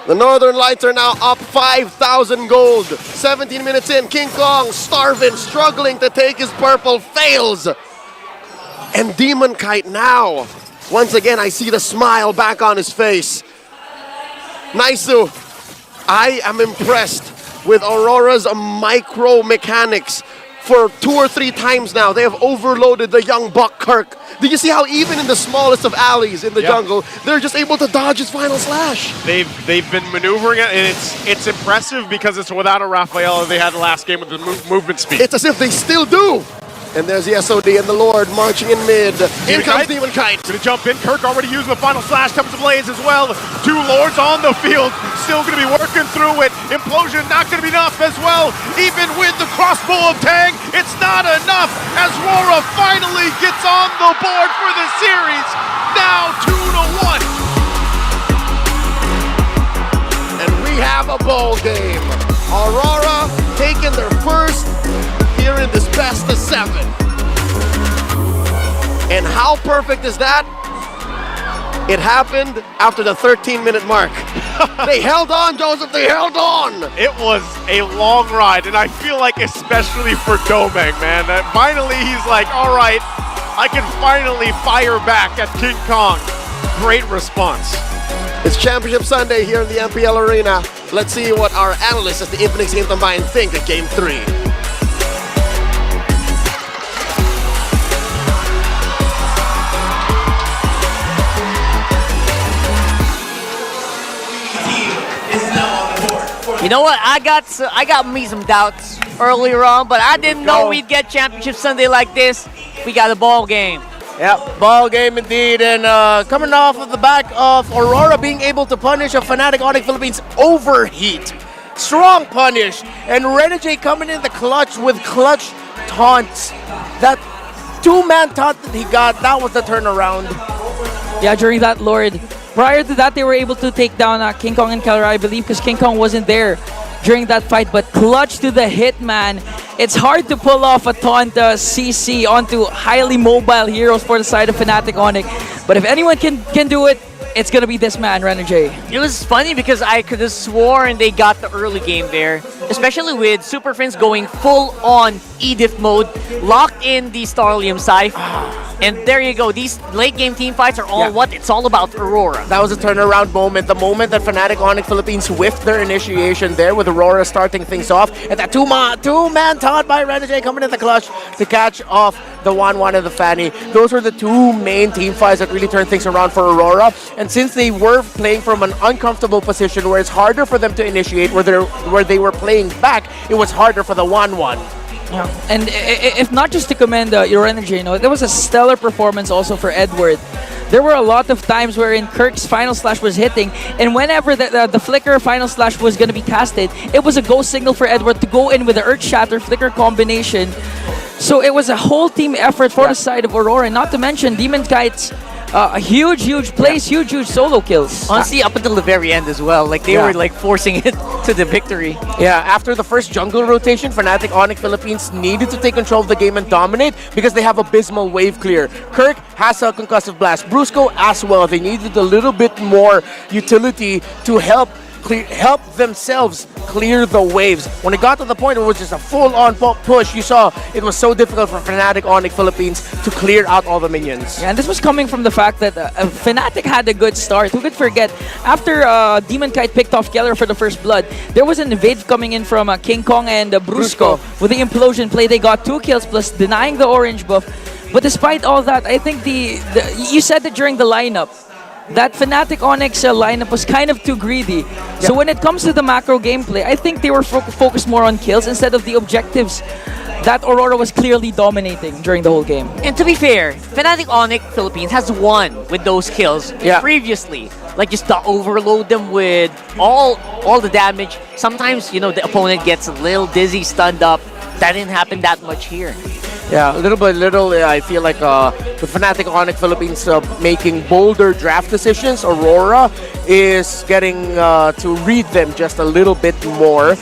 The Northern Lights are now up 5,000 gold. 17 minutes in, King Kong starving, struggling to take his purple, fails. And Demon Kite now, once again, I see the smile back on his face. Naisu, I am impressed with Aurora's micro mechanics. for 2 or 3 times now, they have overloaded the young buck Kirk. Did you see how even in the smallest of alleys in the jungle, they're just able to dodge his final slash? They've been maneuvering it, and it's impressive because it's without a Raphael they had the last game with the movement speed. It's as if they still do. And there's the SOD and the Lord marching in mid. In comes Demon Kite. Gonna jump in. Kirk already using the final slash. Comes to Blaze as well. 2 Lords on the field. Still gonna be working through it. Implosion not gonna be enough as well. Even with the crossbow of Tang, it's not enough as Rora finally gets on the board for the series. Now 2-1. And we have a ball game. Aurora taking their first here in this best of 7. And how perfect is that? It happened after the 13-minute mark. They held on, Joseph, they held on! It was a long ride, and I feel like especially for Domeng, man, that finally he's like, all right, I can finally fire back at King Kong. Great response. It's Championship Sunday here in the MPL Arena. Let's see what our analysts at the Infinix Game Combined think of Game 3. You know what? I got me some doubts earlier on, but I didn't know we'd get Championship Sunday like this. We got a ball game. Yep, ball game indeed, and coming off of the back of Aurora being able to punish a Fnatic Onyx Philippines overheat. Strong punish, and Renegade coming in the clutch with clutch taunts. That 2-man taunt that he got, that was the turnaround. Yeah, during that Lord. Prior to that, they were able to take down King Kong and Kalra, I believe, because King Kong wasn't there during that fight. But clutch to the Hitman. It's hard to pull off a taunt CC onto highly mobile heroes for the side of Fnatic Onyx. But if anyone can do it, it's gonna be this man, Renegade. It was funny because I could have sworn they got the early game there, especially with Super Friends going full on Edith mode, locked in the Starlium Scythe. And there you go. These late game team fights are all what it's all about Aurora. That was a turnaround moment. The moment that Fnatic Onyx Philippines whiffed their initiation there with Aurora starting things off. And that two-man taunt by Renegade coming in the clutch to catch off the 1-1 and the Fanny. Those were the 2 main team fights that really turned things around for Aurora. And since they were playing from an uncomfortable position where it's harder for them to initiate, where they were playing back, it was harder for the 1-1. Yeah. And if not just to commend your energy, you know, there was a stellar performance also for Edward. There were a lot of times wherein Kirk's final slash was hitting, and whenever the flicker final slash was going to be casted, it was a go signal for Edward to go in with the Earth Shatter flicker combination. So it was a whole team effort for the side of Aurora, not to mention Demon Kite's huge plays, huge solo kills. Honestly, up until the very end as well. Like, they were like forcing it to the victory. Yeah, after the first jungle rotation, Fnatic Onyx Philippines needed to take control of the game and dominate because they have abysmal wave clear. Kirk has a concussive blast. Brusco as well. They needed a little bit more utility to help themselves clear the waves. When it got to the point where it was just a full-on push, you saw it was so difficult for Fnatic Onyx Philippines to clear out all the minions. Yeah, and this was coming from the fact that Fnatic had a good start. Who could forget, after Demon Kite picked off Keller for the first blood, there was an invade coming in from King Kong and Brusco. With the implosion play, they got 2 kills plus denying the orange buff. But despite all that, I think you said it during the lineup, that Fnatic Onyx lineup was kind of too greedy. So when it comes to the macro gameplay, I think they were focused more on kills instead of the objectives that Aurora was clearly dominating during the whole game. And to be fair, Fnatic Onyx Philippines has won with those kills previously. Like, just to overload them with all the damage. Sometimes, you know, the opponent gets a little dizzy, stunned up. That didn't happen that much here. Yeah, little by little, I feel like with Fnatic Onyx Philippines making bolder draft decisions, Aurora is getting to read them just a little bit more.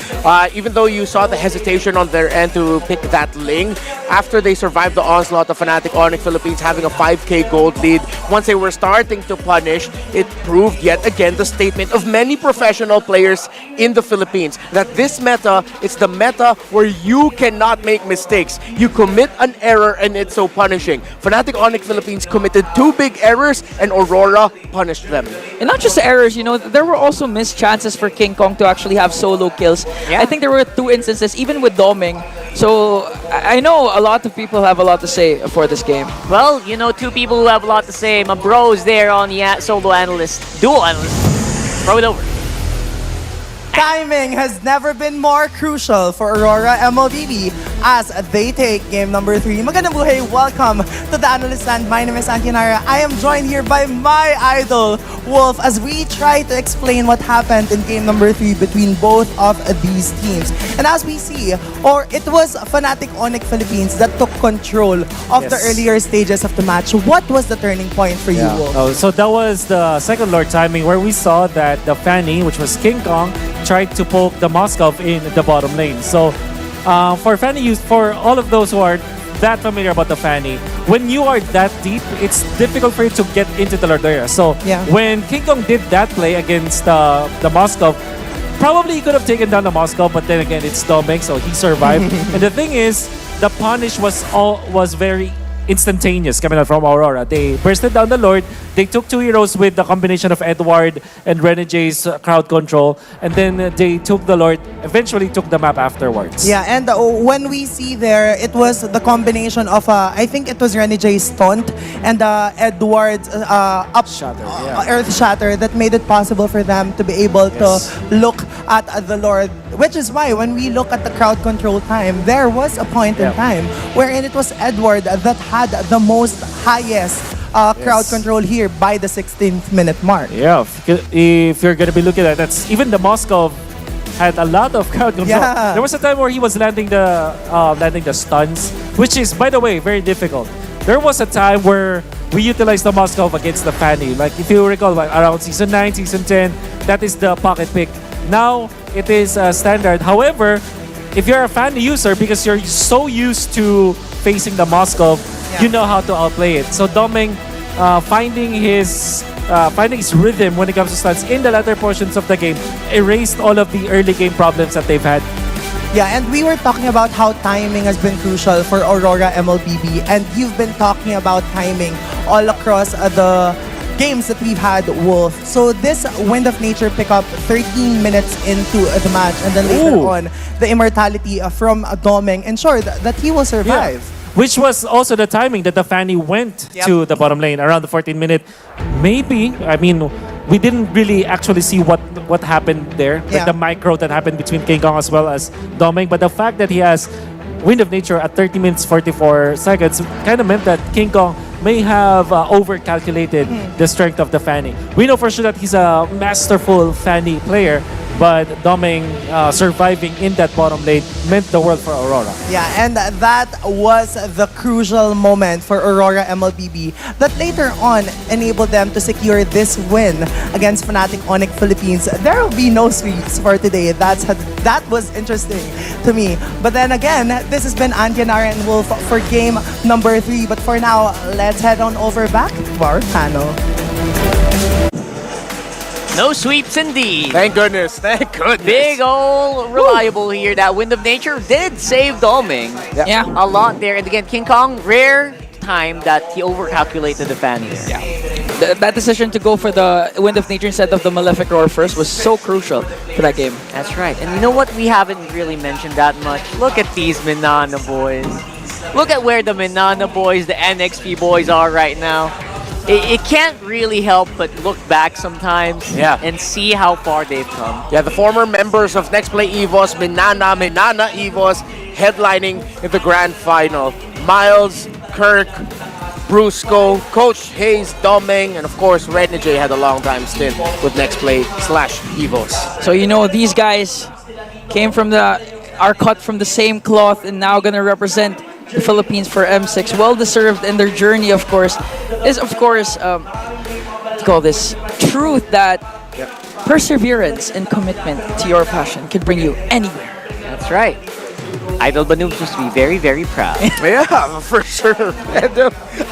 Even though you saw the hesitation on their end to pick that Ling, after they survived the onslaught of Fnatic Onyx Philippines having a 5k gold lead, once they were starting to punish, it proved yet again the statement of many professional players in the Philippines that this meta is the meta where you cannot make mistakes. You commit an error and it's so punishing. Fnatic Onyx Philippines committed 2 big errors and Aurora punished them. And not just errors, you know, there were also missed chances for King Kong to actually have solo kills. I think there were 2 instances, even with Doming, So I know a lot of people have a lot to say for this game. Well, you know, two people who have a lot to say. My bros there on the solo analyst, dual analyst. Throw it over. Timing has never been more crucial for Aurora MLBB as they take game number 3. Magandang buhay, welcome to the Analyst Stand. My name is Antinara. I am joined here by my idol, Wolf, as we try to explain what happened in game number 3 between both of these teams. And as we see, it was Fnatic Onyx Philippines that took control of the earlier stages of the match. What was the turning point for you, Wolf? Oh, so that was the second Lord timing where we saw that the Fanny, which was King Kong, tried to poke the Moskov in the bottom lane. So for Fanny, for all of those who are that familiar about the Fanny, when you are that deep, it's difficult for you to get into the Lord area. So when King Kong did that play against the Moskov, probably he could have taken down the Moskov, but then again, it's Dominic, so he survived. And the thing is, the punish was very instantaneous coming out from Aurora. They bursted down the Lord. They took two heroes with the combination of Edward and Renege's crowd control, and then they took the Lord, eventually took the map afterwards. Yeah, and when we see there, it was the combination of, I think it was Renege's taunt and Edward's Earth Shatter that made it possible for them to be able to look at the Lord. Which is why when we look at the crowd control time, there was a point in time wherein it was Edward that had the most highest crowd control here by the 16th minute mark. Yeah, if you're going to be looking at that's even the Moskov had a lot of crowd control. Yeah. There was a time where he was landing the stuns, which is, by the way, very difficult. There was a time where we utilized the Moskov against the Fanny. Like if you recall, like around season 9, season 10, that is the pocket pick. Now it is standard. However, if you're a Fanny user, because you're so used to facing the Moskov, you know how to outplay it. So Doming finding his rhythm when it comes to stunts in the latter portions of the game erased all of the early game problems that they've had. Yeah, and we were talking about how timing has been crucial for Aurora MLBB, and you've been talking about timing all across the games that we've had, Wolf. So this Wind of Nature pickup 13 minutes into the match, and then later on, the immortality from Doming ensured that he will survive. Yeah. Which was also the timing that the Fanny went to the bottom lane around the 14th minute. Maybe, I mean, we didn't really actually see what happened there, like the micro that happened between King Kong as well as Doming. But the fact that he has Wind of Nature at 30 minutes 44 seconds kind of meant that King Kong may have over-calculated the strength of the Fanny. We know for sure that he's a masterful Fanny player, but Doming surviving in that bottom lane meant the world for Aurora. Yeah, and that was the crucial moment for Aurora MLBB that later on enabled them to secure this win against Fnatic Onyx Philippines. There will be no sweeps for today. That was interesting to me. But then again, this has been Andianara and Wolf for game number 3. But for now, let's head on over back to our panel. No sweeps indeed. Thank goodness. Thank goodness. Big ol' reliable here. That Wind of Nature did save Doming. Yeah. A lot there. And again, King Kong, rare time that he overcalculated the Fanny there. Yeah. That decision to go for the Wind of Nature instead of the Malefic Roar first was so crucial for that game. That's right. And you know what? We haven't really mentioned that much. Look at these Minana boys. Look at where the Minana boys, the NXP boys are right now. It can't really help but look back sometimes and see how far they've come. Yeah, the former members of Next Play EVOS, Minana EVOS, headlining in the grand final. Miles, Kirk, Brusco, Coach Hayes, Doming, and of course Renege had a long time stint with Next Play /EVOS. So you know these guys are cut from the same cloth and now gonna represent the Philippines for M6. Well deserved, and their journey, of course, is call this truth that perseverance and commitment to your passion can bring you anywhere. That's right. Idol Banu was to be very, very proud. Yeah, for sure.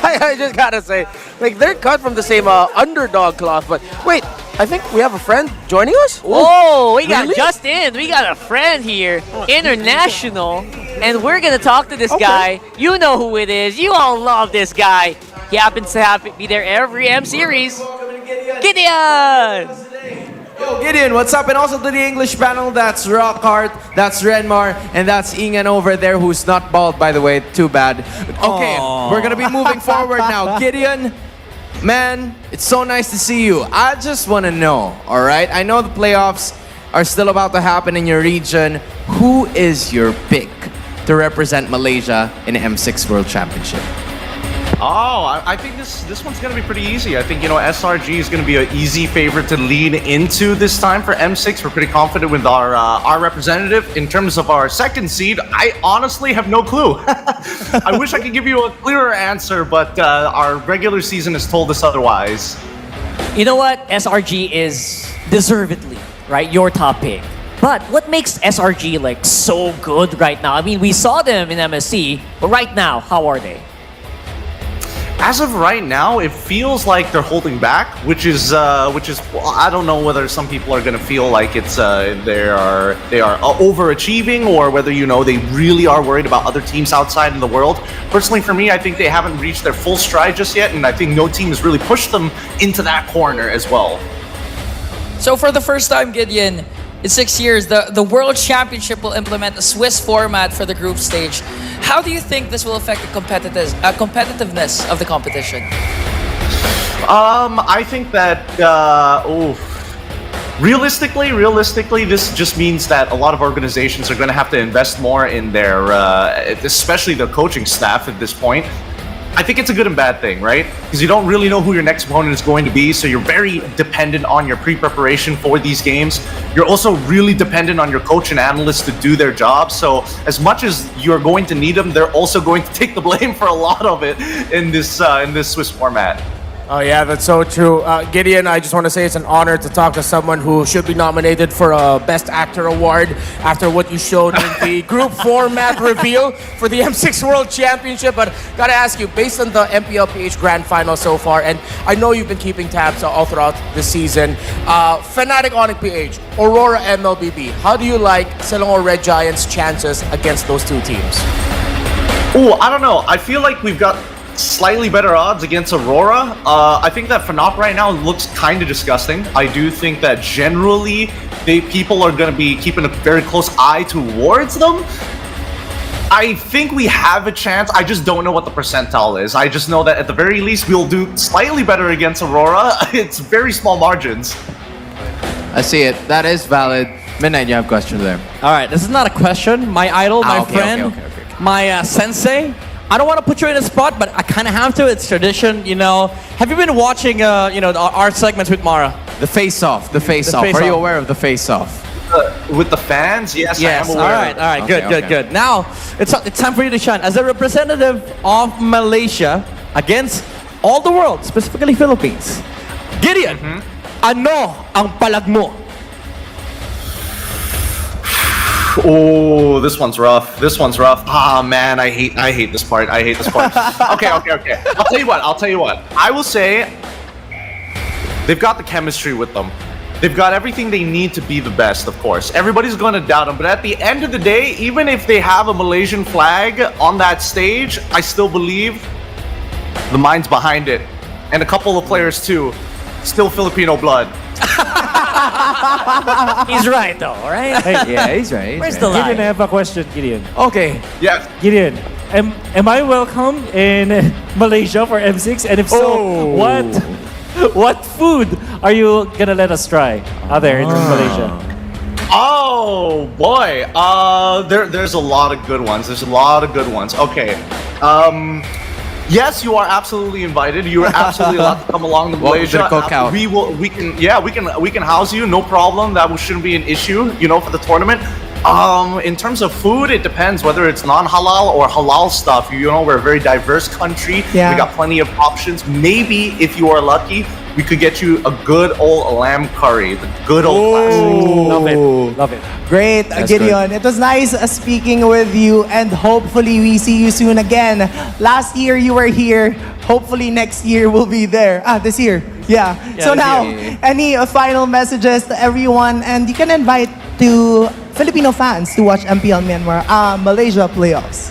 I just gotta say, like, they're cut from the same underdog cloth, but wait, I think we have a friend joining us? Oh, we got just in. We got a friend here, international, and we're gonna talk to this guy. You know who it is. You all love this guy. He happens to be there every M series. Gideon! Yo, Gideon, what's up? And also to the English panel, that's Rockhart, that's Renmar, and that's Ingen over there, who's not bald, by the way. Too bad. Okay, we're gonna be moving forward now. Gideon, man, it's so nice to see you. I just want to know, all right? I know the playoffs are still about to happen in your region. Who is your pick to represent Malaysia in the M6 World Championship? Oh, I think this one's going to be pretty easy. I think, SRG is going to be an easy favorite to lean into this time for M6. We're pretty confident with our representative. In terms of our second seed, I honestly have no clue. I wish I could give you a clearer answer, but our regular season has told us otherwise. You know what? SRG is deservedly, right, your top pick. But what makes SRG like so good right now? I mean, we saw them in MSC, but right now, how are they? As of right now, it feels like they're holding back, which is well, I don't know whether some people are gonna feel like it's they are overachieving, or whether they really are worried about other teams outside in the world. Personally, for me, I think they haven't reached their full stride just yet, and I think no team has really pushed them into that corner as well. So for the first time, Gideon, in 6 years, the World Championship will implement a Swiss format for the group stage. How do you think this will affect the competitiveness of the competition? I think that realistically, this just means that a lot of organizations are going to have to invest more in their, especially their coaching staff at this point. I think it's a good and bad thing, right? Because you don't really know who your next opponent is going to be, so you're very dependent on your pre-preparation for these games. You're also really dependent on your coach and analysts to do their job, so as much as you're going to need them, they're also going to take the blame for a lot of it in this Swiss format. Oh yeah, that's so true. Gideon, I just want to say it's an honor to talk to someone who should be nominated for a Best Actor award after what you showed in the group format reveal for the M6 World Championship. But gotta ask you, based on the MPLPH Grand Final so far, and I know you've been keeping tabs all throughout the season, Fnatic Onyx PH, Aurora MLBB, how do you like Selangor Red Giants' chances against those two teams? Oh, I don't know. I feel like we've got slightly better odds against Aurora. I think that Fnatic right now looks kind of disgusting. I do think that generally people are going to be keeping a very close eye towards them. I think we have a chance. I just don't know what the percentile is. I just know that at the very least we'll do slightly better against Aurora. It's very small margins. I see it. That is valid. Midnight, you have a question there. All right, this is not a question. My idol, my friend, my sensei. I don't want to put you in a spot, but I kind of have to. It's tradition, Have you been watching, our segments with Mara? The face-off. Are you aware of the face-off? With the fans? Yes, I am aware. All right. Good. Now, it's time for you to shine. As a representative of Malaysia against all the world, specifically Philippines, Gideon, ano ang palag mo? Oh, this one's rough. Ah, man, I hate this part. Okay. I'll tell you what. I will say they've got the chemistry with them. They've got everything they need to be the best, of course. Everybody's going to doubt them, but at the end of the day, even if they have a Malaysian flag on that stage, I still believe the minds behind it, and a couple of players too, still Filipino blood. He's right, though, right? Yeah, he's right. Where's the lie? Gideon, I have a question, Gideon. Okay. Yes. Gideon, am I welcome in Malaysia for M6? And if so, what food are you gonna let us try out there in Malaysia? Oh boy, there's a lot of good ones. Okay, yes, you are absolutely invited. You are absolutely allowed to come along to Malaysia. We can house you, no problem. That shouldn't be an issue, for the tournament. In terms of food, it depends whether it's non-halal or halal stuff. We're a very diverse country. Yeah. We got plenty of options. Maybe if you are lucky, we could get you a good old lamb curry, the good old classic. Love it. Great, Gideon. It was nice speaking with you, and hopefully we see you soon again. Last year you were here. Hopefully next year we'll be there. This year. Yeah. So now, any final messages to everyone, and you can invite to Filipino fans to watch MPL Myanmar Malaysia playoffs.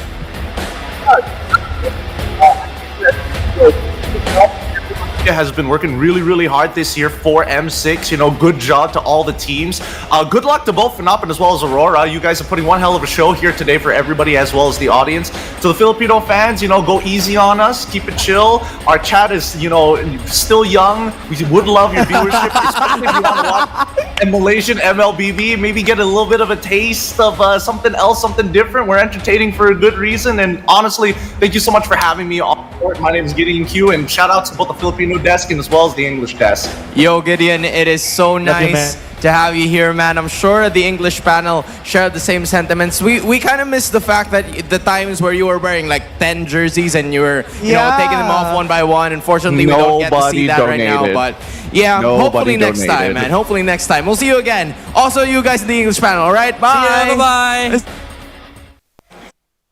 has been working really hard this year for M6. You know, good job to all the teams. Good luck to both Fnapan as well as Aurora. You guys are putting one hell of a show here today for everybody as well as the audience. To the Filipino fans, you know, go easy on us. Keep it chill. Our chat is, you know, still young. We would love your viewership, especially if you want to watch a Malaysian MLBB. Maybe get a little bit of a taste of something else, something different. We're entertaining for a good reason. And honestly, thank you so much for having me on board. My name is Gideon Q, and shout out to both the Filipino desk and as well as the English desk. Yo, Gideon, it is so nice to have you here, man. I'm sure the English panel share the same sentiments. We kind of miss the fact that the times where you were wearing like 10 jerseys and you were you know, taking them off one by one. Unfortunately, we don't get to see that right now. But yeah, hopefully next time, man. Hopefully next time. We'll see you again. Also, you guys in the English panel, all right? Bye. See ya, bye-bye.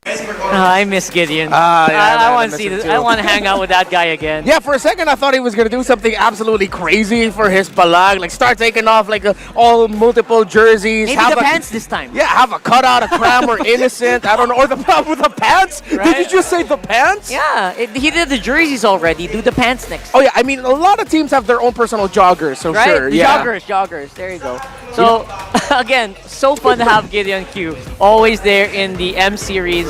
I miss Gideon. I want to see this. I want to hang out with that guy again. Yeah, for a second I thought he was gonna do something absolutely crazy for his palag, like start taking off like all multiple jerseys. Maybe the pants this time. Yeah, have a cutout, a cram, or innocent. I don't know, or the with the pants. Right? Did you just say the pants? Yeah, he did the jerseys already. Do the pants next. Oh yeah, I mean a lot of teams have their own personal joggers, so right? sure. The Yeah. joggers. There you go. So again, so fun to have Gideon Q always there in the M series.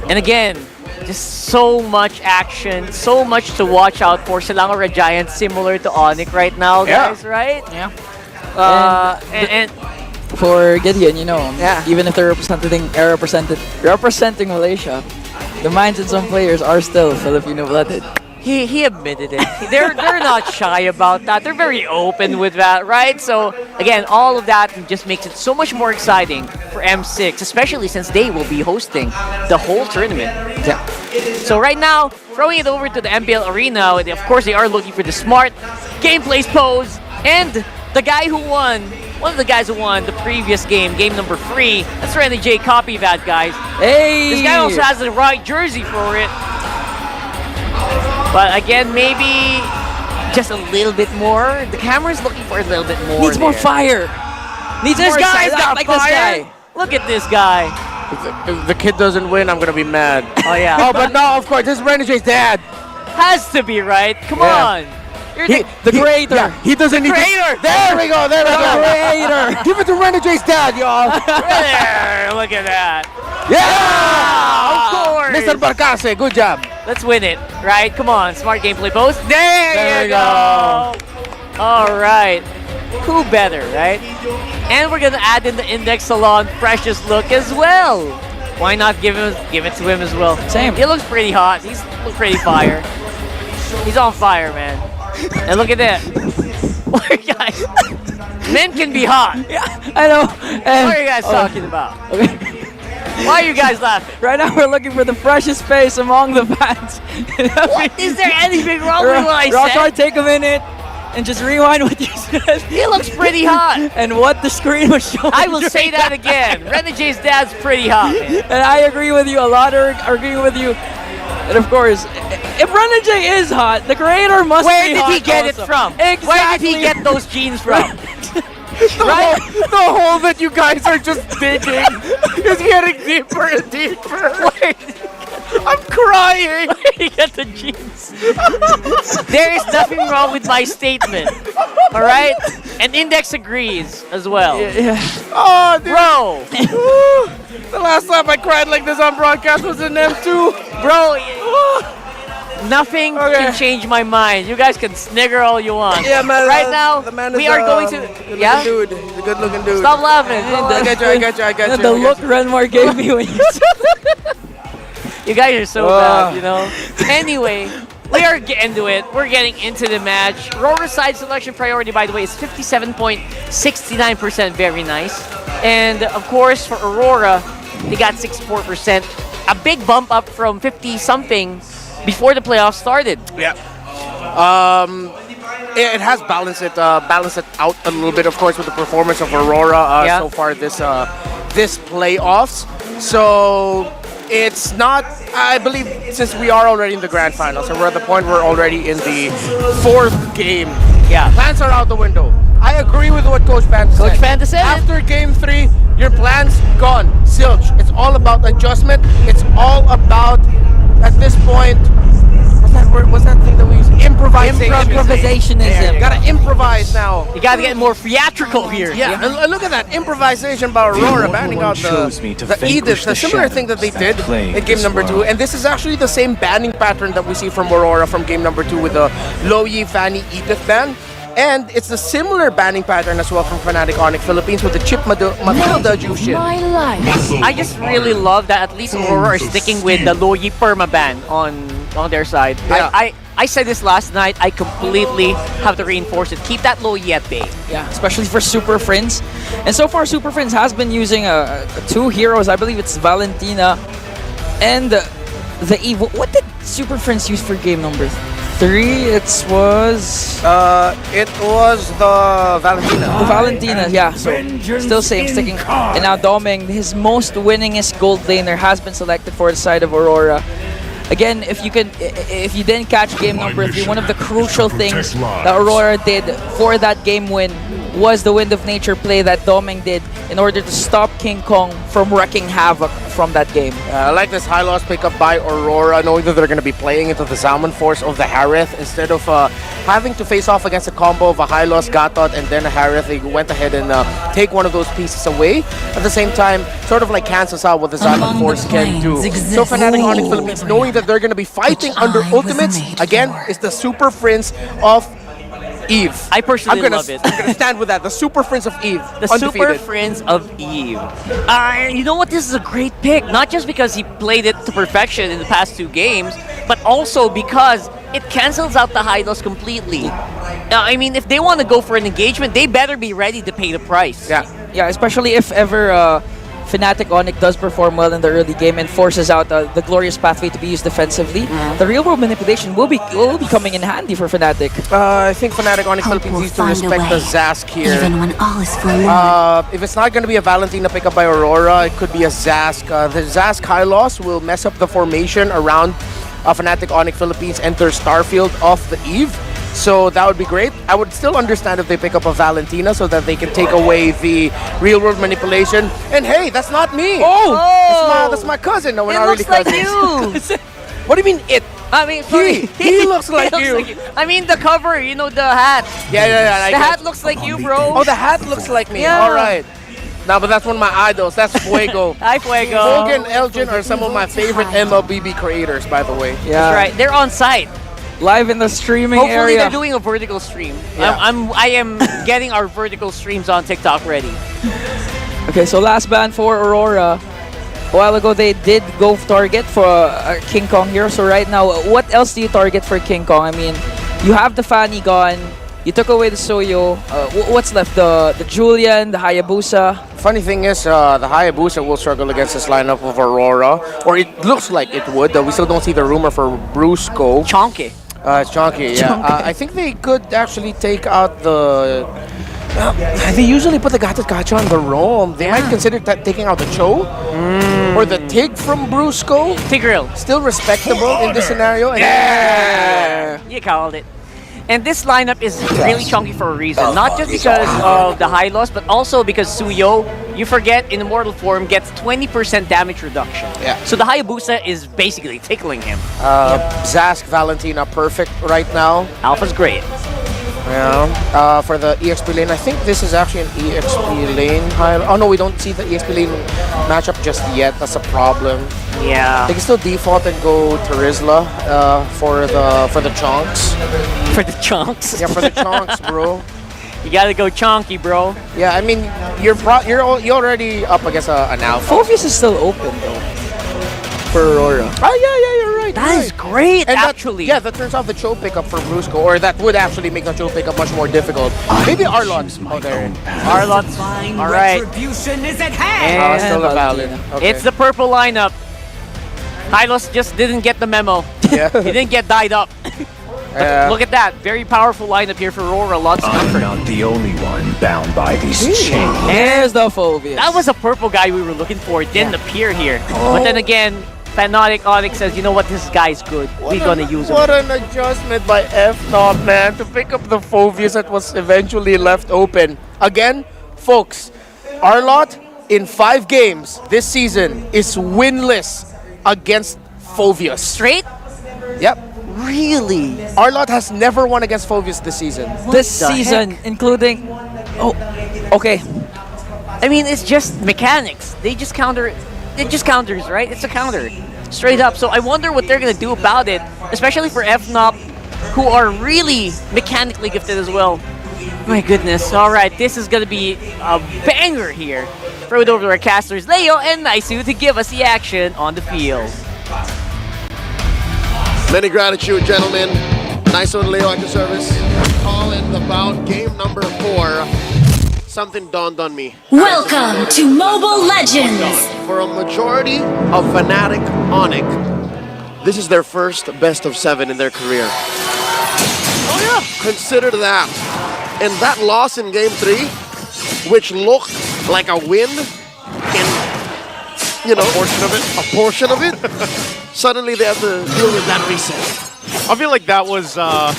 And again, just so much action, so much to watch out for. Silang Red Giants, similar to Onyx right now, guys, right? Yeah. And For Gideon, you know, Yeah. even if they're representing Malaysia, the minds in some players are still Filipino-blooded. he admitted it. They're not shy about that. They're very open with that, right? So again, all of that just makes it so much more exciting for M6, especially since they will be hosting the whole tournament. Yeah. So right now, throwing it over to the MPL Arena, of course they are looking for the smart gameplay pose, and the guy who won, one of the guys who won the previous game, game number 3, that's Renny J. Copy that, guys. Hey! This guy also has the right jersey for it. But again, maybe just a little bit more. The camera's looking for a little bit more. Needs more fire. Needs This more guy's got like fire. this guy. Look at this guy. If the kid doesn't win, I'm gonna be mad. Oh yeah. Oh, but no, of course, this is Renegades' dad. Has to be right. Come Yeah. on. You're The creator. Yeah, he doesn't need creator. There we go. There we go. Creator. Give it to Renegade's dad, y'all. there. Look at that. Yeah. Of course. Mr. Barcase, good job. Let's win it, right? Come on, smart gameplay post. There you go. All right. Who better, right? And we're gonna add in the Index Salon Precious look as well. Why not give it to him as well? Same. He looks pretty hot. He's pretty fire. He's on fire, man. And look at that. Guys, men can be hot. Yeah, I know. What are you guys talking about? Why are you guys laughing? Right now we're looking for the freshest face among the fans. What? Is there anything wrong with what I Rockstar, said? take a minute and just rewind what you said. He looks pretty hot. And what the screen was showing. I will say that again. Renegade's dad's pretty hot. Man. And I agree with you. A lot are agreeing with you. And of course, if Renegade is hot, the creator must Where be did hot he get also. it from? Exactly. Where did he get those jeans from? The hole that you guys are just digging is getting deeper and deeper. I'm crying. Where did he get the jeans? There is nothing wrong with my statement. All right? And Index agrees as well. Yeah. Oh, dude. Bro. The last time I cried like this on broadcast was in M2. Bro, nothing can change my mind. You guys can snigger all you want. Yeah, man. Right now, the man we is are going to... Yeah? dude. He's a good-looking dude. Stop laughing. I got you. I got you. The look Renmar gave me when you said You guys are so bad, you know? Anyway, we are getting to it. We're getting into the match. Roar side selection priority, by the way, is 57.69%. Very nice. And, of course, for Aurora, they got 64%. A big bump up from 50-something before the playoffs started. Yeah. It has balanced it out a little bit, of course, with the performance of Aurora so far this playoffs. So it's not, I believe, since we are already in the grand finals and we're at the point where we're already in the 4th game. Yeah. Plans are out the window. I agree with what Coach Panda said. Coach Panda said after game 3, your plan's gone. Zilch. It's all about adjustment. It's all about, at this point, What's that word? What's that thing that we use? Improvisation. Improvisationism. You gotta improvise now. You gotta get more theatrical here. Yeah, and look at that improvisation by Aurora banning out the Edith, a similar thing that they did in game number 2. And this is actually the same banning pattern that we see from Aurora from game number 2 with the Loyi, Fanny, Edith ban. And it's a similar banning pattern as well from Fnatic Onyx Philippines with the Chip Matilda Jushin. I just really love that at least Aurora are sticking with the Loyi perma ban on their side. Yeah. I said this last night. I completely have to reinforce it. Keep that Loyi at bay. Yeah, especially for Super Friends. And so far, Super Friends has been using two heroes. I believe it's Valentina and the Eve. What did Super Friends use for game number 3? It was the Valentina. The Valentina, yeah. So still same, sticking. And now Doming, his most winningest gold laner, has been selected for the side of Aurora. Again, if you didn't catch game number 3, one of the crucial things that Aurora did for that game win was the Wind of Nature play that Doming did in order to stop King Kong from wreaking havoc from that game. I like this high loss pickup by Aurora, knowing that they're going to be playing into the Salmon Force of the Harith instead of having to face off against a combo of a high loss Gatot and then a Harith. They went ahead and take one of those pieces away. At the same time, sort of like cancels out what the Salmon Force can do. So Fnatic Onyx Philippines, knowing that they're going to be fighting under ultimates, again, is the Super Friends of Eve. I personally love it. I'm gonna stand with that. The Super Friends of Eve. The Super Friends of Eve. You know what? This is a great pick. Not just because he played it to perfection in the past 2 games, but also because it cancels out the high loss completely. I mean, if they want to go for an engagement, they better be ready to pay the price. Yeah, especially if ever Fnatic Onyx does perform well in the early game and forces out the glorious pathway to be used defensively, the real world manipulation will be coming in handy for Fnatic. I think Fnatic Onyx Philippines needs to respect the Zask here. Even when all is forlorn. If it's not going to be a Valentina pickup by Aurora, it could be a Zask. The Zask high loss will mess up the formation around Fnatic Onyx Philippines enter Starfield off the Eve. So that would be great. I would still understand if they pick up a Valentina so that they can take away the real world manipulation. And hey, that's not me. That's my cousin. No, we're not really cousins. What do you mean it? I mean, sorry. He looks like you. I mean, the cover, you know, the hat. Yeah. The hat looks like you, bro. Oh, the hat looks like me. Yeah. All right. No, but that's one of my idols. That's Fuego. Hi, Fuego. Hogan, Elgin are some of my favorite MLBB creators, by the way. Yeah. That's right. They're on site. Live in the streaming Hopefully area. they're doing a vertical stream. Yeah. I am getting our vertical streams on TikTok ready. Okay, so last ban for Aurora. A while ago, they did go target for a King Kong hero. So right now, what else do you target for King Kong? I mean, you have the Fanny gone. You took away the Soyo. What's left? The Julian, the Hayabusa. Funny thing is, the Hayabusa will struggle against this lineup of Aurora. Or it looks like it would. We still don't see the rumor for Brusco. Chonky. It's Chonky, yeah. I think they could actually take out the... they usually put the Gatot Gacha on the Rome. They might consider taking out the Cho. Or the Tig from Brusco. Tigreal. Still respectable in this scenario. Yeah! You called it. And this lineup is really chunky for a reason. Not just because of the high loss, but also because Suyo, you forget, in immortal form, gets 20% damage reduction. Yeah. So the Hayabusa is basically tickling him. Zask, Valentina, perfect right now. Alpha's great. Yeah. For the EXP lane, I think this is actually an EXP lane. Oh no, we don't see the EXP lane matchup just yet. That's a problem. Yeah. They can still default and go to Rizla for the chunks. For the chunks? Yeah, for the chunks, bro. You gotta go chunky, bro. Yeah, I mean, you're already up against an alpha. Phoveus is still open though for Aurora. Oh yeah, you're right. That is great, and actually. That turns off the Cho pickup for Brusco, or that would actually make the Cho pickup much more difficult. Maybe Arlot's. Oh, there. Arlot's. All right. Retribution is at hand. Still a valid. Okay. It's the purple lineup. Hylos just didn't get the memo. Yeah. He didn't get dyed up. Look at that. Very powerful lineup here for Aurora. Lots of comfort. I'm not the only one bound by these chains. There's the Phoveus. That was a purple guy we were looking for. It didn't appear here. But then again, Fnatic Onyx says, you know what, this guy's good. We're gonna use him. What an adjustment by F0, man, to pick up the Phoveus that was eventually left open. Again, folks, Arlot in 5 games this season is winless against Phoveus. Straight? Yep. Really? Arlott has never won against Phoveus this season. This the season, including... Oh, okay. I mean, it's just mechanics. They just counter. It just counters, right? It's a counter. Straight up. So I wonder what they're going to do about it, especially for FNOP, who are really mechanically gifted as well. My goodness. All right, this is going to be a banger here. Throw it over to our casters, Leo and Naisu, to give us the action on the field. Many gratitude, gentlemen. Nice one, Leo, at your service. Call in the bout, game number 4. Something dawned on me. Welcome to Mobile Legends. For a majority of Fnatic Onyx, this is their first best of 7 in their career. Oh yeah, consider that. And that loss in game 3, which looked like a win in, you know, a portion of it, suddenly they have to deal with that reset. I feel like that was, I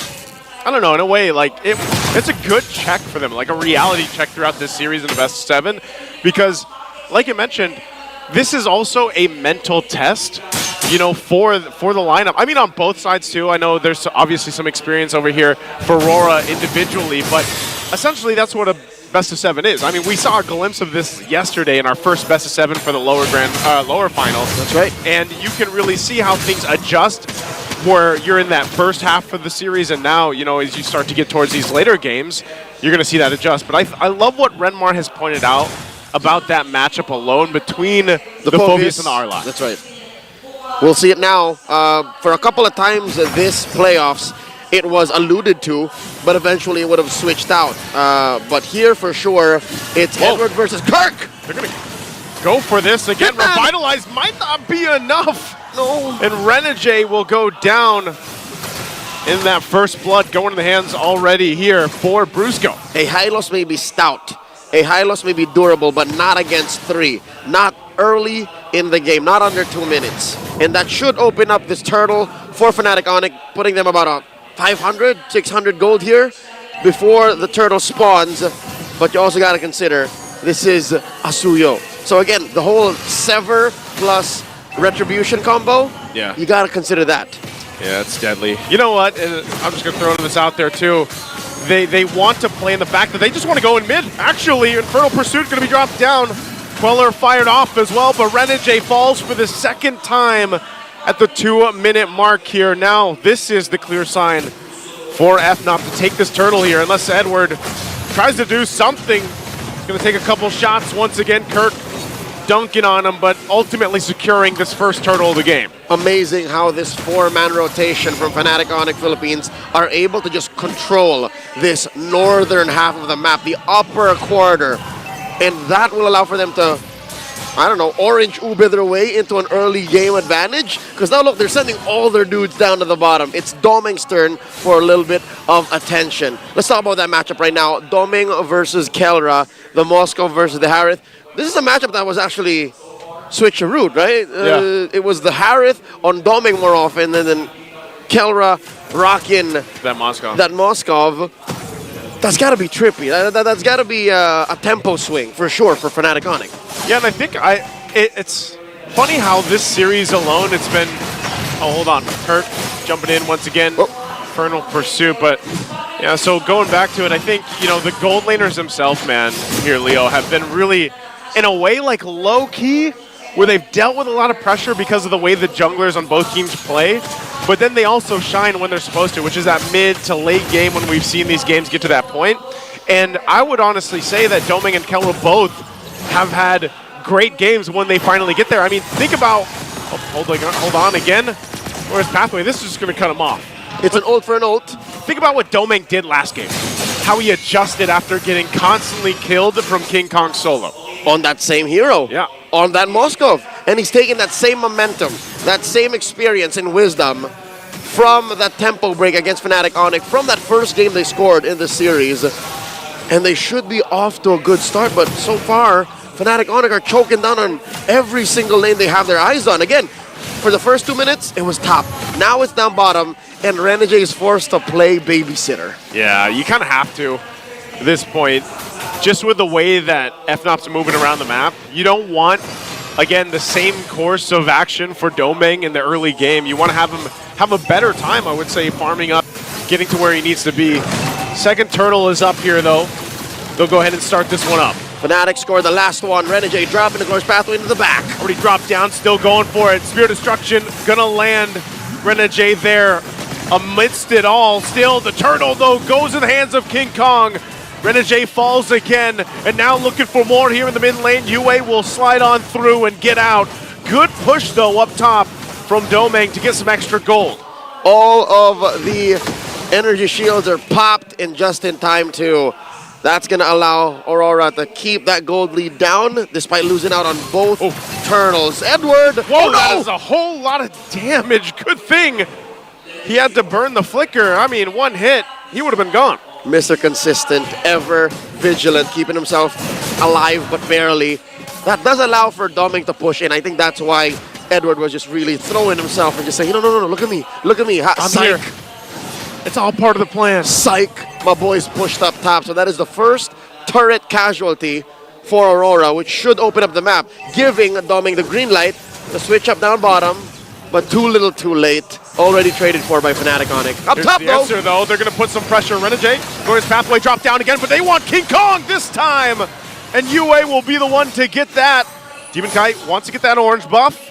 don't know, in a way, like, it's a good check for them, like a reality check throughout this series in the best of 7, because, like you mentioned, this is also a mental test, you know, for the lineup. I mean, on both sides, too. I know there's obviously some experience over here for Aurora individually, but essentially that's what a best of 7 is. I mean, we saw a glimpse of this yesterday in our first best of 7 for the lower finals. That's right. And you can really see how things adjust where you're in that first half of the series, and now, you know, as you start to get towards these later games, you're going to see that adjust. But I love what Renmar has pointed out about that matchup alone between the Phoveus and the Arlott. That's right. We'll see it now. For a couple of times this playoffs, it was alluded to, but eventually it would have switched out. But here, for sure, it's Edward versus Kirk. They're going to go for this again. Revitalize might not be enough. No. And Renegade will go down in that first blood, going in the hands already here for Brusco. A Hylos may be stout. A Hylos may be durable, but not against 3. Not early in the game, not under 2 minutes. And that should open up this turtle for Fnatic Onyx, putting them about a 500, 600 gold here before the turtle spawns. But you also got to consider, this is Asuyo. So again, the whole Sever plus Retribution combo, yeah, you got to consider that. Yeah, it's deadly. You know what? I'm just going to throw this out there, too. They want to play in the fact that they just want to go in mid. Actually, Infernal Pursuit going to be dropped down. Queller fired off as well, but Renegade falls for the second time at the 2-minute mark here. Now, this is the clear sign for FNOP to take this turtle here, unless Edward tries to do something. He's going to take a couple shots once again. Kirk dunking on him, but ultimately securing this first turtle of the game. Amazing how this 4-man rotation from Fnatic Onyx Philippines are able to just control this northern half of the map, the upper quarter. And that will allow for them to, I don't know, orange Uber their way into an early game advantage. Because now look, they're sending all their dudes down to the bottom. It's Doming's turn for a little bit of attention. Let's talk about that matchup right now. Doming versus Kelra, the Moscow versus the Harith. This is a matchup that was actually switcheroo, right? It was the Harith on Doming more often, and then Kelra rocking that Moscow. That's got to be trippy. That's got to be a tempo swing for sure for Fnatic Onyx. Yeah, and I think it's funny how this series alone, it's been... Oh, hold on. Kirk jumping in once again. Infernal Pursuit, but... Yeah, so going back to it, I think, you know, the gold laners themselves, man, here, Leo, have been really, in a way, like low-key, where they've dealt with a lot of pressure because of the way the junglers on both teams play, but then they also shine when they're supposed to, which is that mid to late game when we've seen these games get to that point. And I would honestly say that Doming and Kelra both have had great games when they finally get there. I mean, think about... Oh, hold on again. Where's Pathway? This is just going to cut him off. It's an ult for an ult. Think about what Doming did last game. How he adjusted after getting constantly killed from King Kong solo. On that same hero. Yeah. On that Moscow. And he's taking that same momentum, that same experience and wisdom from that tempo break against Fnatic Onyx, from that first game they scored in the series. And they should be off to a good start, but so far, Fnatic Onyx are choking down on every single lane they have their eyes on. Again, for the first 2 minutes, it was top. Now it's down bottom, and Renegade is forced to play babysitter. Yeah, you kind of have to at this point. Just with the way that FNOP's moving around the map, you don't want again, the same course of action for Domeng in the early game. You want to have him have a better time, I would say, farming up, getting to where he needs to be. Second turtle is up here, though. They'll go ahead and start this one up. Fnatic scored the last one. Renegade dropping the Glorious Pathway into the back. Already dropped down, still going for it. Spear Destruction gonna land Renegade there amidst it all. Still, the turtle, though, goes in the hands of King Kong. Renegade falls again, and now looking for more here in the mid lane. UA will slide on through and get out. Good push, though, up top from Domeng to get some extra gold. All of the energy shields are popped and just in time, too. That's going to allow Aurora to keep that gold lead down despite losing out on both turtles. Edward! Whoa, oh, no! That is a whole lot of damage. Good thing he had to burn the flicker. I mean, one hit, he would have been gone. Mr. Consistent, ever vigilant, keeping himself alive but barely. That does allow for Domeng to push in. I think that's why Edward was just really throwing himself and just saying, no, look at me, I'm Psych. here. It's all part of the plan. Psych, my boys pushed up top. So that is the first turret casualty for Aurora, which should open up the map, giving Domeng the green light to switch up down bottom, but too little too late. Already traded for by Fnatic Onyx. Up Here's top, the though. answer, though. They're going to put some pressure on Renegade. Glorious Pathway dropped down again, but they want King Kong this time. And UA will be the one to get that. Demon Kite wants to get that orange buff.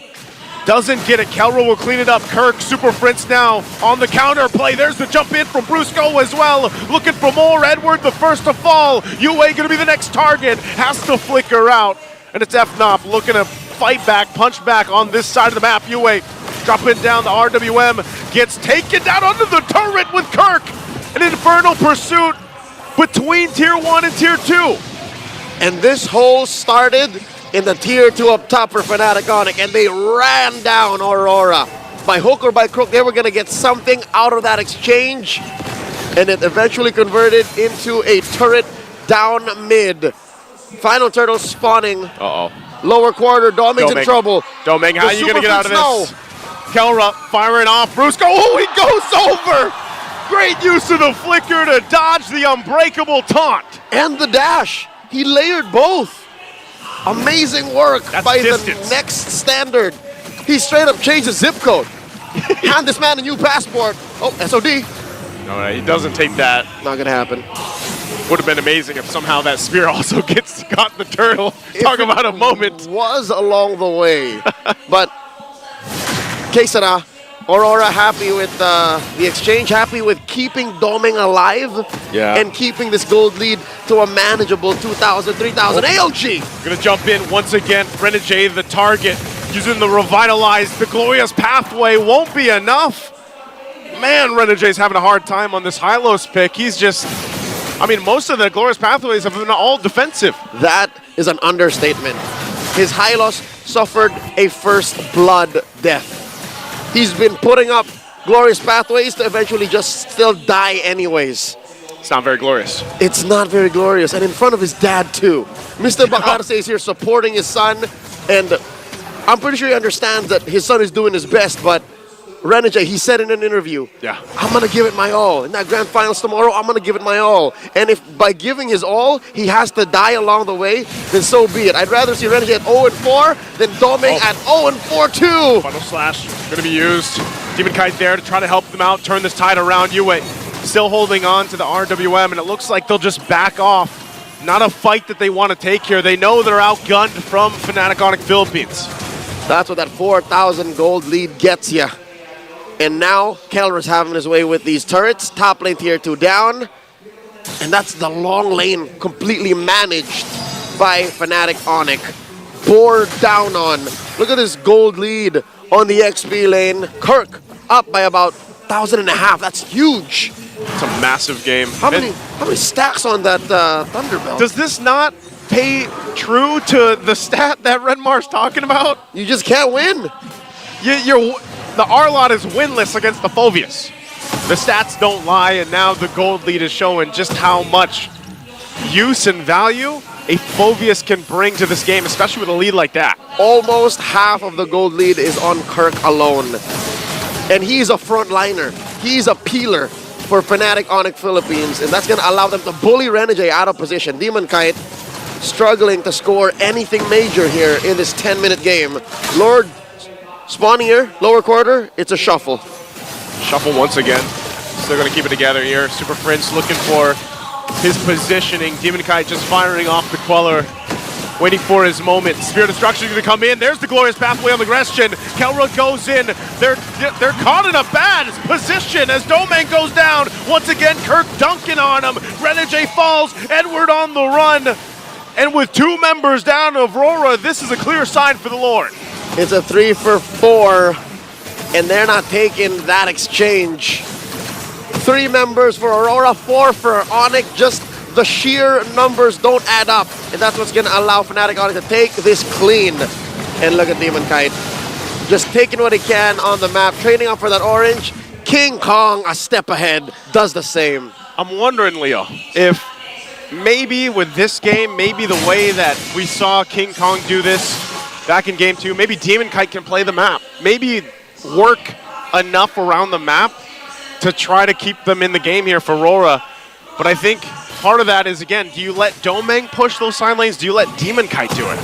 Doesn't get it. Kelro will clean it up. Kirk, Super Prince now on the counter play. There's the jump in from Brusco as well. Looking for more. Edward, the first to fall. UA going to be the next target. Has to flicker out. And it's FNOP looking to fight back, punch back on this side of the map. UA dropping down the RWM. Gets taken down under the turret with Kirk. An infernal pursuit between Tier 1 and Tier 2. And this hole started in the Tier 2 up top for Fnatic Onyx, and they ran down Aurora. By hook or by crook, they were going to get something out of that exchange, and it eventually converted into a turret down mid. Final turtle spawning. Lower quarter, Domeng's in trouble. Domeng, how are you going to get out of this? No. Kelra firing off. Brusco, oh, he goes over! Great use of the flicker to dodge the unbreakable taunt. And the dash. He layered both. Amazing work by the next standard. He straight up changed the zip code. Hand this man a new passport. Oh, SOD. No, he doesn't take that. Not gonna happen. Would have been amazing if somehow that spear also got the turtle. Talk about a moment. Was along the way. But Kesara, Aurora happy with the exchange, happy with keeping Domeng alive and keeping this gold lead to a manageable 2,000, 3,000 AOG. Gonna jump in once again. Renegade, the target, using the revitalized, the glorious pathway won't be enough. Man, Renegade's having a hard time on this Hylos pick. He's just, I mean, most of the glorious pathways have been all defensive. That is an understatement. His Hylos suffered a first blood death. He's been putting up glorious pathways to eventually just still die anyways. It's not very glorious. It's not very glorious, and in front of his dad too. Mr. Bacarse is here supporting his son, and I'm pretty sure he understands that his son is doing his best, but Renegade, he said in an interview, I'm going to give it my all. In that grand finals tomorrow, I'm going to give it my all. And if by giving his all, he has to die along the way, then so be it. I'd rather see Renegade at 0-4 than Domeng at 0-4 too. Final slash going to be used. Demon Kite there to try to help them out, turn this tide around. UA still holding on to the RWM, and it looks like they'll just back off. Not a fight that they want to take here. They know they're outgunned from Fnatic Onyx Philippines. That's what that 4,000 gold lead gets you. And now, Kelra's having his way with these turrets. Top lane Tier 2 down. And that's the long lane completely managed by Fnatic Onyx. Bore down on. Look at this gold lead on the XP lane. Kirk up by about 1,500. That's huge. It's a massive game. How many stacks on that Thunderbelt? Does this not pay true to the stat that Redmar's talking about? You just can't win. The R-Lot is winless against the Phoveus. The stats don't lie, and now the gold lead is showing just how much use and value a Phoveus can bring to this game, especially with a lead like that. Almost half of the gold lead is on Kirk alone. And he's a frontliner. He's a peeler for Fnatic Onyx Philippines, and that's going to allow them to bully Renegade out of position. Demon Kite struggling to score anything major here in this 10-minute game. Lord spawning here, lower quarter, it's a shuffle. Shuffle once again. Still going to keep it together here. Super Prince looking for his positioning. Demon Kite just firing off the Queller, waiting for his moment. Spirit Destruction is going to come in. There's the glorious pathway on the aggression. Kelra goes in. They're caught in a bad position as Domain goes down. Once again, Kirk dunking on him. Renegade falls. Edward on the run. And with 2 members down of Aurora, this is a clear sign for the Lord. It's a 3 for 4, and they're not taking that exchange. 3 members for Aurora, 4 for Onyx. Just the sheer numbers don't add up, and that's what's going to allow Fnatic Onyx to take this clean. And look at Demon Kite, just taking what he can on the map, trading up for that orange. King Kong, a step ahead, does the same. I'm wondering, Leo, if maybe with this game, maybe the way that we saw King Kong do this back in Game 2, maybe Demon Kite can play the map. Maybe work enough around the map to try to keep them in the game here for Aurora. But I think part of that is, again, do you let Domeng push those side lanes? Do you let Demon Kite do it?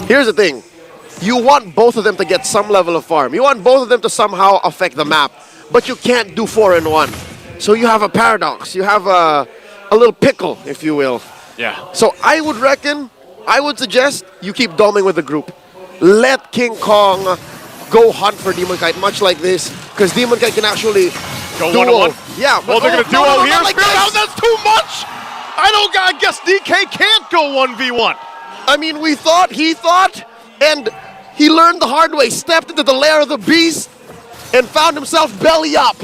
Here's the thing. You want both of them to get some level of farm. You want both of them to somehow affect the map. But you can't do 4 in 1. So you have a paradox. You have a little pickle, if you will. Yeah. So I would suggest you keep Domeng with the group. Let King Kong go hunt for Demon Kite, much like this, because Demon Kite can actually go duo. 1-on-1? Yeah. Well, they're going to duo here. Like Spirit out, that's too much! I guess DK can't go 1v1. I mean, he thought, and he learned the hard way, stepped into the lair of the beast, and found himself belly up.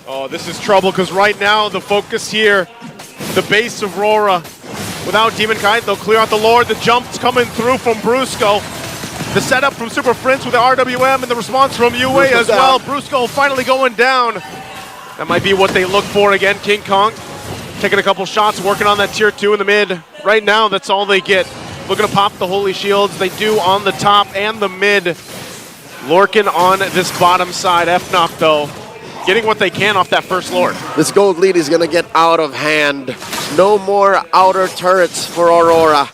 Oh, this is trouble, because right now, the focus here, the base of Aurora, without Demon Kite, they'll clear out the Lord. The jump's coming through from Brusco. The setup from Super Prince with the RWM and the response from UA as well. Brusco finally going down. That might be what they look for again. King Kong taking a couple shots, working on that tier 2 in the mid. Right now, that's all they get. Looking to pop the Holy Shields. They do on the top and the mid. Lurking on this bottom side. F-Knock, though, getting what they can off that first Lord. This gold lead is going to get out of hand. No more outer turrets for Aurora.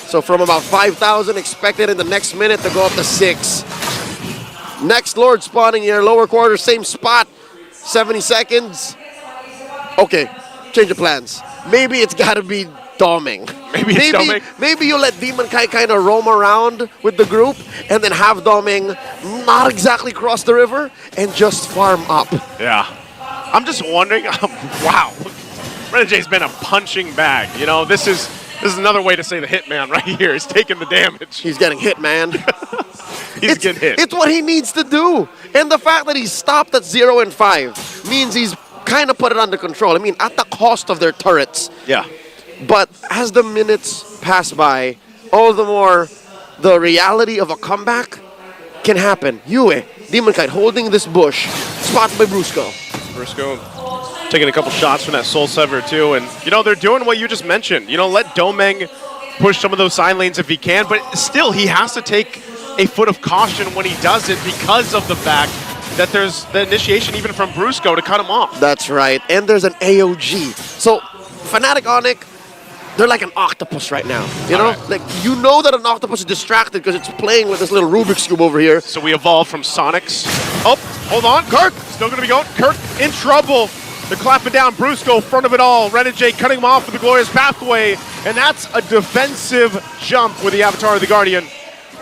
So from about 5,000 expected in the next minute to go up to 6. Next Lord spawning here, lower quarter, same spot. 70 seconds. Okay, change of plans. Maybe it's got to be Domeng. Maybe you let Demon Kite kind of roam around with the group and then have Domeng not exactly cross the river and just farm up. Yeah. I'm just wondering, wow. Renegade's been a punching bag. You know, this is another way to say the hitman right here. He's taking the damage. He's getting hit, man. He's getting hit. It's what he needs to do. And the fact that he's stopped at 0 and 5 means he's kind of put it under control. I mean, at the cost of their turrets. Yeah. But as the minutes pass by, all the more the reality of a comeback can happen. Yue, Demon Kite holding this bush, spotted by Brusco. Brusco taking a couple shots from that Soul Sever too, and you know, they're doing what you just mentioned. You know, let Domeng push some of those side lanes if he can, but still he has to take a foot of caution when he does it because of the fact that there's the initiation even from Brusco to cut him off. That's right, and there's an AOG. So Fnatic Onyx, they're like an octopus right now. You know, like you know that an octopus is distracted because it's playing with this little Rubik's Cube over here. So we evolved from Sonics. Oh, hold on, Kirk still gonna be going. Kirk in trouble. They're clapping down Brusco, front of it all. Renegade cutting him off with the glorious pathway, and that's a defensive jump with the Avatar of the Guardian.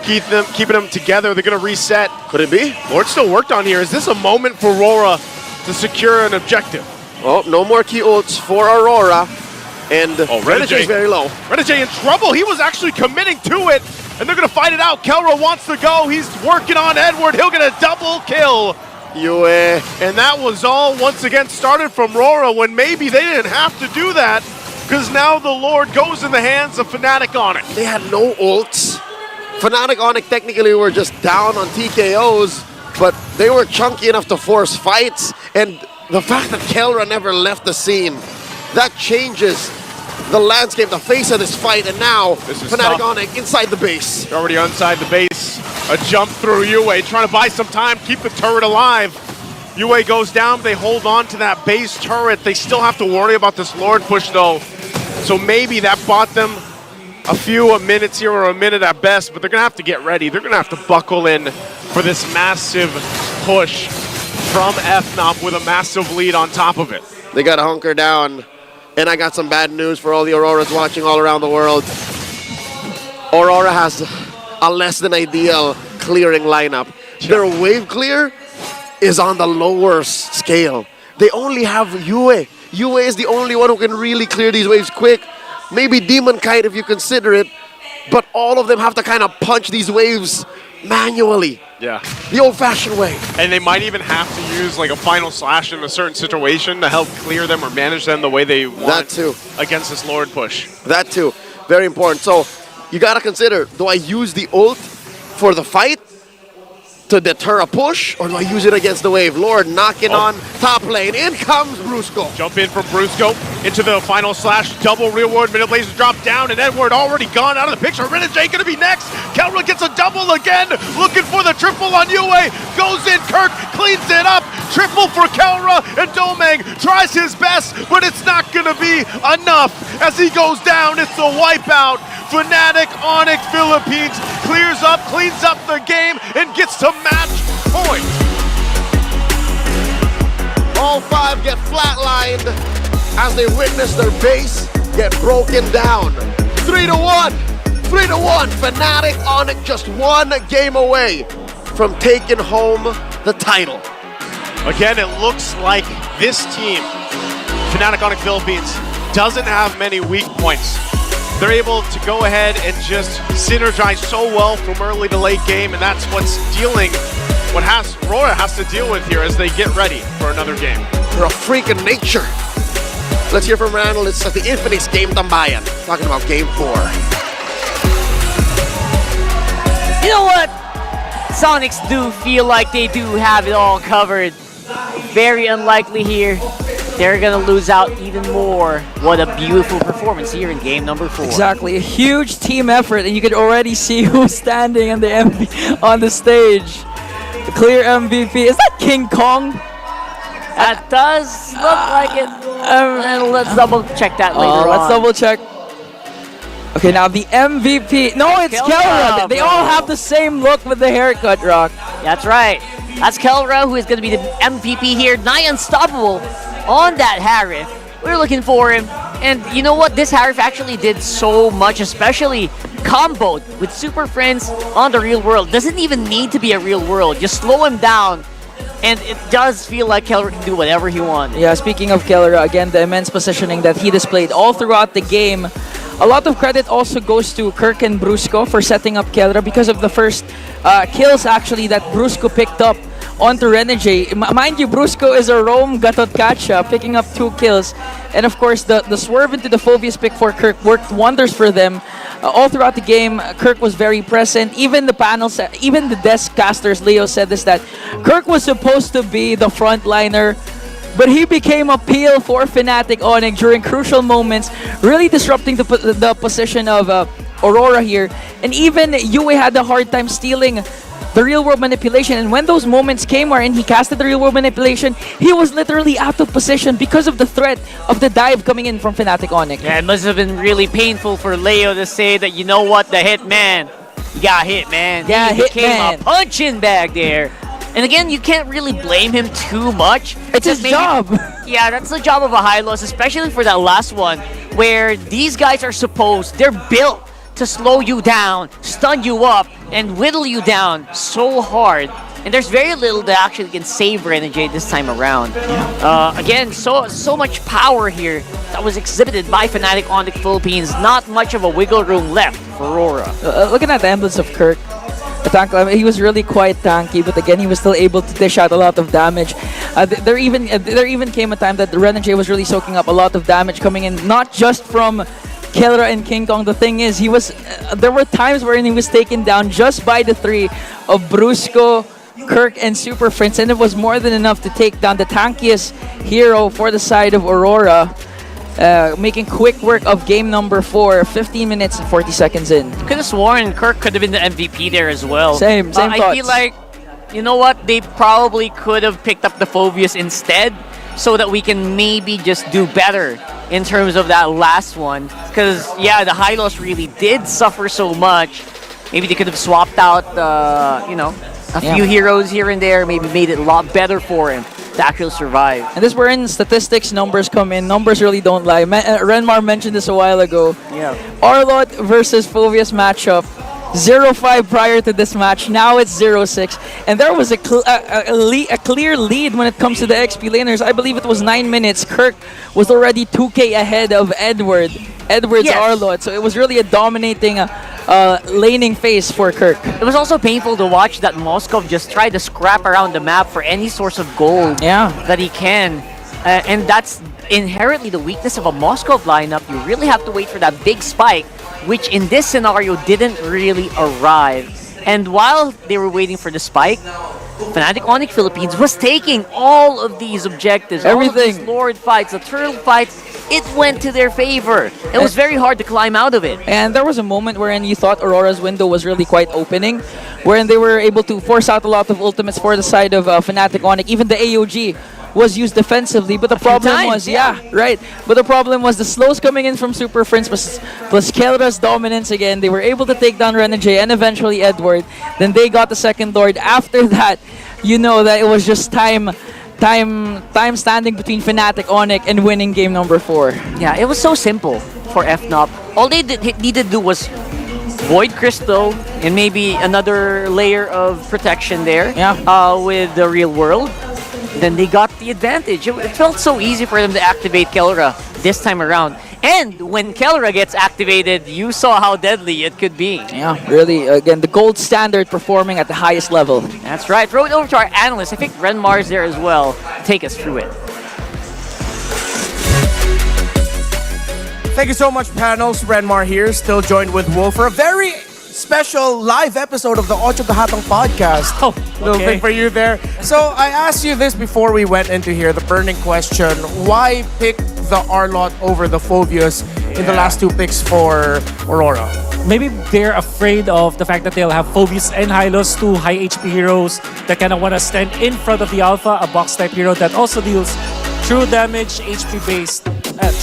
Keeping them together. They're gonna reset. Could it be? Lord still worked on here. Is this a moment for Aurora to secure an objective? Oh, no more key ults for Aurora. And Renegade's very low. Renegade in trouble. He was actually committing to it, and they're going to fight it out. Kelra wants to go. He's working on Edward. He'll get a double kill. Yue. And that was all, once again, started from Aurora when maybe they didn't have to do that, because now the Lord goes in the hands of Fnatic Onyx. They had no ults. Fnatic Onyx technically were just down on TKOs, but they were chunky enough to force fights, and the fact that Kelra never left the scene, that changes the landscape, the face of this fight, and now Fnatic Onyx inside the base. They're already inside the base. A jump through Yue, trying to buy some time, keep the turret alive. Yue goes down, they hold on to that base turret. They still have to worry about this Lord push though. So maybe that bought them a few minutes here or a minute at best, but they're going to have to get ready. They're going to have to buckle in for this massive push from FNOP with a massive lead on top of it. They got to hunker down. And I got some bad news for all the Auroras watching all around the world. Aurora has a less than ideal clearing lineup. Their wave clear is on the lower scale. They only have Yue. Yue is the only one who can really clear these waves quick. Maybe Demon Kite if you consider it. But all of them have to kind of punch these waves manually. Yeah. The old-fashioned way. And they might even have to use like a final slash in a certain situation to help clear them or manage them the way they want. That too. Against this Lord push. That too. Very important. So you got to consider, do I use the ult for the fight to deter a push, or do I use it against the wave? Lord knocking on top lane. In comes Brusco. Jump in from Brusco into the final slash. Double reward. Minute Blaze drop down, and Edward already gone out of the picture. Renegade going to be next. Kelra gets a double again. Looking for the triple on Yue. Goes in. Kirk cleans it up. Triple for Kelra, and Domang tries his best, but it's not going to be enough. As he goes down, it's the wipeout. Fnatic Onyx Philippines clears up, cleans up the game, and gets to match point. All five get flatlined as they witness their base get broken down. 3-1. 3-1. Fnatic Onyx just one game away from taking home the title. Again, it looks like this team, Fnatic Onyx Philippines, doesn't have many weak points. They're able to go ahead and just synergize so well from early to late game, and that's what's dealing, what Aurora has to deal with here as they get ready for another game. They're a freak of nature. Let's hear from our analysts at the Infinix Game Tambayan, talking about Game 4. You know what? Sonics do feel like they do have it all covered. Very unlikely here. They're gonna lose out even more. What a beautiful performance here in game number 4. Exactly, a huge team effort, and you can already see who's standing on the on the stage. The clear MVP. Is that King Kong? That does look like it. And let's double check that later on. Let's double check. Okay, now the MVP. No, it's Kelra. They all have the same look with the haircut, Rock. That's right. That's Kelra, who is going to be the MVP here. Nigh unstoppable on that Harif. We're looking for him. And you know what? This Harif actually did so much, especially comboed with Super Friends on the real world. Doesn't even need to be a real world. Just slow him down. And it does feel like Kelra can do whatever he wants. Yeah, speaking of Kelra, again, the immense positioning that he displayed all throughout the game. A lot of credit also goes to Kirk and Brusco for setting up Kelra because of the first kills, actually, that Brusco picked up onto Renegade. Mind you, Brusco is a roam Gatotkacha, picking up 2 kills. And of course, the swerve into the Phobius pick for Kirk worked wonders for them. All throughout the game, Kirk was very present. Even the panels, even the desk casters, Leo said this, that Kirk was supposed to be the frontliner, but he became a peel for Fnatic Onyx during crucial moments, really disrupting the position of Aurora here. And even Yue had a hard time stealing the real world manipulation, and when those moments came wherein he casted the real world manipulation, he was literally out of position because of the threat of the dive coming in from Fnatic Onyx. Yeah, it must have been really painful for Leo to say that, you know what, the hitman, you got hit, man. Yeah, he became hitman. a punching bag there. And again, you can't really blame him too much. It's his job. Yeah, that's the job of a high loss, especially for that last one, where these guys are supposed, they're built to slow you down, stun you up, and whittle you down so hard. And there's very little that actually can save Renegade this time around. Again, so much power here that was exhibited by Fnatic Onyx Philippines. Not much of a wiggle room left for Aurora. Looking at the emblems of Kirk, the tank, he was really quite tanky, but again, he was still able to dish out a lot of damage. There even came a time that the Renegade was really soaking up a lot of damage coming in, not just from Kelra and King Kong. The thing is, he was there were times wherein he was taken down just by the 3 of Brusco, Kirk, and Super Friends, and it was more than enough to take down the tankiest hero for the side of Aurora, making quick work of game number 4, 15 minutes and 40 seconds in. Could have sworn Kirk could have been the MVP there as well. Same thoughts. I feel like, you know what, they probably could have picked up the Phobius instead, so that we can maybe just do better in terms of that last one. Because, yeah, the Hylos really did suffer so much. Maybe they could have swapped out, a few heroes here and there, maybe made it a lot better for him to actually survive. And this wherein statistics, numbers come in. Numbers really don't lie. Renmar mentioned this a while ago. Yeah. Arlott versus Phovius matchup. 0-5 prior to this match. Now it's 0-6. And there was a clear lead when it comes to the XP laners. I believe it was 9 minutes. Kirk was already 2k ahead of Edward's Arlott. So it was really a dominating laning phase for Kirk. It was also painful to watch that Moskov just tried to scrap around the map for any source of gold that he can. And that's inherently the weakness of a Moskov lineup. You really have to wait for that big spike, which in this scenario didn't really arrive. And while they were waiting for the spike, Fnatic Onyx Philippines was taking all of these objectives, everything. All of these Lord fights, the turtle fights. It went to their favor. It was very hard to climb out of it. And there was a moment wherein you thought Aurora's window was really quite opening, wherein they were able to force out a lot of ultimates for the side of Fnatic Onyx. Even the AOG was used defensively, but the problem was, but the problem was the slows coming in from Super Friends plus Kelra's dominance again. They were able to take down Renegade and eventually Edward. Then they got the second Lord. After that, you know that it was just time standing between Fnatic Onyx and winning game number 4. Yeah, it was so simple for FNOP. All they needed to do was Void Crystal and maybe another layer of protection there with the real world. Then they got the advantage. It felt so easy for them to activate Kelra this time around. And when Kelra gets activated, you saw how deadly it could be. Yeah, really, again, the gold standard performing at the highest level. That's right. Throw it over to our analyst. I think Renmar's there as well. Take us through it. Thank you so much, panels. Renmar here, still joined with Wolf for a very special live episode of the Ocho Kahatang podcast. Oh, Little thing for you there. So I asked you this before we went into here, the burning question. Why pick the Arlott over the Phovius in the last 2 picks for Aurora? Maybe they're afraid of the fact that they'll have Phovius and Hylos, 2 high HP heroes that kind of want to stand in front of the Alpha, a box type hero that also deals true damage, HP-based,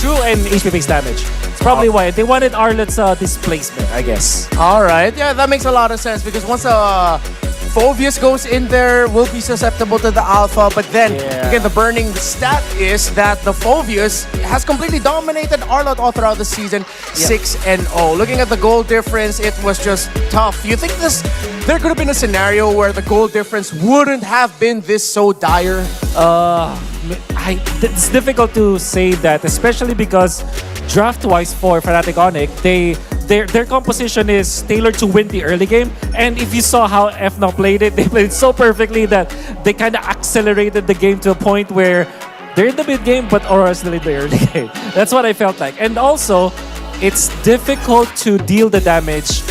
true and HP-based damage. It's probably why they wanted Arlott's displacement, I guess. All right, yeah, that makes a lot of sense because once Phovius goes in there, will be susceptible to the Alpha, but then again, the burning stat is that the Phovius has completely dominated Arlott all throughout the season, 6-0. Looking at the goal difference, it was just tough. You think there could have been a scenario where the goal difference wouldn't have been this so dire? It's difficult to say that, especially because draft-wise for Fnatic Onyx, their composition is tailored to win the early game. And if you saw how FNOP played it, they played it so perfectly that they kind of accelerated the game to a point where they're in the mid game, but Aurora's still in the early game. That's what I felt like. And also, it's difficult to deal the damage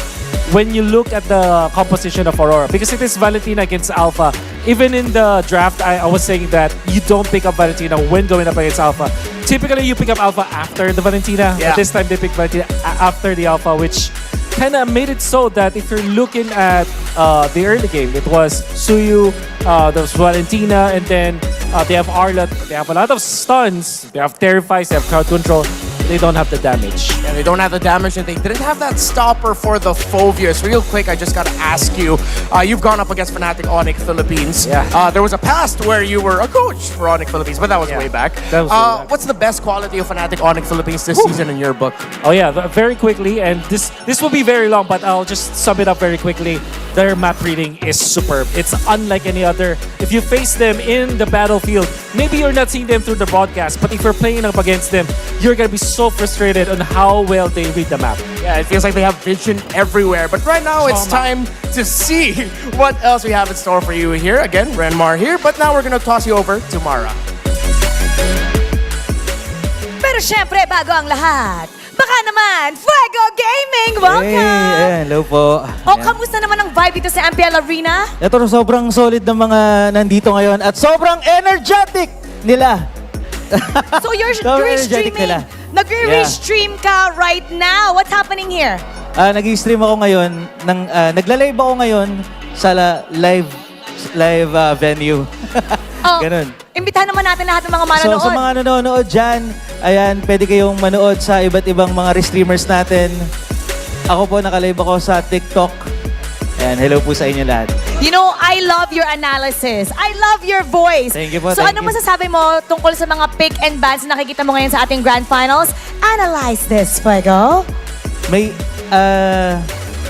when you look at the composition of Aurora, because it is Valentina against Alpha. Even in the draft, I was saying that you don't pick up Valentina when going up against Alpha. Typically, you pick up Alpha after the Valentina. But this time, they picked Valentina after the Alpha, which kind of made it so that if you're looking at the early game, it was Suyu, there was Valentina, and then they have Arlott. They have a lot of stuns. They have Terrifies, they have crowd control. They don't have the damage. Yeah, they don't have the damage, and they didn't have that stopper for the Phovius. Real quick, I just gotta ask you, you've gone up against Fnatic Onyx Philippines. There was a past where you were a coach for Onyx Philippines, but that was way back. What's the best quality of Fnatic Onyx Philippines this season in your book? Oh yeah, very quickly, and this will be very long, but I'll just sum it up very quickly. Their map reading is superb. It's unlike any other. If you face them in the battlefield, maybe you're not seeing them through the broadcast, but if you're playing up against them, you're gonna be so frustrated on how well they read the map. Yeah, it feels like they have vision everywhere. But right now, it's time to see what else we have in store for you here. Again, Renmar here, but now we're gonna toss you over to Mara. Pero syempre, bago ang lahat, baka naman, Fuego Gaming! Welcome! Hello po. Kamusta naman ang vibe dito sa MPL Arena? Ito sobrang solid ng mga nandito ngayon at sobrang energetic nila. So you're energetic streaming. nila. Nag-restream ka right now. What's happening here? Nag-stream ako ngayon, nagla-live ako ngayon sa live venue. Oh, Ganun. Imbitahan naman natin lahat ng mga So manonood. sa mga nanonood dyan, ayan, pwede kayong manood sa iba't ibang mga streamers natin. Ako po, nakalive ako sa TikTok. Ayan, hello po sa inyo lahat. You know, I love your analysis. I love your voice. Thank you po, So thank ano you. masasabi mo tungkol sa mga pick and bans na nakikita mo ngayon sa ating grand finals? Analyze this, Fuego. May,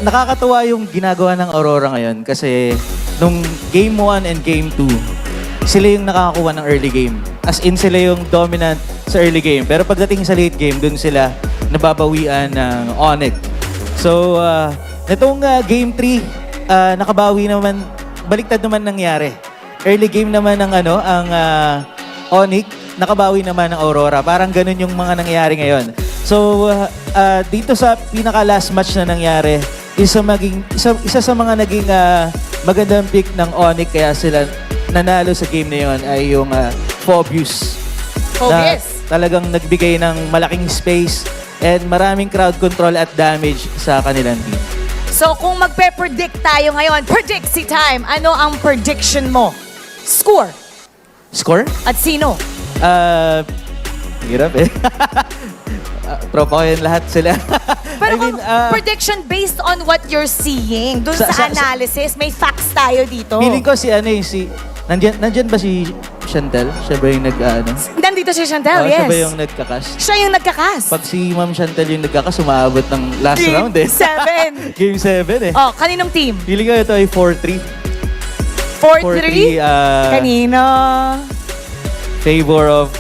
nakakatuwa yung ginagawa ng Aurora ngayon kasi nung Game 1 and Game 2, sila yung nakakakuha ng early game. As in, sila yung dominant sa early game. Pero pagdating sa late game, dun sila nababawian ng Onyx. So, nitong Game 3, nakabawi naman, baliktad naman nangyari. Early game naman ng ang Onyx, nakabawi naman ng Aurora. Parang ganun yung mga nangyari ngayon. So, dito sa pinaka-last match na nangyari, isa sa mga naging magandang pick ng Onyx kaya sila nanalo sa game na yun ay yung Phobius. Na talagang nagbigay ng malaking space and maraming crowd control at damage sa kanilang team. So kung magpe-predict tayo ngayon, predict si Time, ano ang prediction mo? Score Score? at sino? Hirap eh. Tropa ko yun lahat sila. Pero I mean, prediction based on what you're seeing, dun sa analysis, may facts tayo dito. feeling ko si nandyan ba si Chantel? Siya ba yung Nandito si Chantel, yes. Siya ba yung nagkakas? Siya yung nagkakas. Pag si Ma'am Chantel yung nagkakas, umabot ng last round eh. Game 7. Game 7 eh. Oh, kaninong team? Feeling ko ito ay 4-3. 4-3? Kanino? Favor of...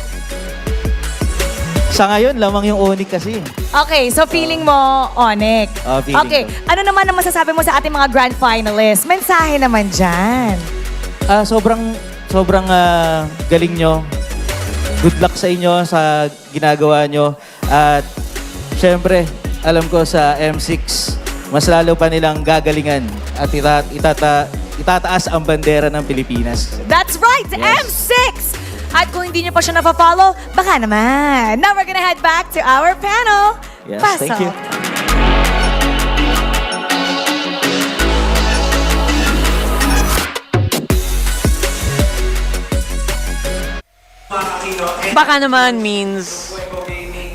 Sa ngayon, lamang yung Onyx kasi. Okay, so feeling mo, Onyx. Feeling Okay, ko. ano naman ang masasabi mo sa ating mga grand finalists? Mensahe naman dyan. Sobrang galing nyo. Good luck sa inyo sa ginagawa nyo. At syempre, alam ko sa M6, mas lalo pa nilang gagalingan at itataas ang bandera ng Pilipinas. That's right, Yes. M6! At kung hindi nyo pa siya napafollow, baka naman. Now we're gonna head back to our panel. Yes, Pass thank you. out. Baka naman means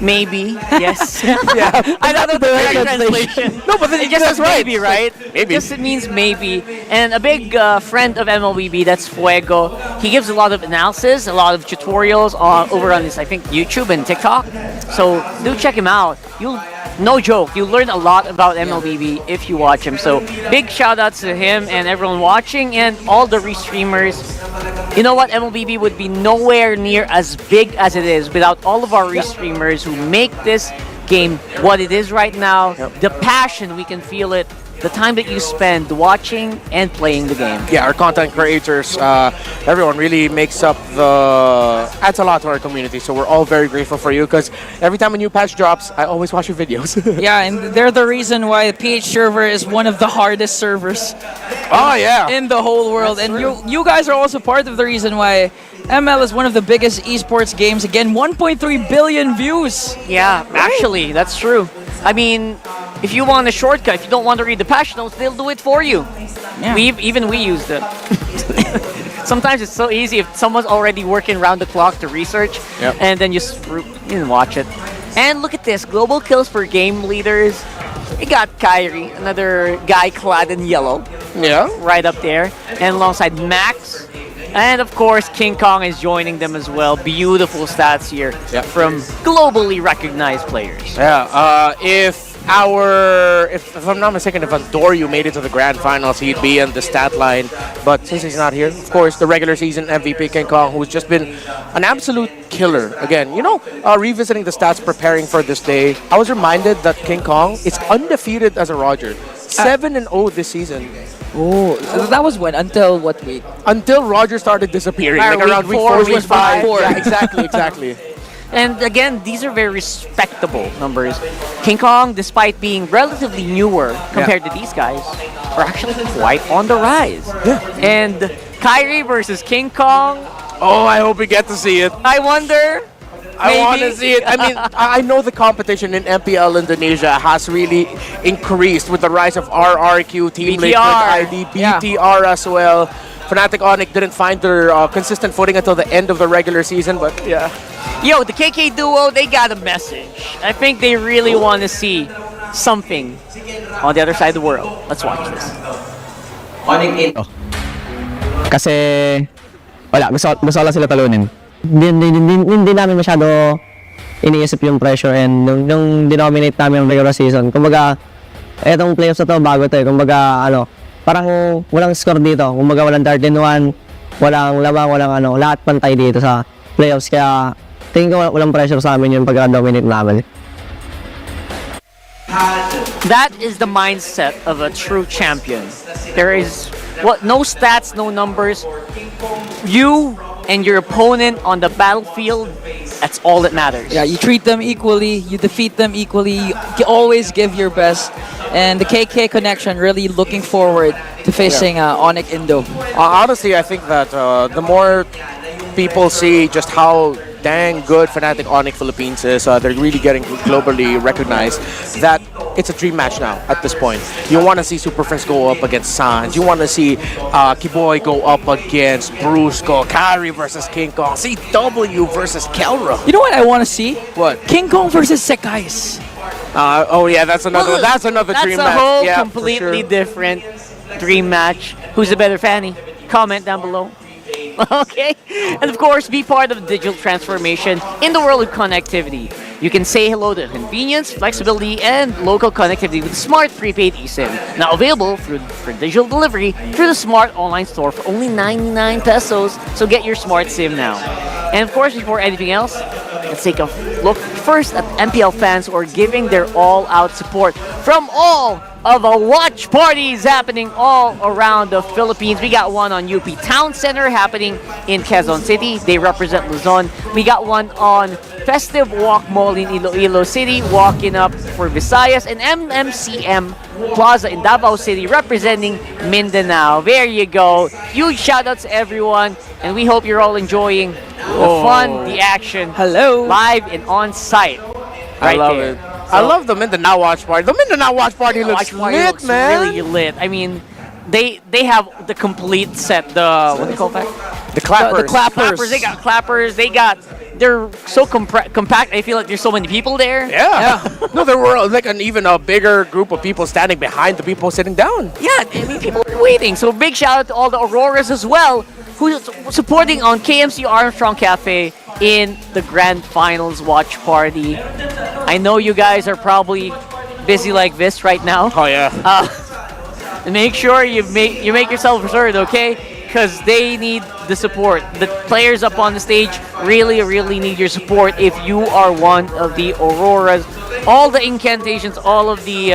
maybe. Yes. I don't know the right translation. No, but It just says right. maybe, right? Maybe. Just it means maybe. And a big friend of MLBB, that's Fuego. He gives a lot of analysis, a lot of tutorials over on his, I think, YouTube and TikTok. So do check him out. No joke, you learn a lot about MLBB if you watch him. So big shout outs to him and everyone watching and all the restreamers. You know what? MLBB would be nowhere near as big as it is without all of our restreamers who make this game what it is right now. The passion, we can feel it. The time that you spend watching and playing the game. Yeah, our content creators, everyone really adds a lot to our community. So we're all very grateful for you because every time a new patch drops, I always watch your videos. Yeah, and they're the reason why PH server is one of the hardest servers Oh yeah. in the whole world. And you guys are also part of the reason why ML is one of the biggest esports games. Again, 1.3 billion views. Yeah, actually, that's true. I mean, if you want a shortcut, if you don't want to read the patch notes, they'll do it for you. Yeah. We use them. Sometimes it's so easy if someone's already working round the clock to research, and then you can watch it. And look at this, global kills for game leaders. We got Kyrie, another guy clad in yellow. Yeah. Right up there. And alongside Max. And of course, King Kong is joining them as well. Beautiful stats here from globally recognized players. Yeah. If I'm not mistaken, if Adoryu made it to the grand finals, he'd be in the stat line. But since he's not here, of course, the regular season MVP King Kong, who's just been an absolute killer. Again, revisiting the stats, preparing for this day, I was reminded that King Kong is undefeated as a Roger. 7-0 this season. Oh, that was when? Until what week? Until Roger started disappearing, Like around week 4, week 5. Yeah, exactly. And again, these are very respectable numbers. King Kong, despite being relatively newer compared to these guys, are actually quite on the rise. Yeah. And Kyrie versus King Kong. Oh, I hope we get to see it. I wonder. I want to maybe. see it. I mean, I know the competition in MPL Indonesia has really increased with the rise of RRQ, Team Liquid BTR. ID, BTR as well. Fnatic Onyx didn't find their consistent footing until the end of the regular season, but yeah. Yo, the KK duo, they got a message. I think they really want to see something on the other side of the world. Let's watch this. Kasi wala, gusto lang sila talunin. Hindi namin masyado iniisip yung pressure and nung dinominate namin yung regular season. Kumbaga, etong playoffs na to, bago to eh. Kumbaga, parang walang score dito. Kumbaga, walang 13-1, walang labang, walang lahat pantay dito sa playoffs. Kaya, tingin ko walang pressure sa amin yung pagka-dominate namin. That is the mindset of a true champion. There is no stats, no numbers. You and your opponent on the battlefield, that's all that matters. Yeah, you treat them equally, you defeat them equally, you always give your best. And the KK connection, really looking forward to facing Onyx Indo. Honestly, I think that the more people see just how dang good Fnatic Onyx Philippines is, they're really getting globally recognized, that it's a dream match now at this point. You want to see Super Friends go up against Sans, you want to see Kiboy go up against Brusco, Kari versus King Kong, CW versus Kelra. You know what I want to see? What? King Kong versus Sekais. Oh yeah, that's another dream match. That's a whole yeah, completely different dream match. Who's the better fanny? Comment down below. Okay, and of course, be part of the digital transformation in the world of connectivity. You can say hello to convenience, flexibility, and local connectivity with Smart Prepaid eSIM. Now available for digital delivery through the Smart Online Store for only 99 pesos. So get your Smart SIM now. And of course, before anything else, let's take a look first at MPL fans who are giving their all-out support from all of the watch parties happening all around the Philippines. We got one on UP Town Center happening in Quezon City. They represent Luzon. We got one on Festive Walk Mall in Iloilo City, walking up for Visayas, and MMCM Plaza in Davao City representing Mindanao. There you go. Huge shout outs to everyone, and we hope you're all enjoying the fun, the action. Hello. Live and on site. Right I love there. it. I love the Mindanao watch party. The Mindanao watch party looks lit, man. Really lit. I mean, they have the complete set. The what do you call that? The clappers. The clappers. They got clappers. They're so compact. I feel like there's so many people there. Yeah. No, there were like an even a bigger group of people standing behind the people sitting down. Yeah, I mean, people are waiting. So big shout out to all the Auroras as well, who's supporting on KMC Armstrong Cafe in the Grand Finals watch party. I know you guys are probably busy like this right now. Oh yeah. Make sure you make yourself heard, okay? Because they need the support. The players up on the stage really, really need your support if you are one of the Auroras. All the incantations, all of the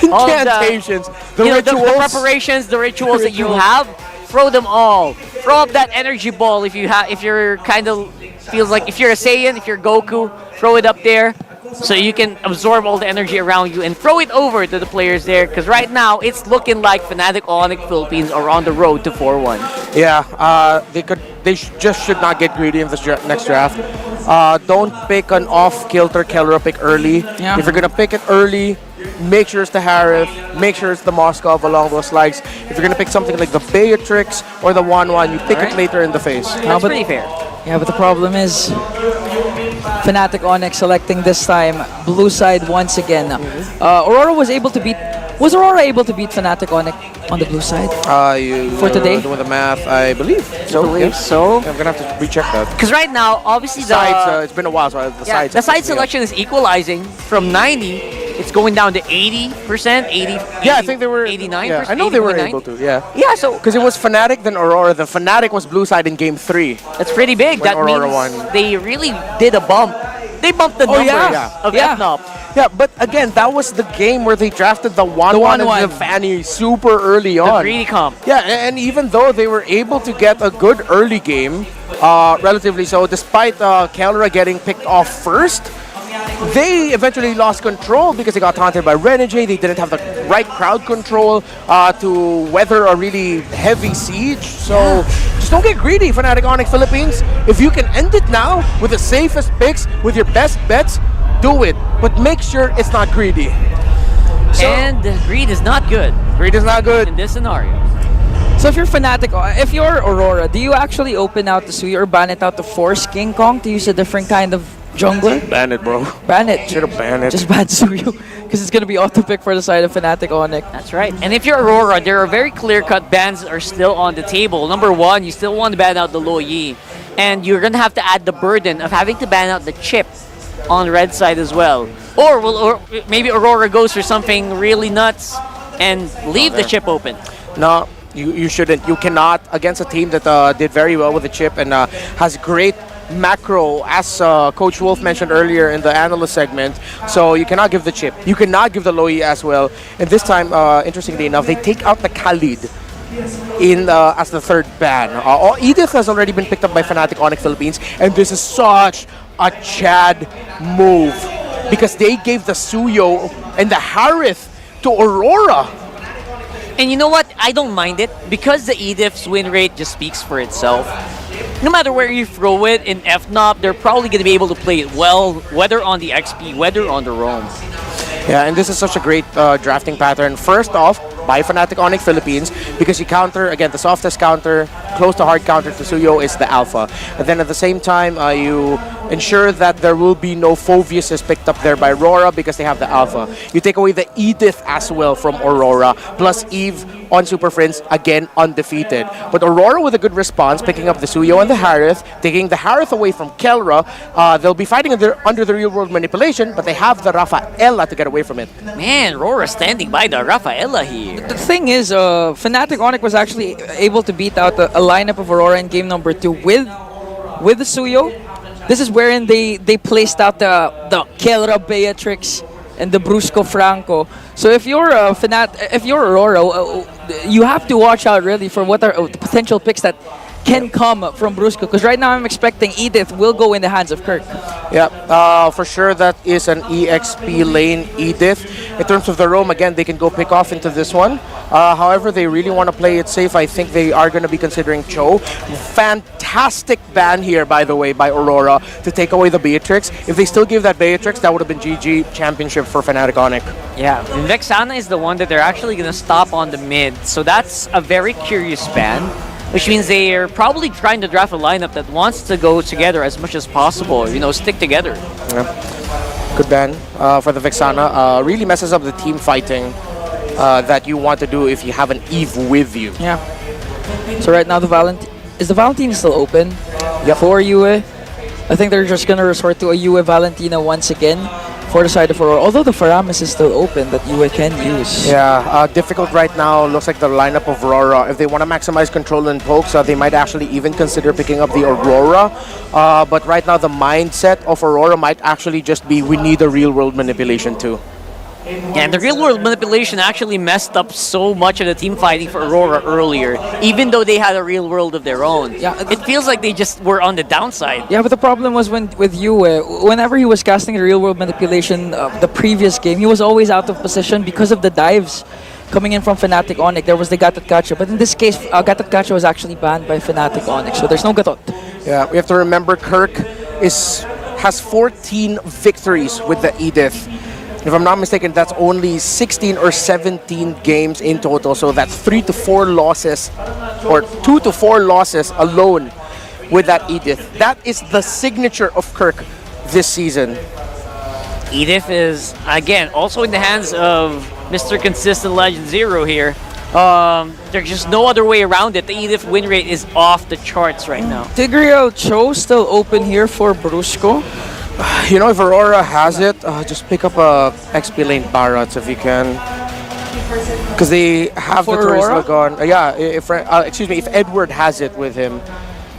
incantations, the rituals, the preparations, the rituals that you have, throw them all. Throw up that energy ball if you're kind of feels like if you're a Saiyan, if you're Goku, throw it up there so you can absorb all the energy around you and throw it over to the players there, because right now it's looking like Fnatic Onyx Philippines are on the road to 4-1. Yeah, they just should not get greedy in this next draft. Don't pick an off-kilter Kelra pick early. Yeah. If you're gonna pick it early, make sure it's the Harith, make sure it's the Moskov along those lines. If you're gonna pick something like the Beatrix or the 1-1, you pick it later in the phase. That's pretty fair. Yeah, but the problem is Fnatic Onyx selecting this time blue side once again. Aurora was able to beat. Was Aurora able to beat Fnatic Onyx on the blue side for today? Doing the math, I believe. So. I'm gonna have to recheck that. Because right now, obviously the sides, it's been a while, so the sides. The side selection is equalizing from 90. It's going down to 80%, 80. Yeah, I think they were 89%. Yeah, I know they were able to. Yeah. Yeah, so because it was Fnatic then Aurora. The Fnatic was blue side in game 3. That's pretty big. That Aurora means won. they really did a bump. They bumped the numbers of FNOP. Yeah, but again, that was the game where they drafted the 1-1 and the Fanny super early on. The greedy comp. Yeah, and even though they were able to get a good early game, relatively so, despite Kelra getting picked off first, they eventually lost control because they got taunted by Renegade. They didn't have the right crowd control to weather a really heavy siege. So just don't get greedy, Fnatic Onyx Philippines. If you can end it now with the safest picks, with your best bets, do it. But make sure it's not greedy. And greed is not good. Greed is not good. In this scenario. So if you're Fnatic, if you're Aurora, do you actually open out the Suyo or ban it out to force King Kong to use a different kind of jungler? Ban it, bro. Ban it. Should have banned it. Just ban Suyo because it's gonna be auto pick for the side of Fnatic Onyx. That's right. And if you're Aurora, there are very clear-cut bans that are still on the table. Number one, you still want to ban out the Lo Yi. And you're going to have to add the burden of having to ban out the chip on red side as well. Or maybe Aurora goes for something really nuts and leave the chip open. No, you shouldn't. You cannot against a team that did very well with the chip and has great macro, as Coach Wolf mentioned earlier in the analyst segment. So you cannot give the chip. You cannot give the Loi as well. And this time, interestingly enough, they take out the Khalid in as the third ban. Edith has already been picked up by Fnatic Onyx Philippines, and this is such a Chad move because they gave the Suyo and the Harith to Aurora. And you know what? I don't mind it because the Edith's win rate just speaks for itself. No matter where you throw it in FNOP, they're probably going to be able to play it well, whether on the XP, whether on the roam. Yeah, and this is such a great drafting pattern. First off, by Fnatic Onyx Philippines, because you counter, again, the softest counter, close to hard counter to Suyo is the Alpha. And then at the same time, you ensure that there will be no Phoveus picked up there by Aurora because they have the Alpha. You take away the Edith as well from Aurora, plus Eve on Super Friends, again, undefeated. But Aurora with a good response, picking up the Suyo and the Harith, taking the Harith away from Kelra. They'll be fighting under the real-world manipulation, but they have the Rafaela to get away from it. Man, Aurora standing by the Rafaela here. The thing is, Fnatic Onyx was actually able to beat out a lineup of Aurora in game number 2 with the Suyo. This is wherein they placed out the Kelra Beatrix and the Brusco Franco. So if you're if you're Aurora, you have to watch out really for what are the potential picks that can come from Brusco. Because right now I'm expecting Edith will go in the hands of Kirk. Yeah, for sure that is an EXP lane Edith. In terms of the roam, again, they can go pick off into this one. However, they really want to play it safe. I think they are going to be considering Cho. Fantastic ban here, by the way, by Aurora to take away the Beatrix. If they still give that Beatrix, that would have been GG championship for Fnatic Onyx. Yeah, Vexana is the one that they're actually going to stop on the mid. So that's a very curious ban, which means they're probably trying to draft a lineup that wants to go together as much as possible, you know, stick together. Yeah. Good ban for the Vexana. Really messes up the team fighting that you want to do if you have an Eve with you. Yeah. So right now the Valentine still open for Yue. I think they're just gonna resort to a Yue Valentina once again for the side of Aurora. Although the Faramis is still open that Yue can use. Yeah, difficult right now. Looks like the lineup of Aurora. If they want to maximize control and pokes, they might actually even consider picking up the Aurora. But right now the mindset of Aurora might actually just be, we need a real-world manipulation too. Yeah, and the real-world manipulation actually messed up so much of the team fighting for Aurora earlier, even though they had a real world of their own. Yeah, it feels like they just were on the downside. Yeah, but the problem was with Yue, whenever he was casting the real-world manipulation the previous game, he was always out of position because of the dives coming in from Fnatic Onyx. There was the Gatot Kacha, but in this case, Gatot Kacha was actually banned by Fnatic Onyx, so there's no Gatot. Yeah, we have to remember Kirk has 14 victories with the Edith. If I'm not mistaken, that's only 16 or 17 games in total. So that's 3 to 4 losses, or 2 to 4 losses alone with that Edith. That is the signature of Kirk this season. Edith is, again, also in the hands of Mr. Consistent Legend Zero here. There's just no other way around it. The Edith win rate is off the charts right now. Tigreal Cho still open here for Brusco. You know, if Aurora has it, just pick up a XP lane Barats if you can. Because they have For the Tourist Aurora? Lagon. Yeah, excuse me, if Edward has it with him.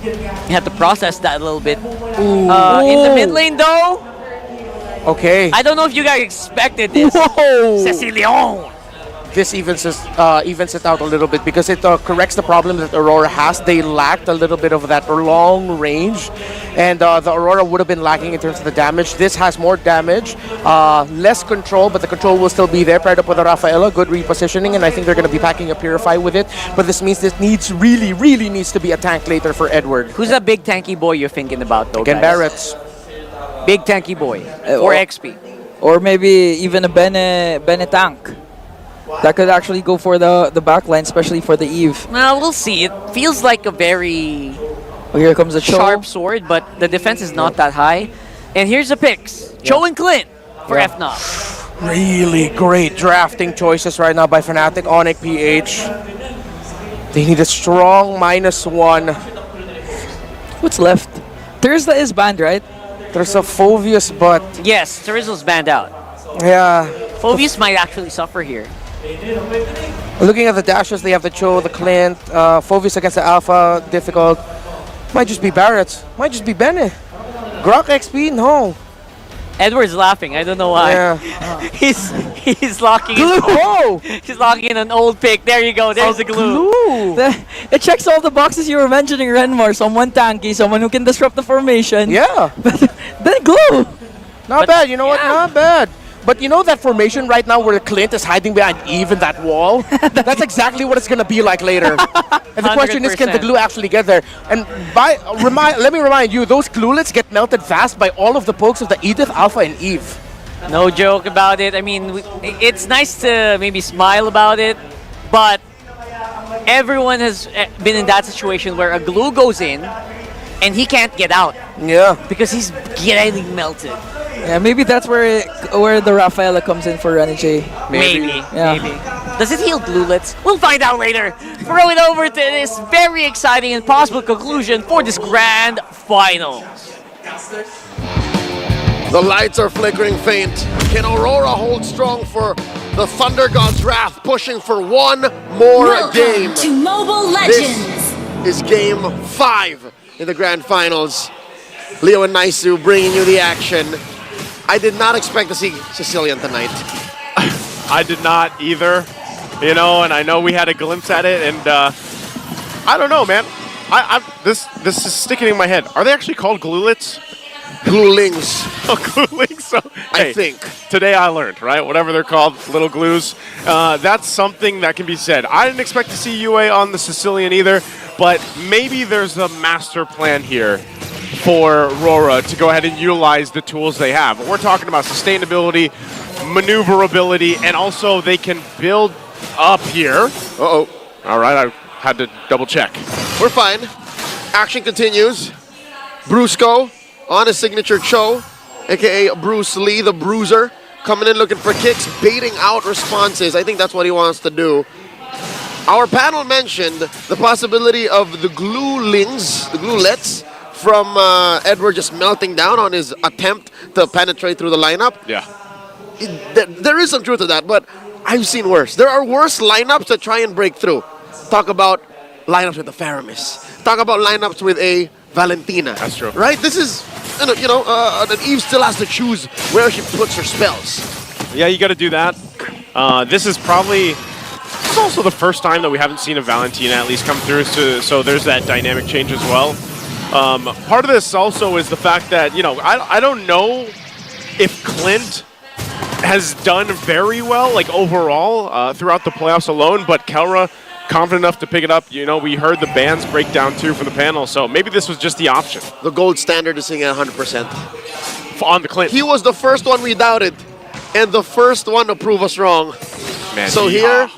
You have to process that a little bit. In the mid lane though, Okay. I don't know if you guys expected this. Whoa! Cecilion! This evens it out a little bit because it corrects the problem that Aurora has. They lacked a little bit of that long range, and the Aurora would have been lacking in terms of the damage. This has more damage, less control, but the control will still be there. Paired up with a Rafaela, good repositioning, and I think they're going to be packing a Purify with it. But this means this really needs to be a tank later for Edward. Who's that big tanky boy you're thinking about though, Again, guys? Barrett's. Big tanky boy. Or XP. Or maybe even a Bene Tank. that could actually go for the backline, especially for the Eve. Well, we'll see. It feels like a very Oh, here comes the Cho. sharp sword, but the defense is not that high. And here's the picks. Cho and Clint for FNOF. Really great drafting choices right now by Fnatic, Onyx, PH. They need a strong -1. What's left? Thursday is banned, right? There's a Phoveus, but Yes, Terizzle's banned out. yeah. Phoveus might actually suffer here. Looking at the dashes, they have the Cho, the Clint, Phoveus against the Alpha, difficult. Might just be Barrett's. Might just be Bene. Grok XP, no. Edward's laughing. I don't know why. Yeah. he's locking in. Oh! He's locking in an old pick. There you go. There's the glue. It checks all the boxes you were mentioning, Renmar. Someone tanky, someone who can disrupt the formation. Yeah. Then glue. Not bad, you know what? Not bad. But you know that formation right now where Clint is hiding behind Eve in that wall? That's exactly what it's going to be like later. And the question is, can the 100%. glue actually get there? And let me remind you, those glulets get melted fast by all of the pokes of the Edith, Alpha, and Eve. No joke about it. I mean, it's nice to maybe smile about it, but everyone has been in that situation where a glue goes in and he can't get out. Yeah. Because he's getting melted. Yeah, maybe that's where the Rafaela comes in for Renegade. Maybe. Yeah. Maybe. Does it heal glulets? We'll find out later. Throw it over to this very exciting and possible conclusion for this grand final. The lights are flickering faint. Can Aurora hold strong for the Thunder God's Wrath, pushing for one more Welcome game? to Mobile Legends. This is game 5 in the grand finals. Leo and Naisu bringing you the action. I did not expect to see Sicilian tonight. I did not either, you know, and I know we had a glimpse at it, and I don't know, man. This is sticking in my head. Are they actually called glulets? Glulings. Oh, glulings. So, I think. Today I learned, right? Whatever they're called, little glues. That's something that can be said. I didn't expect to see UA on the Sicilian either, but maybe there's a master plan here for Aurora to go ahead and utilize the tools they have. We're talking about sustainability, maneuverability, and also they can build up here. Uh-oh. All right, I had to double check. We're fine. Action continues. Brusco on his signature Cho, aka Bruce Lee, the Bruiser, coming in looking for kicks, baiting out responses. I think that's what he wants to do. Our panel mentioned the possibility of the glulings, the glulets, from Edward just melting down on his attempt to penetrate through the lineup. Yeah. There is some truth to that, but I've seen worse. There are worse lineups that try and break through. Talk about lineups with a Faramis. Talk about lineups with a Valentina. That's true. Right? This is, an Eve still has to choose where she puts her spells. Yeah, you got to do that. This is also the first time that we haven't seen a Valentina at least come through, so there's that dynamic change as well. Part of this also is the fact that, I don't know if Clint has done very well, like overall, throughout the playoffs alone, but Kelra confident enough to pick it up. We heard the bands break down too from the panel, so maybe this was just the option. The gold standard is singing at 100%. On the Clint. He was the first one we doubted, and the first one to prove us wrong. Man, so yeehaw. here,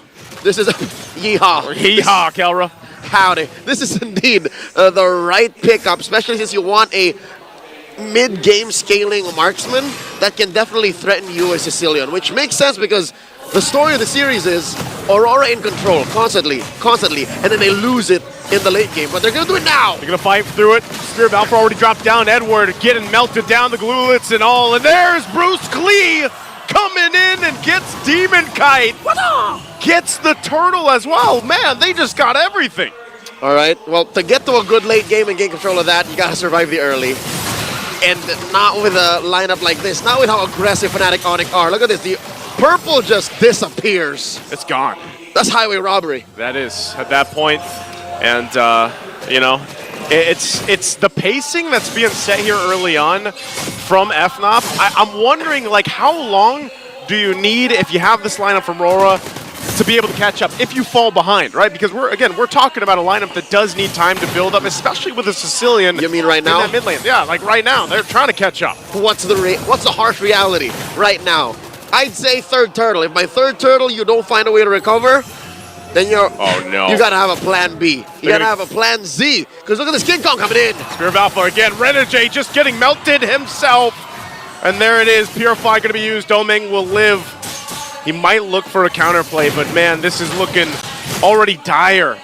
this is yeehaw. Yeehaw, Kelra. Howdy. This is indeed the right pickup, especially since you want a mid-game scaling marksman that can definitely threaten you as Sicilian, which makes sense because the story of the series is Aurora in control constantly, and then they lose it in the late game, but they're going to do it now. They're going to fight through it. Spirit of Alpha already dropped down. Edward getting melted down, the glulets and all, and there's Bruce Klee coming in and gets Demon Kite. Gets the turtle as well. Man, they just got everything. All right, well, to get to a good late game and gain control of that, you got to survive the early. And not with a lineup like this, not with how aggressive Fnatic Onyx are. Look at this, the purple just disappears. It's gone. That's highway robbery. That is, at that point. And, it's the pacing that's being set here early on from FNOF. I'm wondering, how long do you need if you have this lineup from Aurora to be able to catch up if you fall behind, right? Because we're talking about a lineup that does need time to build up, especially with a Sicilian. You mean right now? In that mid lane. Yeah, like right now. They're trying to catch up. What's the harsh reality right now? I'd say third turtle. If my third turtle you don't find a way to recover, then you're... Oh, no. You gotta have a plan B. You gotta have a plan Z. Because look at this King Kong coming in. Spear of Alpha again. Renegade just getting melted himself. And there it is. Purify going to be used. Domeng will live. He might look for a counterplay, but man, this is looking already dire.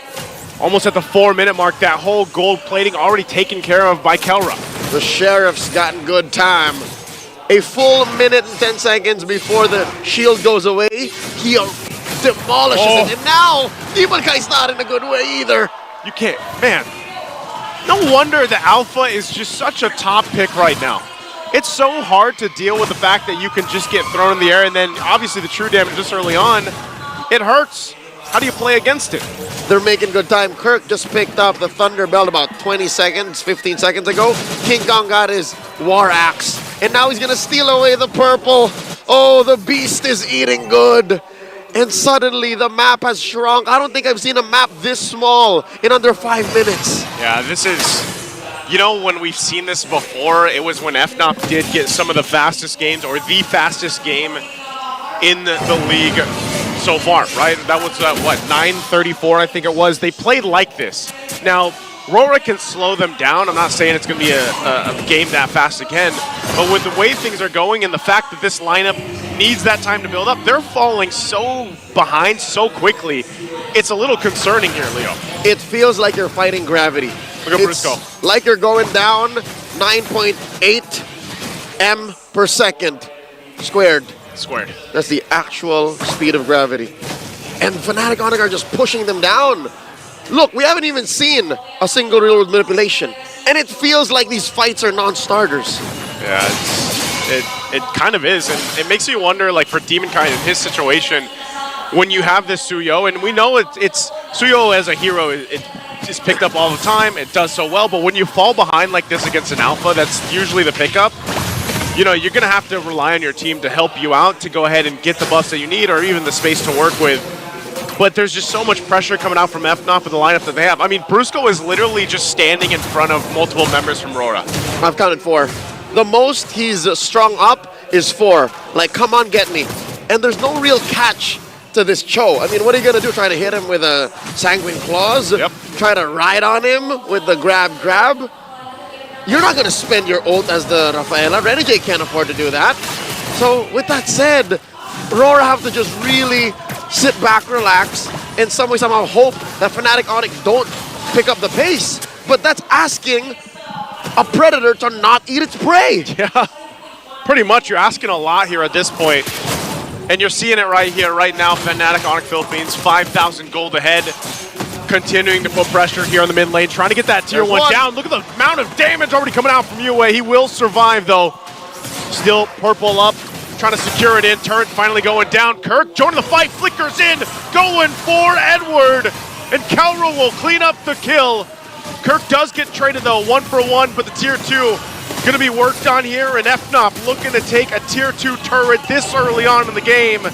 Almost at the 4-minute mark, that whole gold plating already taken care of by Kelra. The Sheriff's gotten good time. A full minute and 10 seconds before the shield goes away, he demolishes it. And now, Demon Kai's not in a good way either. You can't, man. No wonder the Alpha is just such a top pick right now. It's so hard to deal with the fact that you can just get thrown in the air and then obviously the true damage just early on, it hurts. How do you play against it? They're making good time. Kirk just picked up the Thunder Belt about 20 seconds, 15 seconds ago. King Kong got his War Axe. And now he's going to steal away the purple. Oh, the beast is eating good. And suddenly the map has shrunk. I don't think I've seen a map this small in under 5 minutes. Yeah, this is, you know, when we've seen this before, it was when FNOP did get some of the fastest games or the fastest game in the league so far, right? That was, what, 9:34, I think it was. They played like this. Now, Rora can slow them down. I'm not saying it's going to be a game that fast again, but with the way things are going and the fact that this lineup needs that time to build up, they're falling so behind so quickly. It's a little concerning here, Leo. It feels like you're fighting gravity. Look at Briscoe. Like you're going down 9.8 m per second squared. That's the actual speed of gravity. And Fnatic Onyx are just pushing them down. Look, we haven't even seen a single real-world manipulation. And it feels like these fights are non-starters. Yeah, it kind of is. And it makes you wonder, like, for Demon Kai in his situation, when you have this Suyo, and we know it's Suyo as a hero, it is picked up all the time. It does so well. But when you fall behind like this against an Alpha, that's usually the pickup. You know, you're going to have to rely on your team to help you out to go ahead and get the buffs that you need or even the space to work with. But there's just so much pressure coming out from FNOP with the lineup that they have. I mean, Brusco is literally just standing in front of multiple members from Rora. I've counted 4. The most he's strung up is 4. Like, come on, get me. And there's no real catch to this Cho. I mean, what are you going to do? Try to hit him with a Sanguine Claws? Yep. Try to ride on him with the grab? You're not going to spend your ult as the Rafaela. Renegade can't afford to do that. So, with that said, Rora have to just really sit back, relax, and somehow hope that Fnatic Onyx don't pick up the pace. But that's asking a predator to not eat its prey. Yeah, pretty much. You're asking a lot here at this point. And you're seeing it right here, right now. Fnatic Onyx Philippines, 5,000 gold ahead. Continuing to put pressure here on the mid lane, trying to get that tier 1 down. Look at the amount of damage already coming out from UA. He will survive, though. Still purple up, trying to secure it in. Turret finally going down. Kirk joining the fight, flickers in, going for Edward. And Kelra will clean up the kill. Kirk does get traded, though, 1-for-1, but the tier 2 going to be worked on here. And FNOP looking to take a tier 2 turret this early on in the game,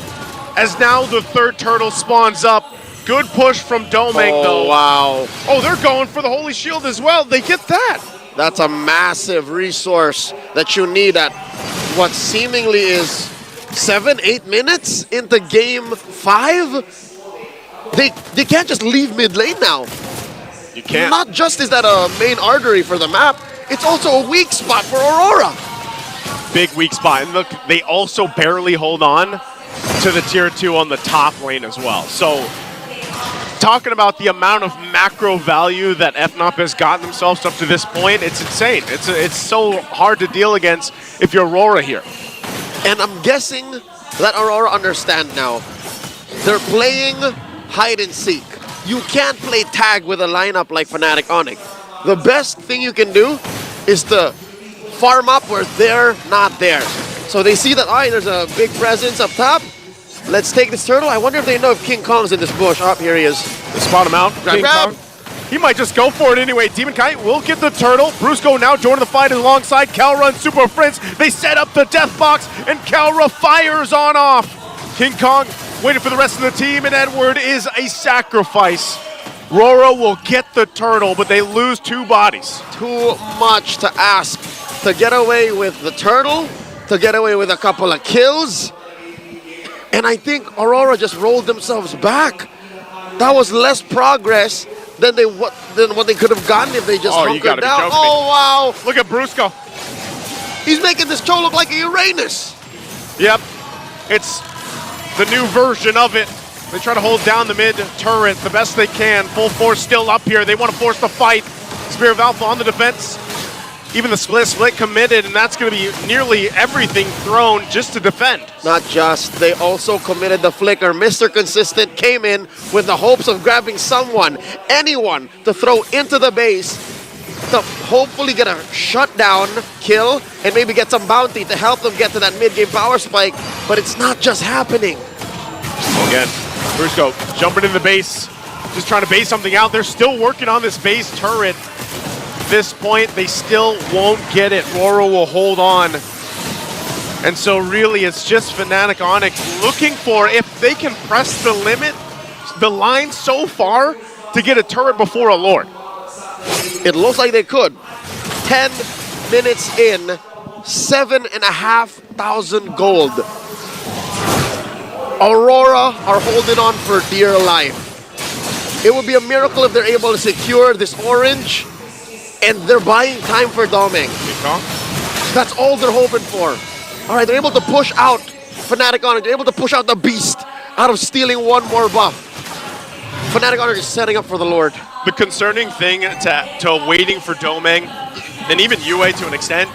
as now the third turtle spawns up. Good push from Domeng, though. Wow. Oh, they're going for the Holy Shield as well. They get that. That's a massive resource that you need at what seemingly is 7-8 minutes into game 5. They can't just leave mid lane now. You can't. Not just is that a main artery for the map, it's also a weak spot for Aurora. Big weak spot. And look, they also barely hold on to the tier 2 on the top lane as well. So, talking about the amount of macro value that FNOP has gotten themselves up to this point, it's insane. It's so hard to deal against if you're Aurora here. And I'm guessing that Aurora understand now. They're playing hide and seek. You can't play tag with a lineup like Fnatic Onyx. The best thing you can do is to farm up where they're not there. So they see that, there's a big presence up top. Let's take this turtle. I wonder if they know if King Kong's in this bush. Oh, here he is. They spot him out. Grab. He might just go for it anyway. Demon Kai will get the turtle. Brusco now joining the fight alongside Kelra and Super Prince. They set up the death box, and Kelra fires on off. King Kong waiting for the rest of the team, and Edward is a sacrifice. Rora will get the turtle, but they lose 2 bodies. Too much to ask to get away with the turtle, to get away with a couple of kills. And I think Aurora just rolled themselves back. That was less progress than what they could have gotten if they just Oh, you hunkered gotta be down. joking me. Oh, wow. Look at Brusco. He's making this Cho look like a Uranus. Yep. It's the new version of it. They try to hold down the mid turret the best they can. Full force still up here. They want to force the fight. Spear of Alpha on the defense. Even the split committed, and that's going to be nearly everything thrown just to defend. Not just, they also committed the flicker. Mr. Consistent came in with the hopes of grabbing someone, anyone, to throw into the base to hopefully get a shutdown kill and maybe get some bounty to help them get to that mid-game power spike, but it's not just happening. Again, Brusco jumping in the base, just trying to base something out. They're still working on this base turret. At this point, they still won't get it. Roro will hold on. And so really, it's just Fnatic Onyx looking for, if they can press the limit, the line so far, to get a turret before a Lord. It looks like they could. 10 minutes in, 7,500 gold. Aurora are holding on for dear life. It would be a miracle if they're able to secure this orange, and they're buying time for Doming. That's all they're hoping for. All right, they're able to push out Fnatic Onyx. They're able to push out the Beast out of stealing one more buff. Fnatic Onyx is setting up for the Lord. The concerning thing to waiting for Domeng, and even UA to an extent,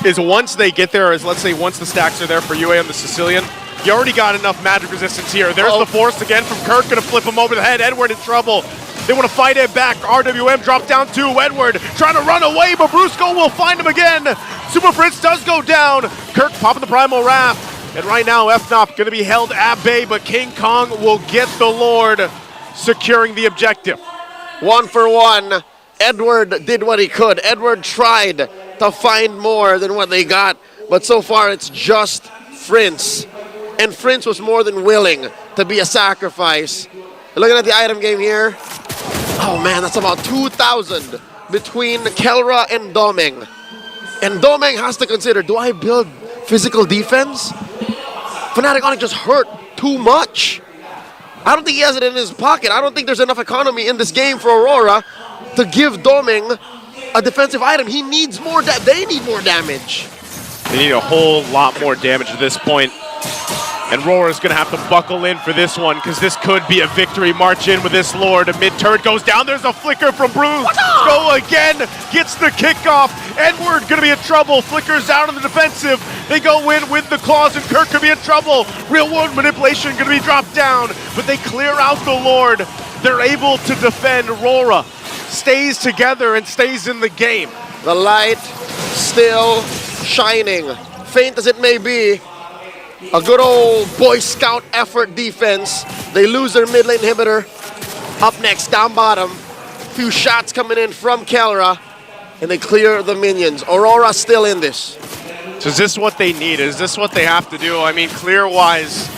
is once they get there, let's say once the stacks are there for UA on the Sicilian, you already got enough magic resistance here. There's the force again from Kirk, gonna flip him over the head. Edward in trouble. They want to fight it back. RWM dropped down to Edward, trying to run away, but Brusco will find him again. Super Prince does go down. Kirk popping the Primal Wrath. And right now, FNOP gonna be held at bay, but King Kong will get the Lord, securing the objective. 1 for 1. Edward did what he could. Edward tried to find more than what they got, but so far it's just Prince. And Prince was more than willing to be a sacrifice. Looking at the item game here. Oh man, that's about 2,000 between Kelra and Domeng. And Domeng has to consider, do I build physical defense? Fnatic Onyx just hurt too much. I don't think he has it in his pocket. I don't think there's enough economy in this game for Aurora to give Domeng a defensive item. He needs more, they need more damage. They need a whole lot more damage at this point. And Rora's gonna have to buckle in for this one, because this could be a victory. March in with this Lord. A mid-turret goes down. There's a flicker from Bruce. Go again. Gets the kickoff. Edward gonna be in trouble. Flickers out on the defensive. They go in with the claws, and Kirk could be in trouble. Real world manipulation gonna be dropped down, but they clear out the Lord. They're able to defend. Rora stays together and stays in the game. The light still shining. Faint as it may be, a good old Boy Scout effort defense. They lose their mid lane inhibitor. Up next, down bottom. Few shots coming in from Kelra, and they clear the minions. Aurora still in this. So is this what they need? Is this what they have to do? I mean, clear-wise,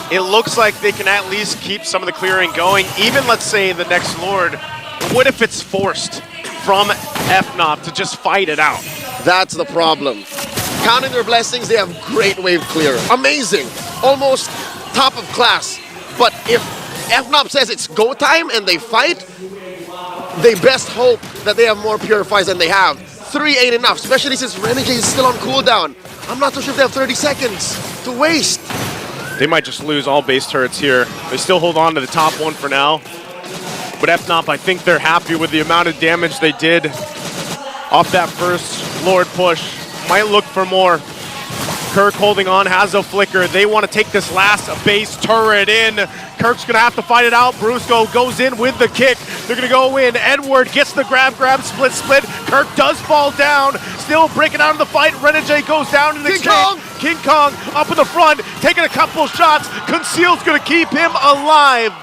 it looks like they can at least keep some of the clearing going. Even, let's say, the next Lord. What if it's forced from FNOP to just fight it out? That's the problem. Counting their blessings, they have great wave clear. Amazing. Almost top of class. But if FNOP says it's go time and they fight, they best hope that they have more purifies than they have. 3 ain't enough, especially since Renegade is still on cooldown. I'm not so sure if they have 30 seconds to waste. They might just lose all base turrets here. They still hold on to the top one for now. But FNOP, I think they're happy with the amount of damage they did off that first Lord push. Might look for more. Kirk holding on, has a flicker. They want to take this last base turret in. Kirk's going to have to fight it out. Brusco goes in with the kick. They're going to go in. Edward gets the grab, split. Kirk does fall down. Still breaking out of the fight. Renegade goes down in the exchange. King Kong up in the front, taking a couple shots. Conceal's going to keep him alive.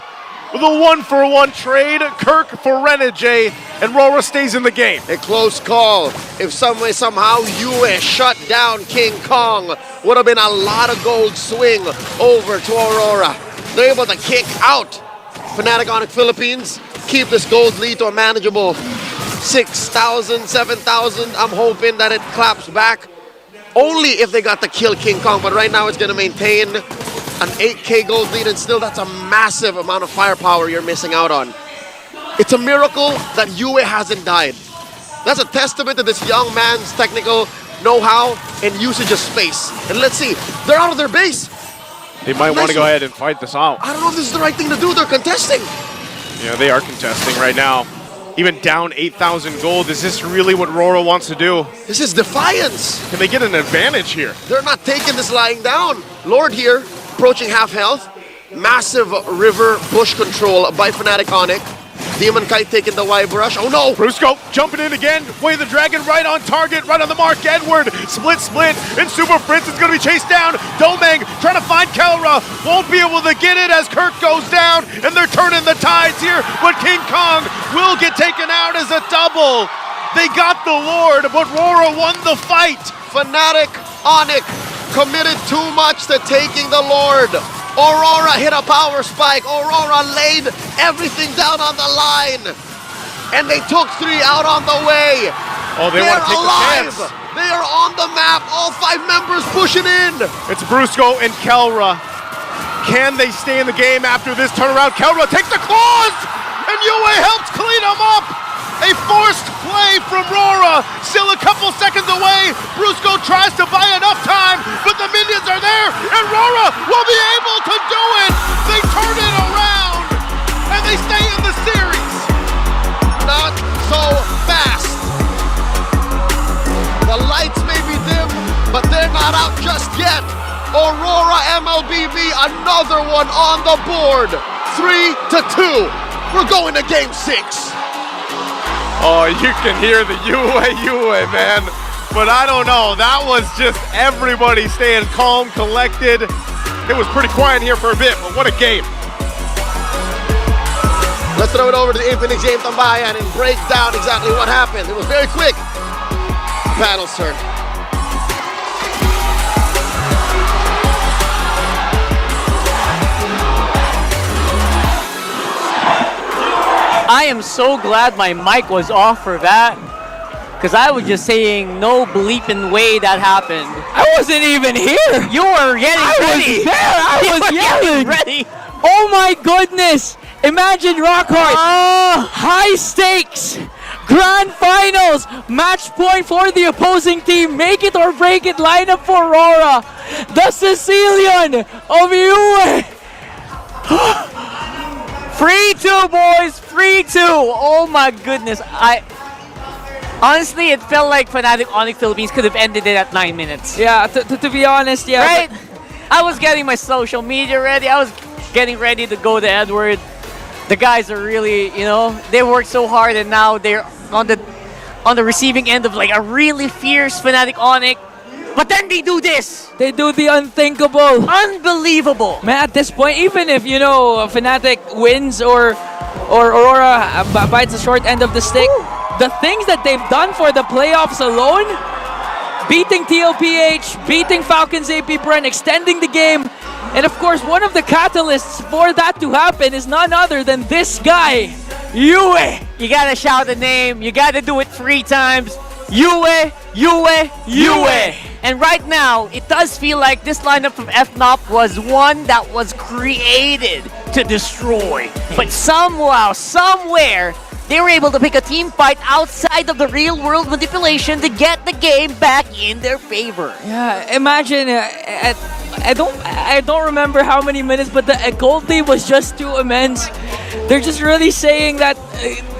With a 1-for-1 trade, Kirk for Renegade, and Rora stays in the game. A close call. If some way, somehow, UA shut down King Kong, would have been a lot of gold swing over to Aurora. They're able to kick out Fnatic Onyx Philippines, keep this gold lead to a manageable 6,000, 7,000. I'm hoping that it claps back. Only if they got to kill King Kong, but right now it's going to maintain an 8K gold lead, and still that's a massive amount of firepower you're missing out on. It's a miracle that Yue hasn't died. That's a testament to this young man's technical know-how and usage of space. And let's see, they're out of their base. They might want to go ahead and fight this out. I don't know if this is the right thing to do. They're contesting. Yeah, they are contesting right now. Even down 8,000 gold, is this really what Roro wants to do? This is defiance. Can they get an advantage here? They're not taking this lying down. Lord here, approaching half health. Massive river bush control by Fnatic Onyx. Demon Kite taking the Y brush. Oh no! Brusco jumping in again. Way the Dragon right on target, right on the mark. Edward split, and Super Prince is going to be chased down. Domeng trying to find Kelra. Won't be able to get it as Kirk goes down, and they're turning the tides here. But King Kong will get taken out as a double. They got the Lord, but Roro won the fight. Fnatic Onyx committed too much to taking the Lord. Aurora hit a power spike. Aurora laid everything down on the line. And they took 3 out on the way. Oh, they want to take alive. the chance. They are on the map. All 5 members pushing in. It's Brusco and Kelra. Can they stay in the game after this turnaround? Kelra takes the claws, and Yue helps clean them up. A forced play from Rora. Still a couple seconds away. Brusco tries to buy enough time, but the minions are there, and Rora will be able to do it. They turn it around, and they stay in the series. Not so fast. The lights may be dim, but they're not out just yet. Aurora MLBB, another one on the board. 3-2. We're going to game 6. Oh, you can hear the Yue, man. But I don't know. That was just everybody staying calm, collected. It was pretty quiet here for a bit, but what a game. Let's throw it over to the Infinite James Tambayan and break down exactly what happened. It was very quick. Battle's turn. I am so glad my mic was off for that, because I was just saying no bleeping way that happened. I wasn't even here. You were getting ready. I was there. I was yelling. Ready. Oh my goodness! Imagine Rockhart. High stakes. Grand finals. Match point for the opposing team. Make it or break it lineup for Aurora. The Sicilian of Yue. 3-2, boys. 3-2. Oh my goodness. Honestly, it felt like Fnatic Onyx Philippines could have ended it at 9 minutes. Yeah, to be honest, yeah. Right? I was getting my social media ready. I was getting ready to go to Edward. The guys are really, they worked so hard, and now they're on the receiving end of like a really fierce Fnatic Onyx. But then they do this. They do the unthinkable. Unbelievable. Man, at this point, even if, Fnatic wins or Aurora bites the short end of the stick, the things that they've done for the playoffs alone, beating TLPH, beating Falcons AP Bren, extending the game, and of course, one of the catalysts for that to happen is none other than this guy, Yue. You gotta shout the name. You gotta do it 3 times. Yue, Yue, Yue. And right now, it does feel like this lineup from FNOP was one that was created to destroy. But somehow, somewhere, they were able to pick a team fight outside of the real world manipulation to get the game back in their favor. Yeah, imagine, I don't remember how many minutes, but the gold lead was just too immense. They're just really saying that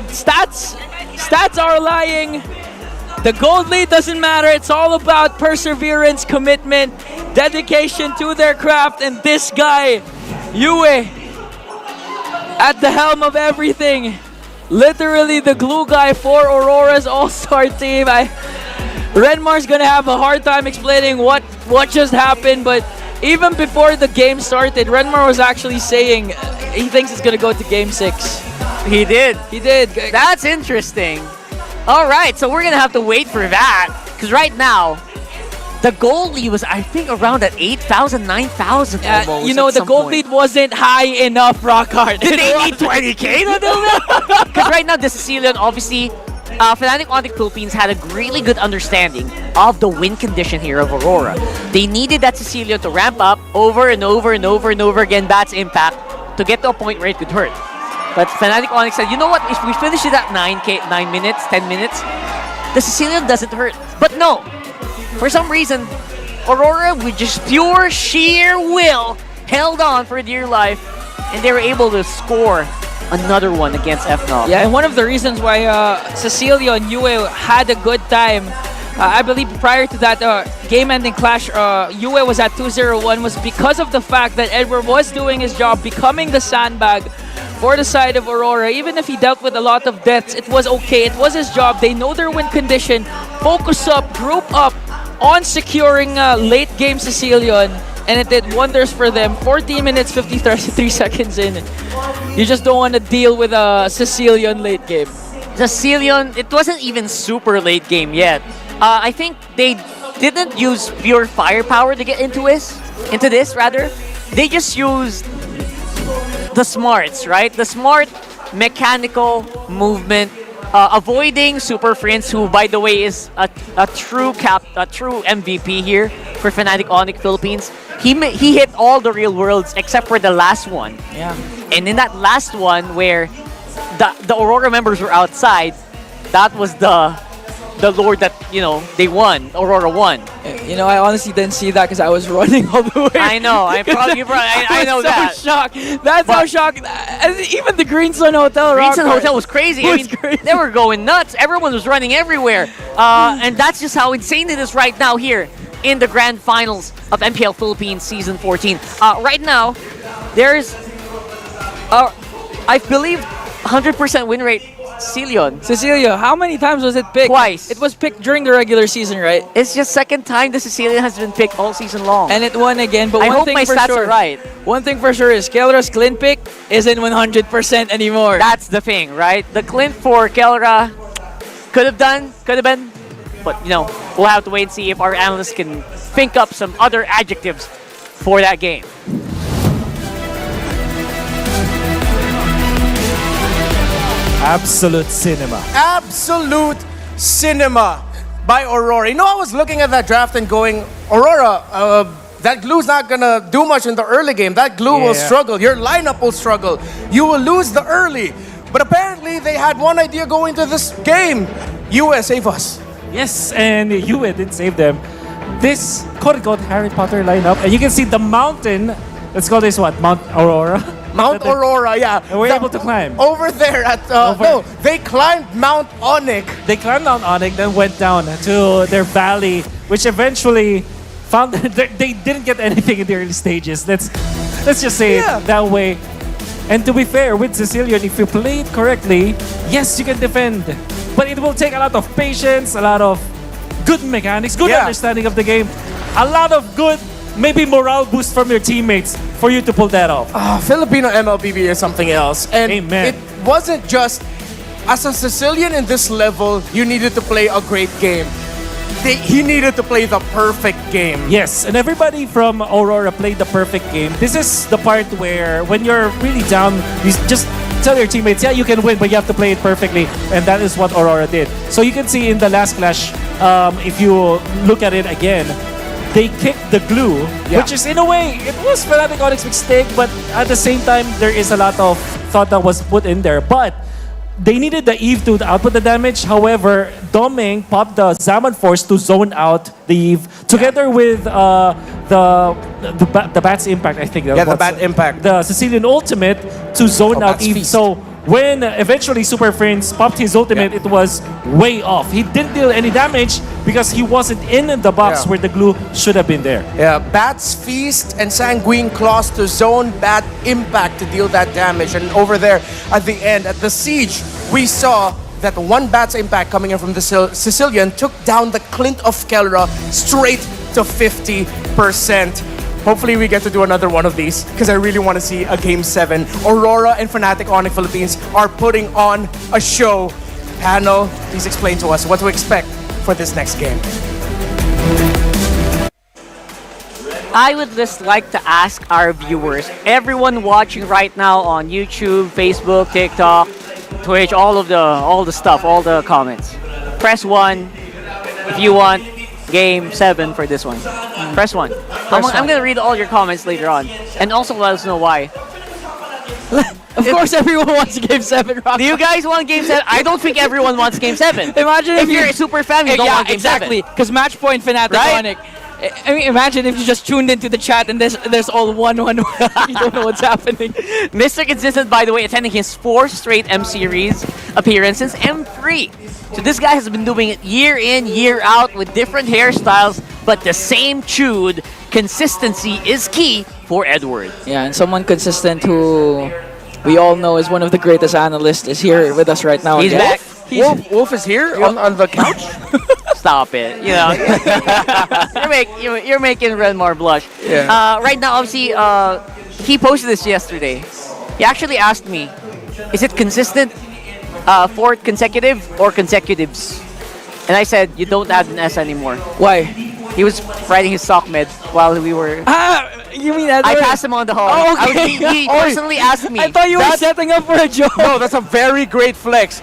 stats are lying. The gold lead doesn't matter. It's all about perseverance, commitment, dedication to their craft, and this guy, Yue, at the helm of everything. Literally the glue guy for Aurora's all-star team. Renmar's gonna have a hard time explaining what just happened, but even before the game started, Renmar was actually saying he thinks it's gonna go to game 6. He did. He did. That's interesting. All right, so we're gonna have to wait for that, because right now, the gold lead was, I think, around at 8,000, 9,000 almost. The gold lead wasn't high enough, Rockhart. Did they need 20K to do that? Because right now, the Sicilian, obviously, Fnatic Onyx Philippines had a really good understanding of the win condition here of Aurora. They needed that Cecilio to ramp up over and over and over and over again Bat's impact to get to a point where it could hurt. But Fnatic Onyx said, you know what, if we finish it at 9 minutes, 10 minutes, the Sicilian doesn't hurt. But no, for some reason, Aurora, with just pure sheer will, held on for dear life, and they were able to score another one against FNOC. Yeah, and one of the reasons why Cecilio and Yue had a good time, I believe prior to that game-ending clash, Yue was at 2-0-1, was because of the fact that Edward was doing his job, becoming the sandbag for the side of Aurora. Even if he dealt with a lot of deaths, it was okay. It was his job. They know their win condition. Focus up, group up on securing late-game Cecilion, and it did wonders for them. 14 minutes, 53 seconds in. You just don't want to deal with a Cecilion late game. Cecilion, it wasn't even super late game yet. I think they didn't use pure firepower to get into this. They just used the smarts, right? The smart mechanical movement, avoiding Super Prince, who by the way is a true MVP here for Fnatic Onyx Philippines. He hit all the real worlds except for the last one. Yeah. And in that last one where the Aurora members were outside, that was the lord that, they won. Aurora won. I honestly didn't see that because I was running all the way. I know. I know that. Shocked. That's how shocked. Even the Green Sun Hotel. Green Sun Hotel was crazy. They were going nuts. Everyone was running everywhere. And that's just how insane it is right now here in the grand finals of MPL Philippines Season 14. Right now, there's, I believe, 100% win rate. Cecilio, how many times was it picked? Twice. It was picked during the regular season, right? It's just second time the Cecilion has been picked all season long. And it won again, but I one hope thing my for stats sure, are right. One thing for sure is Kelra's Clint pick isn't 100% anymore. That's the thing, right? The Clint for Kelra could have been, but we'll have to wait and see if our analysts can think up some other adjectives for that game. Absolute cinema. Absolute cinema by Aurora. I was looking at that draft and going, Aurora, that glue's not gonna do much in the early game. That glue will struggle. Your lineup will struggle. You will lose the early. But apparently they had one idea going into this game. Yue, save us. Yes, and Yue did save them. This quote-unquote Harry Potter lineup, and you can see the mountain. Let's call this what? Mount Aurora? Mount Aurora, yeah. And we're able to climb. Over there at, they climbed Mount Onyx. They climbed Mount Onyx, then went down to their valley, which eventually found they didn't get anything in the early stages. Let's just say it that way. And to be fair, with Cecilion, if you play it correctly, yes, you can defend. But it will take a lot of patience, a lot of good mechanics, good understanding of the game, a lot of good, maybe morale boost from your teammates for you to pull that off. Filipino MLBB is something else. And Amen. It wasn't just, as a Sicilian in this level, you needed to play a great game. He needed to play the perfect game. Yes, and everybody from Aurora played the perfect game. This is the part where when you're really down, you just tell your teammates, yeah, you can win, but you have to play it perfectly. And that is what Aurora did. So you can see in the last clash, if you look at it again, they kicked the glue, which is in a way, it was Fnatic Onyx's mistake, but at the same time, there is a lot of thought that was put in there. But they needed the Eve to output the damage. However, Doming popped the Zaman Force to zone out the Eve together with the Bat's Impact, I think. The Bat Impact. The Sicilian Ultimate to zone out Bat's Eve. Feast. So when eventually Super Prince popped his ultimate, it was way off. He didn't deal any damage because he wasn't in the box where the glue should have been there. Yeah, Bat's Feast and Sanguine Claws to zone Bat Impact to deal that damage. And over there at the end, at the Siege, we saw that one Bat's Impact coming in from the Sicilian took down the Clint of Kelra straight to 50%. Hopefully we get to do another one of these because I really want to see a Game 7. Aurora and Fnatic Onyx Philippines are putting on a show. Panel, please explain to us what to expect for this next game. I would just like to ask our viewers, everyone watching right now on YouTube, Facebook, TikTok, Twitch, all the stuff, all the comments. Press 1 if you want game 7 for this one. Press 1. I'm gonna read all your comments later on, and also let us know why. Of course, everyone wants Game 7. Rock. Do you guys want Game 7? I don't think everyone wants Game 7. Imagine if you're a super fan, you don't want Game 7. exactly. Because match point fanatic Right? I mean, imagine if you just tuned into the chat and there's all 1-1. You don't know what's happening. Mr. Consistent, by the way, attending his 4th straight M Series appearance since M3. So this guy has been doing it year in, year out with different hairstyles, but the same chewed. Consistency is key for Edward. Yeah, and someone consistent who we all know is one of the greatest analysts is here with us right now. He's again. back. Wolf is here on the couch. Stop it. You know, you're making Renmar blush. Yeah. Right now, obviously, he posted this yesterday. He actually asked me, is it consistent, 4th consecutive or consecutives? And I said, you don't add an S anymore. Why? He was riding his sock med while we were... You mean that? I passed him on the hall. Oh, okay. He personally asked me. I thought you were setting up for a joke. No, that's a very great flex.